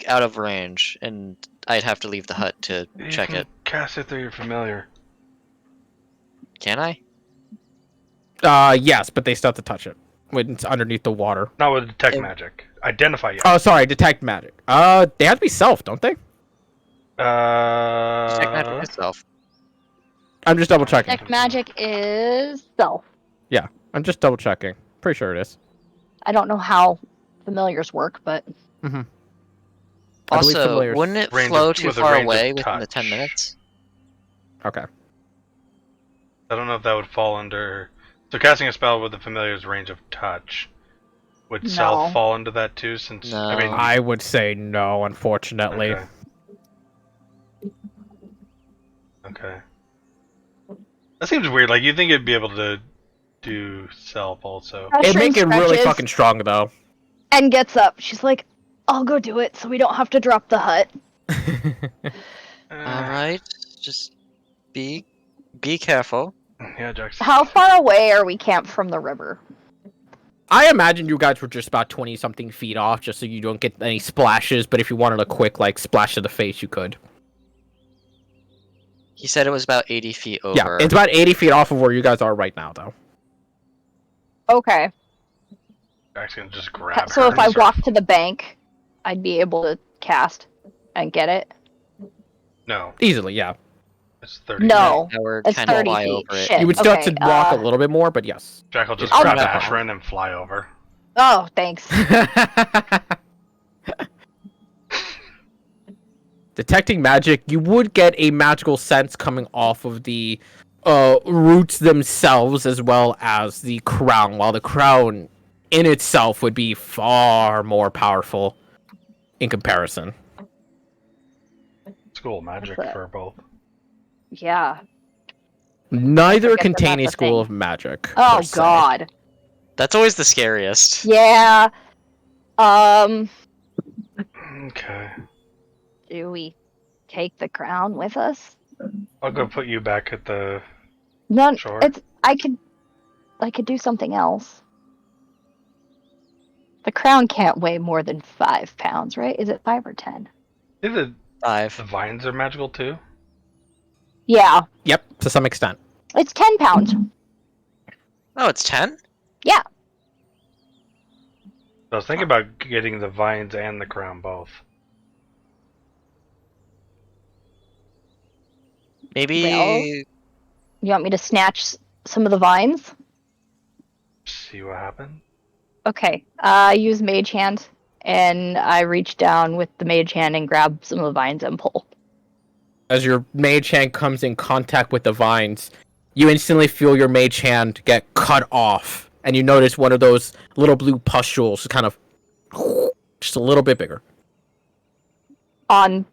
out of range, and I'd have to leave the hut to You check can it. Cast it through your familiar. Can I? Yes, but they still have to touch it when it's underneath the water. Not with detect Um, magic. Identify you. Oh, sorry, detect magic. They have to be self, don't they? Check magic itself. I'm just double checking. Detect magic is self. I'm just double checking. Pretty sure it is. I don't know how familiars work, but I believe Also, familiars- wouldn't it Range flow of- too with a far range of away within the touch. 10 minutes? Okay. I don't know if that would fall under. So casting a spell with a familiar's range of touch would self No. fall into that too. Since I mean, I would say no, unfortunately. okay. Okay. That seems weird. Like you think it'd be able to do self also. It'd make it really stretches fucking strong though. and gets up. She's like, "I'll go do it, so we don't have to drop the hut." Alright, just be careful. Yeah, Jax. How far away are we camped from the river? I imagine you guys were just about 20 something feet off, just so you don't get any splashes. But if you wanted a quick like splash to the face, you could. He said it was about 80 feet over. Yeah, it's about 80 feet off of where you guys are right now, though. Okay. Jax can just grab So her if I and start- walk to the bank, I'd be able to cast and get it. No, Easily, yeah. it's 30. No, Now we're it's kind of 30 fly feet. over it. Shit. You would still have Okay, to walk a little bit more, but yes. Jack will just I'll grab do that. Ashran and fly over. Oh, thanks. Detecting magic, you would get a magical sense coming off of the roots themselves as well as the crown, while the crown in itself would be far more powerful in comparison. School magic What's that? for both. Yeah. Neither forget that contain a that's a school thing. of magic. Oh per se. God. That's always the scariest. Yeah. Okay. Do we take the crown with us? I'll go put you back at the. No, Sure. it's I could do something else. The crown can't weigh more than 5 pounds, right? Is it 5 or 10? Is it 5. the vines are magical too? Yeah, Yep, to some extent. it's 10 pounds. Oh, it's 10? I was thinking about getting the vines and the crown both. Maybe. Well- You want me to snatch some of the vines? See what happens. Okay. I use Mage Hand, and I reach down with the Mage Hand and grab some of the vines and pull. As your mage hand comes in contact with the vines, you instantly feel your mage hand get cut off, and you notice one of those little blue pustules kind of just a little bit bigger. On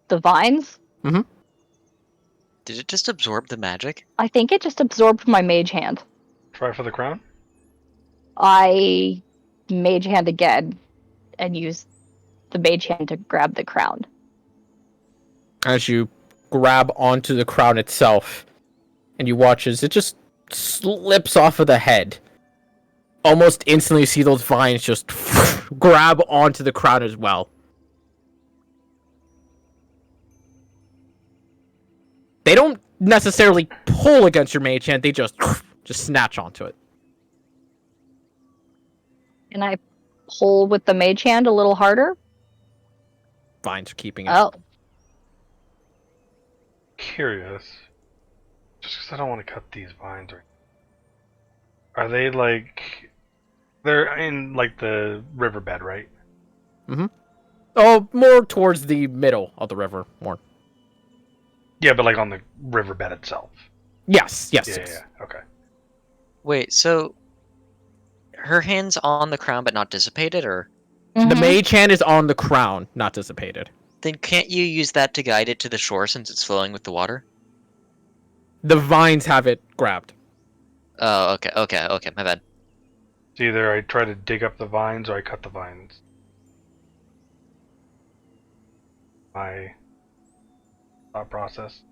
the vines? Did it just absorb the magic? I think it just absorbed my Mage Hand. Try for the crown. I Mage Hand again and use the Mage Hand to grab the crown. As you grab onto the crown itself, and you watch as it just slips off of the head. Almost instantly, you see those vines just grab onto the crown as well. They don't necessarily pull against your mage hand; they just snatch onto it. And I pull with the Mage Hand a little harder. Vines are keeping it. Oh, Curious. Just because I don't want to cut these vines. Are they like? They're in like the riverbed, right? Oh, more towards the middle of the river. More. Yeah, but like on the riverbed itself. Yes. Yes. Yeah, yes. yeah. Okay. Wait, so. Her hand's on the crown but not dissipated, or? The mhm. mage hand is on the crown, not dissipated. Then can't you use that to guide it to the shore since it's flowing with the water? The vines have it grabbed. Oh, okay, my bad. It's either I try to dig up the vines or I cut the vines. My thought process.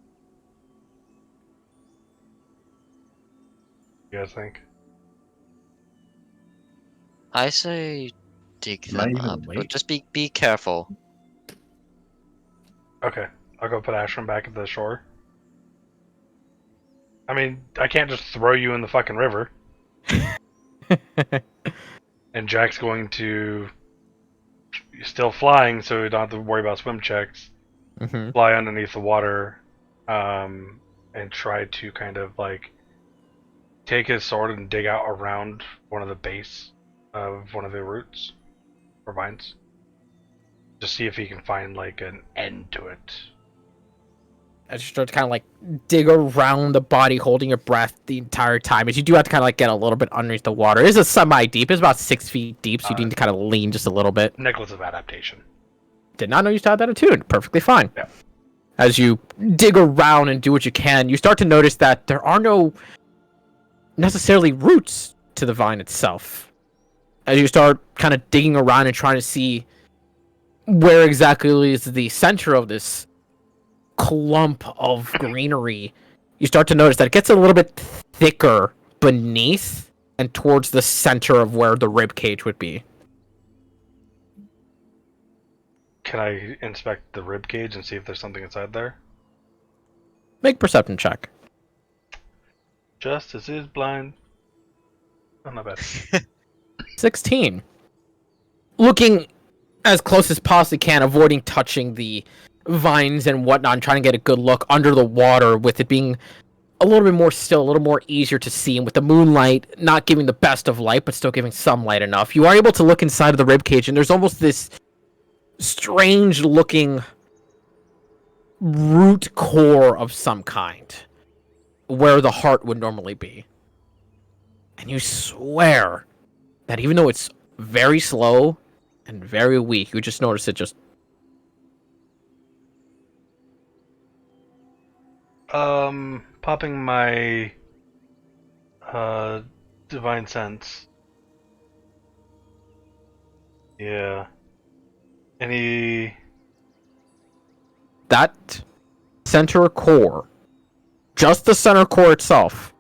You guys think? I say dig Not them even up, wait. but just be careful. Okay, I'll go put Ashram back at the shore. I mean, I can't just throw you in the fucking river. And Jack's going to still flying, so we don't have to worry about swim checks. Mm-hmm. fly underneath the water, and try to kind of like take his sword and dig out around one of the base of one of the roots or vines. Just see if he can find like an end to it. As you start to kind of like dig around the body, holding your breath the entire time, as you do have to kind of like get a little bit underneath the water. It is a semi-deep. It's about 6 feet deep, so you need to kind of lean just a little bit. Necklace of Adaptation. Did not know you still had that attuned. Perfectly fine. Yeah. As you dig around and do what you can, you start to notice that there are no necessarily roots to the vine itself. As you start kind of digging around and trying to see where exactly is the center of this clump of greenery, you start to notice that it gets a little bit thicker beneath and towards the center of where the rib cage would be. Can I inspect the rib cage and see if there's something inside there? Make perception check. Justice is blind. Oh, not bad. 16. Looking as close as possibly can, avoiding touching the vines and whatnot, and trying to get a good look under the water, with it being a little bit more still, a little more easier to see, and with the moonlight not giving the best of light, but still giving some light enough. You are able to look inside of the ribcage, and there's almost this strange looking root core of some kind, where the heart would normally be. And you swear that even though it's very slow and very weak, you just notice it just... Popping my divine sense. Yeah. Any That center core, just the center core itself,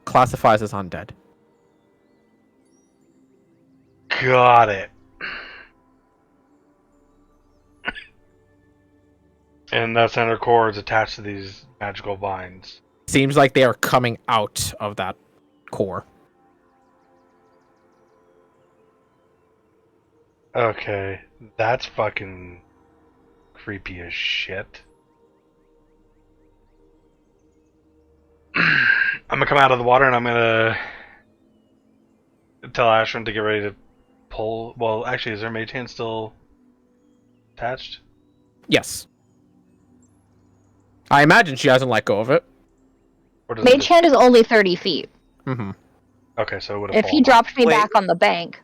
classifies as undead. Got it. And that center core is attached to these magical vines. Seems like they are coming out of that core. Okay, that's fucking creepy as shit. I'm gonna come out of the water and I'm gonna tell Ashwin to get ready to pull. Well, actually, is their mage hand still attached? Yes. I imagine she hasn't let go of it. Or does it Mage just- hand is only 30 feet. Mm-hmm. Okay, so it would have If he dropped me Wait. back on the bank,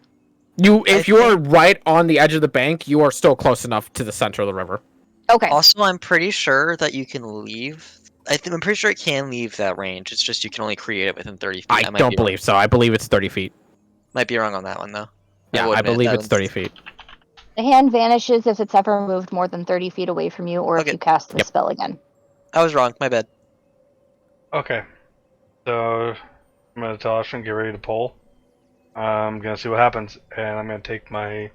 If you are right on the edge of the bank, you are still close enough to the center of the river. okay. Also, I'm pretty sure that you can leave. I'm pretty sure it can leave that range. It's just you can only create it within 30 feet. I might don't be believe so. I believe it's 30 feet. Might be wrong on that one though. Yeah, will I admit believe that it's 30 feet. The hand vanishes if it's ever moved more than 30 feet away from you, or Okay. if you cast the Yep. spell again. I was wrong. My bad. Okay, so I'm gonna tell Ashwin get ready to pull. I'm gonna see what happens, and I'm gonna take my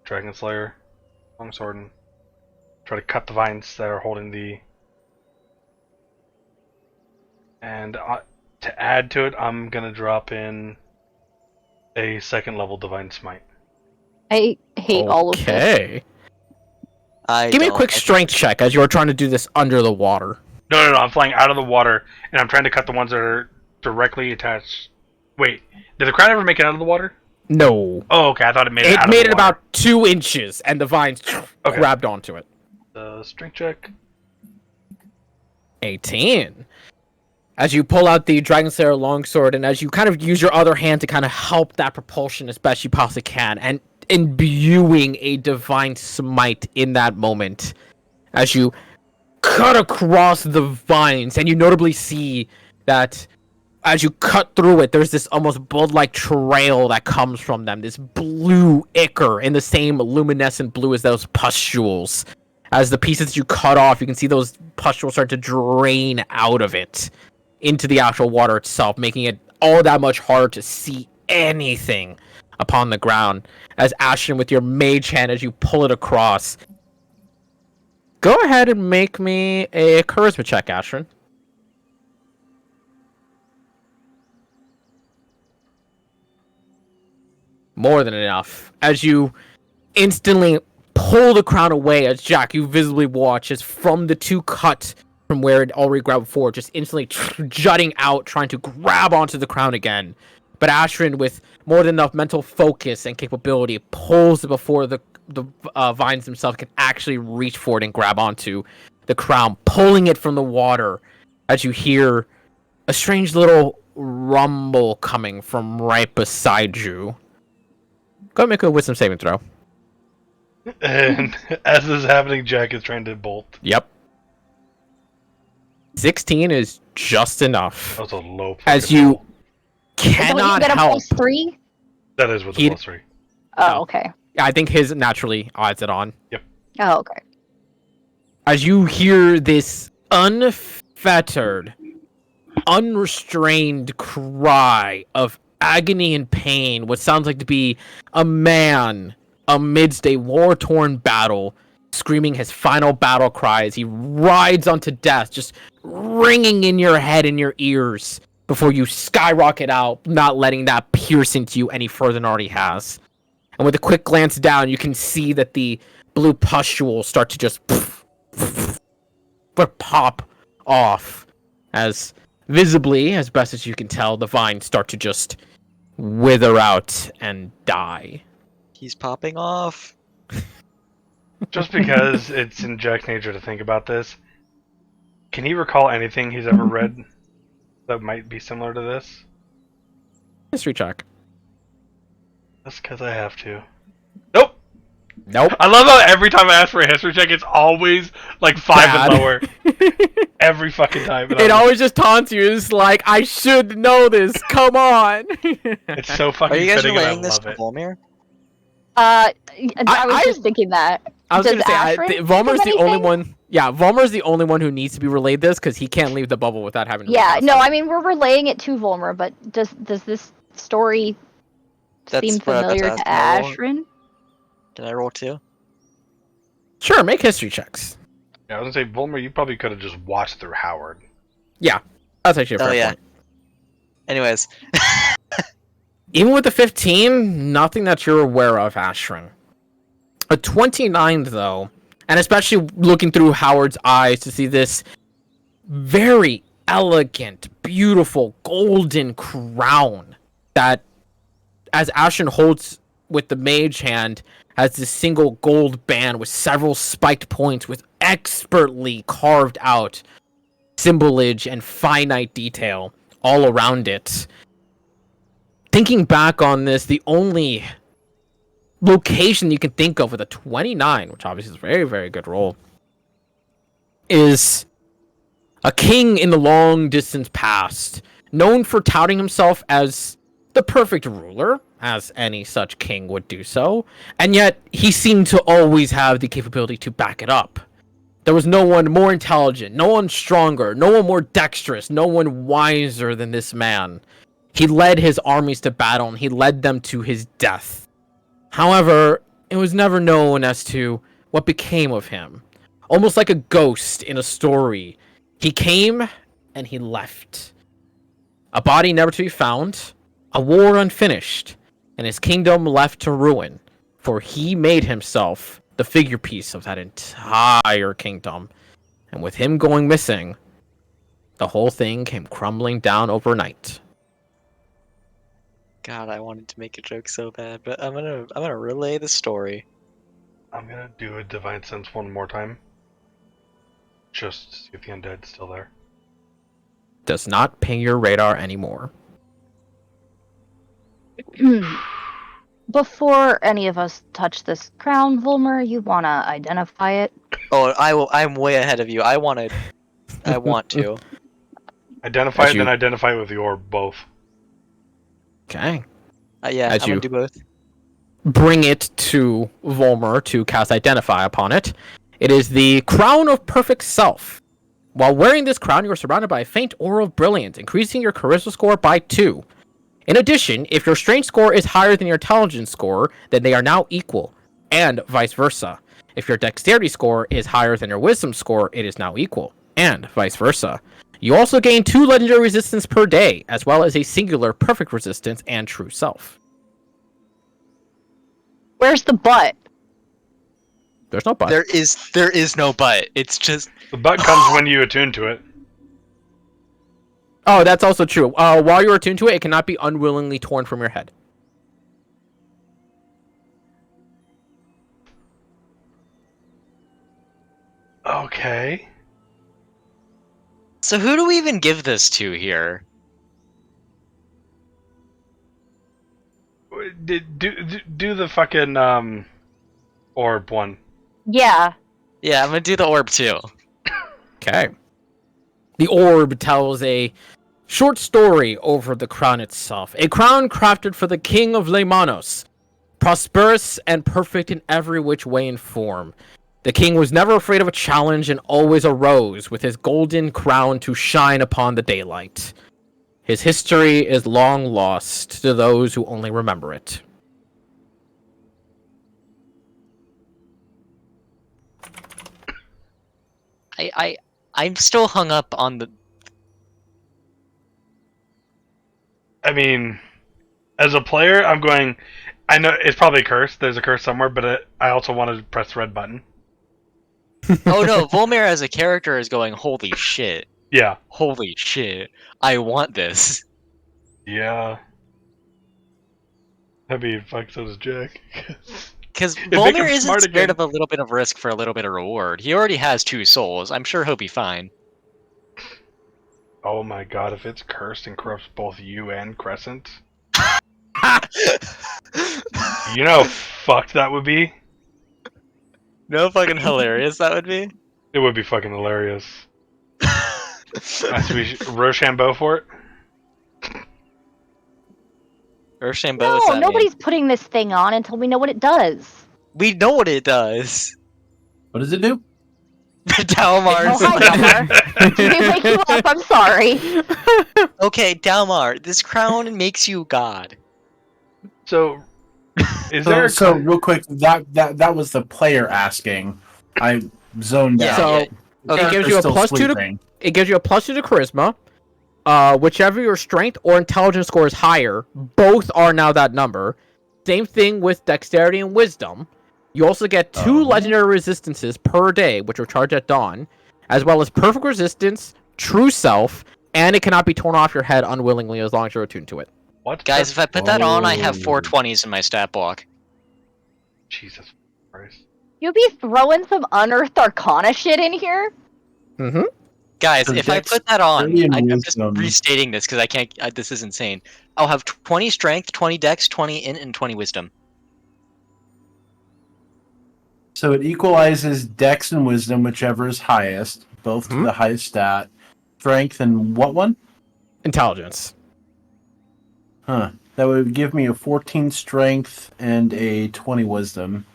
Dragon Slayer longsword and try to cut the vines that are holding the. And to add to it, I'm gonna drop in a second level Divine Smite. I hate all of this. Okay. I Give me a don't- quick strength check as you are trying to do this under the water. No, I'm flying out of the water, and I'm trying to cut the ones that are directly attached. Wait, did the crowd ever make it out of the water? No. Oh, okay, I thought it made it It out made of the it water. about 2 inches, and the vines Okay. grabbed onto it. Strength check. 18. As you pull out the Dragon Slayer longsword, and as you kind of use your other hand to kind of help that propulsion as best you possibly can, and imbuing a divine smite in that moment, as you cut across the vines, and you notably see that as you cut through it, there's this almost blood-like trail that comes from them, this blue ichor in the same luminescent blue as those pustules. As the pieces that you cut off, you can see those pustules start to drain out of it into the actual water itself, making it all that much harder to see anything upon the ground. As Ashton, with your mage hand, as you pull it across, go ahead and make me a charisma check, Ashton. More than enough. As you instantly pull the crown away as Jack, you visibly watch as from the two cut from where it already grabbed before, just instantly jutting out, trying to grab onto the crown again. But Ashrin, with more than enough mental focus and capability, pulls it before the vines themselves can actually reach for it and grab onto the crown, pulling it from the water as you hear a strange little rumble coming from right beside you. Go make a wisdom saving throw. And as this is happening, Jack is trying to bolt. Yep. 16 is just enough. That was a low. As you roll. Don't you cannot get a help. +3? That is with the +3. Oh, okay. I think his naturally odds it on. Oh, okay. As you hear this unfettered, unrestrained cry of agony and pain, what sounds like to be a man amidst a war-torn battle, screaming his final battle cry as he rides onto death, just ringing in your head and your ears before you skyrocket out, not letting that pierce into you any further than it already has. And with a quick glance down, you can see that the blue pustules start to just pop off as visibly, as best as you can tell, the vines start to just wither out and die. He's popping off. Just because it's in Jack's nature to think about this, can he recall anything he's ever read that might be similar to this? History check. That's because I have to. Nope. Nope. I love how every time I ask for a history check, it's always like 5 Bad. and lower. Every fucking time. And It I'm always just taunts you. It's like, I should know this. Come on. it's so fucking Are you guys fitting and I relaying this love to it. Volmir? I was just thinking that. I was Does gonna say, Ashrin Volmer's think the of only anything? one. Yeah, Volmer's the only one who needs to be relayed this because he can't leave the bubble without having. To Yeah, recast no, it. I mean we're relaying it to Volmer, but does this story That's seem what I was familiar about to to ask. Ashrin? Did I roll 2? Sure, make history checks. Yeah, I was gonna say, Volmer, you probably could have just watched through Howard. Yeah, that's actually a fair Oh, yeah. point. Anyways. Even with the 15, nothing that you're aware of, Ashrin. A 29, though, and especially looking through Howard's eyes to see this very elegant, beautiful, golden crown that, as Ashrin holds with the mage hand, has this single gold band with several spiked points with expertly carved out symbolage and finite detail all around it. Thinking back on this, the only location you can think of with a 29, which obviously is a very, very good roll, is a king in the long distance past, known for touting himself as the perfect ruler, as any such king would do so, and yet he seemed to always have the capability to back it up. There was no one more intelligent, no one stronger, no one more dexterous, no one wiser than this man. He led his armies to battle, and he led them to his death. However, it was never known as to what became of him. Almost like a ghost in a story. He came, and he left. A body never to be found, a war unfinished, and his kingdom left to ruin, for he made himself the figure piece of that entire kingdom. And with him going missing, the whole thing came crumbling down overnight. God, I wanted to make a joke so bad, but I'm gonna relay the story. I'm gonna do a Divine Sense one more time. Just to see if the undead's still there. Does not ping your radar anymore. Before any of us touch this crown, Volmer, you wanna identify it? Oh, I'm way ahead of you. I want to. Identify As it, then you- identify it with your both. Okay. Yeah, As I'm gonna you- do both. Bring it to Volmer to cast Identify upon it. It is the Crown of Perfect Self. While wearing this crown, you are surrounded by a faint aura of brilliance, increasing your charisma score by 2. In addition, if your strength score is higher than your intelligence score, then they are now equal, and vice versa. If your dexterity score is higher than your wisdom score, it is now equal, and vice versa. You also gain 2 legendary resistance per day, as well as a singular perfect resistance and true self. Where's the butt? There's no but. There is no but. It's just The butt comes when you attune to it. Oh, that's also true. While you're attuned to it, it cannot be unwillingly torn from your head. Okay. so. Who do we even give this to here? Do the fucking orb one. Yeah. Yeah, I'm gonna do the orb too. Okay. The orb tells a short story over the crown itself. A crown crafted for the king of Lemanos, prosperous and perfect in every which way and form. The king was never afraid of a challenge and always arose with his golden crown to shine upon the daylight. His history is long lost to those who only remember it. I'm still hung up on the. I mean, as a player, I'm going. I know it's probably a curse. There's a curse somewhere, but I also want to press the red button. Oh no, Volmir as a character is going. Holy shit! Yeah. Holy shit! I want this. Yeah. I mean, fuck, so does Jack. Because make Volmir him isn't smart scared again. of a little bit of risk for a little bit of reward. He already has 2 souls. I'm sure he'll be fine. Oh my god, if it's cursed and corrupts both you and Crescent, you know how fucked that would be? No fucking hilarious that would be. It would be fucking hilarious. Rochambeau for it? Rochambeau is No, that nobody's putting this thing on until we know what it does. We know what it does. What does it do? Dalmar. Oh, hi, Delmar. Did we wake you up? I'm sorry. Okay, Dalmar, this crown makes you god. So, is there So real quick, that was the player asking. I zoned Yeah, out. So yeah. it gives you a Still +2 to sleeping. it gives you a +2 to charisma. Whichever your strength or intelligence score is higher, both are now that number. Same thing with dexterity and wisdom. You also get 2 legendary resistances per day, which are charged at dawn, as well as perfect resistance, true self, and it cannot be torn off your head unwillingly as long as you're attuned to it. what? Guys, if I put that on, I have Oh. 4 20s in my stat block. Jesus Christ. You'll be throwing some unearthed arcana shit in here? Mm-hmm. Guys, So if I put that dexterity on, and I'm just wisdom. restating this because I can't. This is insane. I'll have 20 strength, 20 dex, 20 int, and 20 wisdom. So it equalizes dex and wisdom, whichever is highest, both to Mhm. the highest stat. Strength and what one? Intelligence. Huh. That would give me a 14 strength and a 20 wisdom.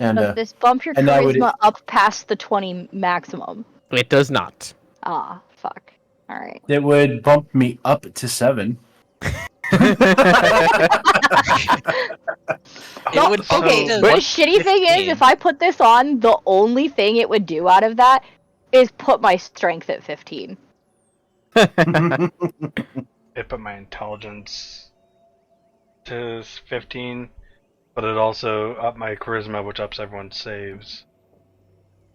And Does this bump your and that would- charisma up past the 20 maximum? It does not. Ah, fuck. Alright. it would bump me up to 7. It would bump Okay, me to the But- shitty thing is, 15. if I put this on, the only thing it would do out of that is put my strength at 15. It put my intelligence to 15, but it also upped my charisma, which ups everyone's saves.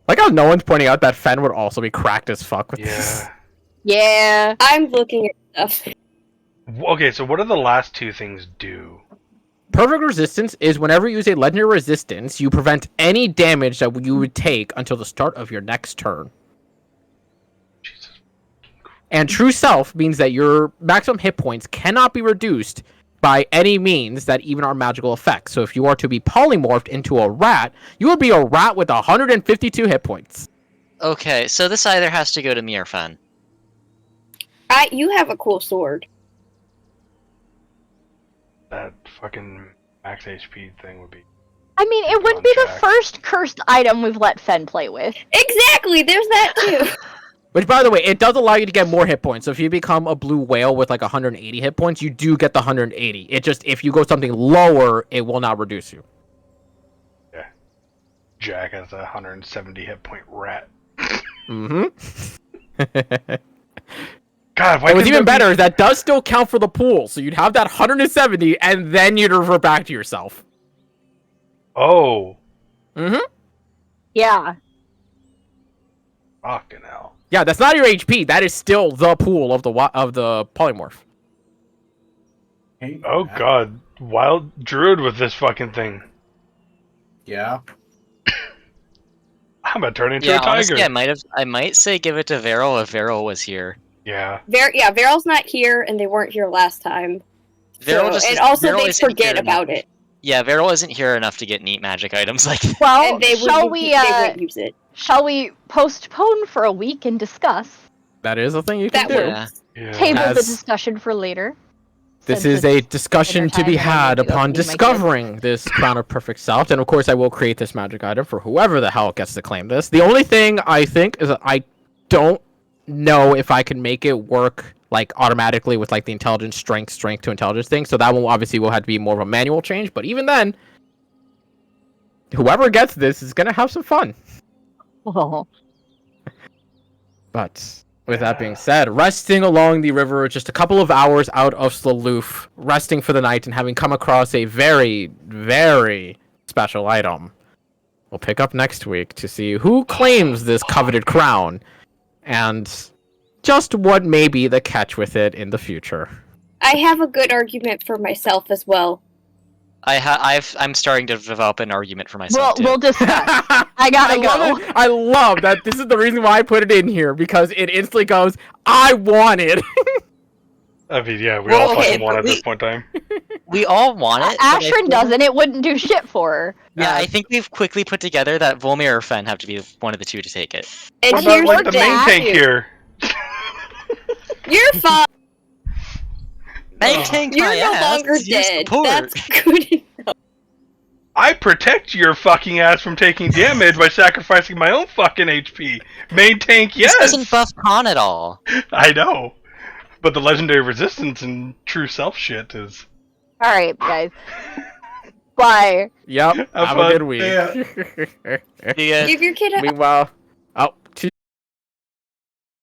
Like how no one's pointing out that Fen would also be cracked as fuck with this. Yeah. Yeah. I'm looking at stuff. Okay, so what do the last 2 things do? Perfect resistance is whenever you use a legendary resistance, you prevent any damage that you would take until the start of your next turn. Jesus. And true self means that your maximum hit points cannot be reduced by any means that even are magical effects. So if you are to be polymorphed into a rat, you will be a rat with 152 hit points. Okay, so this either has to go to me or Fen. You have a cool sword. That fucking max HP thing would be. I mean, it wouldn't be the Jack. first cursed item we've let Fen play with. Exactly, there's that too. Which, by the way, it does allow you to get more hit points. So if you become a blue whale with like 180 hit points, you do get the 180. It just, if you go something lower, it will not reduce you. Jack has a 170 hit point rat. Mm-hmm. God, why And what's couldn't even there be- better is that does still count for the pool. So you'd have that 170, and then you'd revert back to yourself. Oh, Mm-hmm. Yeah. fucking hell. Yeah, that's not your HP. That is still the pool of the polymorph. Hey, Oh god, wild druid with this fucking thing. Yeah. I'm gonna turn into Yeah, a tiger. honestly, I might say give it to Varel if Varel was here. Yeah. Veryl's not here, and they weren't here last time. Varel just And also, Varel they isn't forget here about enough. it, Yeah, Varel isn't here enough to get neat magic items like that. Well, and they wouldn't use it. shall we postpone for a week and discuss? That is a thing you can That do. works. Yeah. Table the As- discussion for later. This since is a it's discussion dinner to be time and I had need to go upon feed my kids. discovering this Crown of Perfect Self, and of course I will create this magic item for whoever the hell gets to claim this. The only thing I think is that I don't know if I can make it work like automatically with like the intelligence, strength to intelligence thing, so that one obviously will have to be more of a manual change, but even then, whoever gets this is gonna have some fun. Oh. But with that being said, resting along the river just a couple of hours out of Slaloof, resting for the night and having come across a very, very special item. We'll pick up next week to see who claims this coveted crown and just what may be the catch with it in the future. I have a good argument for myself as well. I'm starting to develop an argument for myself too. We'll discuss. I gotta love go. it. I love that this is the reason why I put it in here, because it instantly goes, I want it. I mean, yeah, we Well, all okay, fucking want it at we- this point in time. We all want it. but I Ashrin think- doesn't. It wouldn't do shit for her. Yeah, I think we've quickly put together that Volmir or Fen have to be one of the two to take it. And What about here's like the main that. tank here? You're fine. Meg tank You're my no ass, longer use dead. support. That's good. I protect your fucking ass from taking damage by sacrificing my own fucking HP. Main tank, This yes. doesn't buff Khan at all. I know, but the legendary resistance and true self shit is. All right, guys. Bye. Yep. Have a fun. good week. Yeah. Yeah. Give your kid a Meanwhile, oh,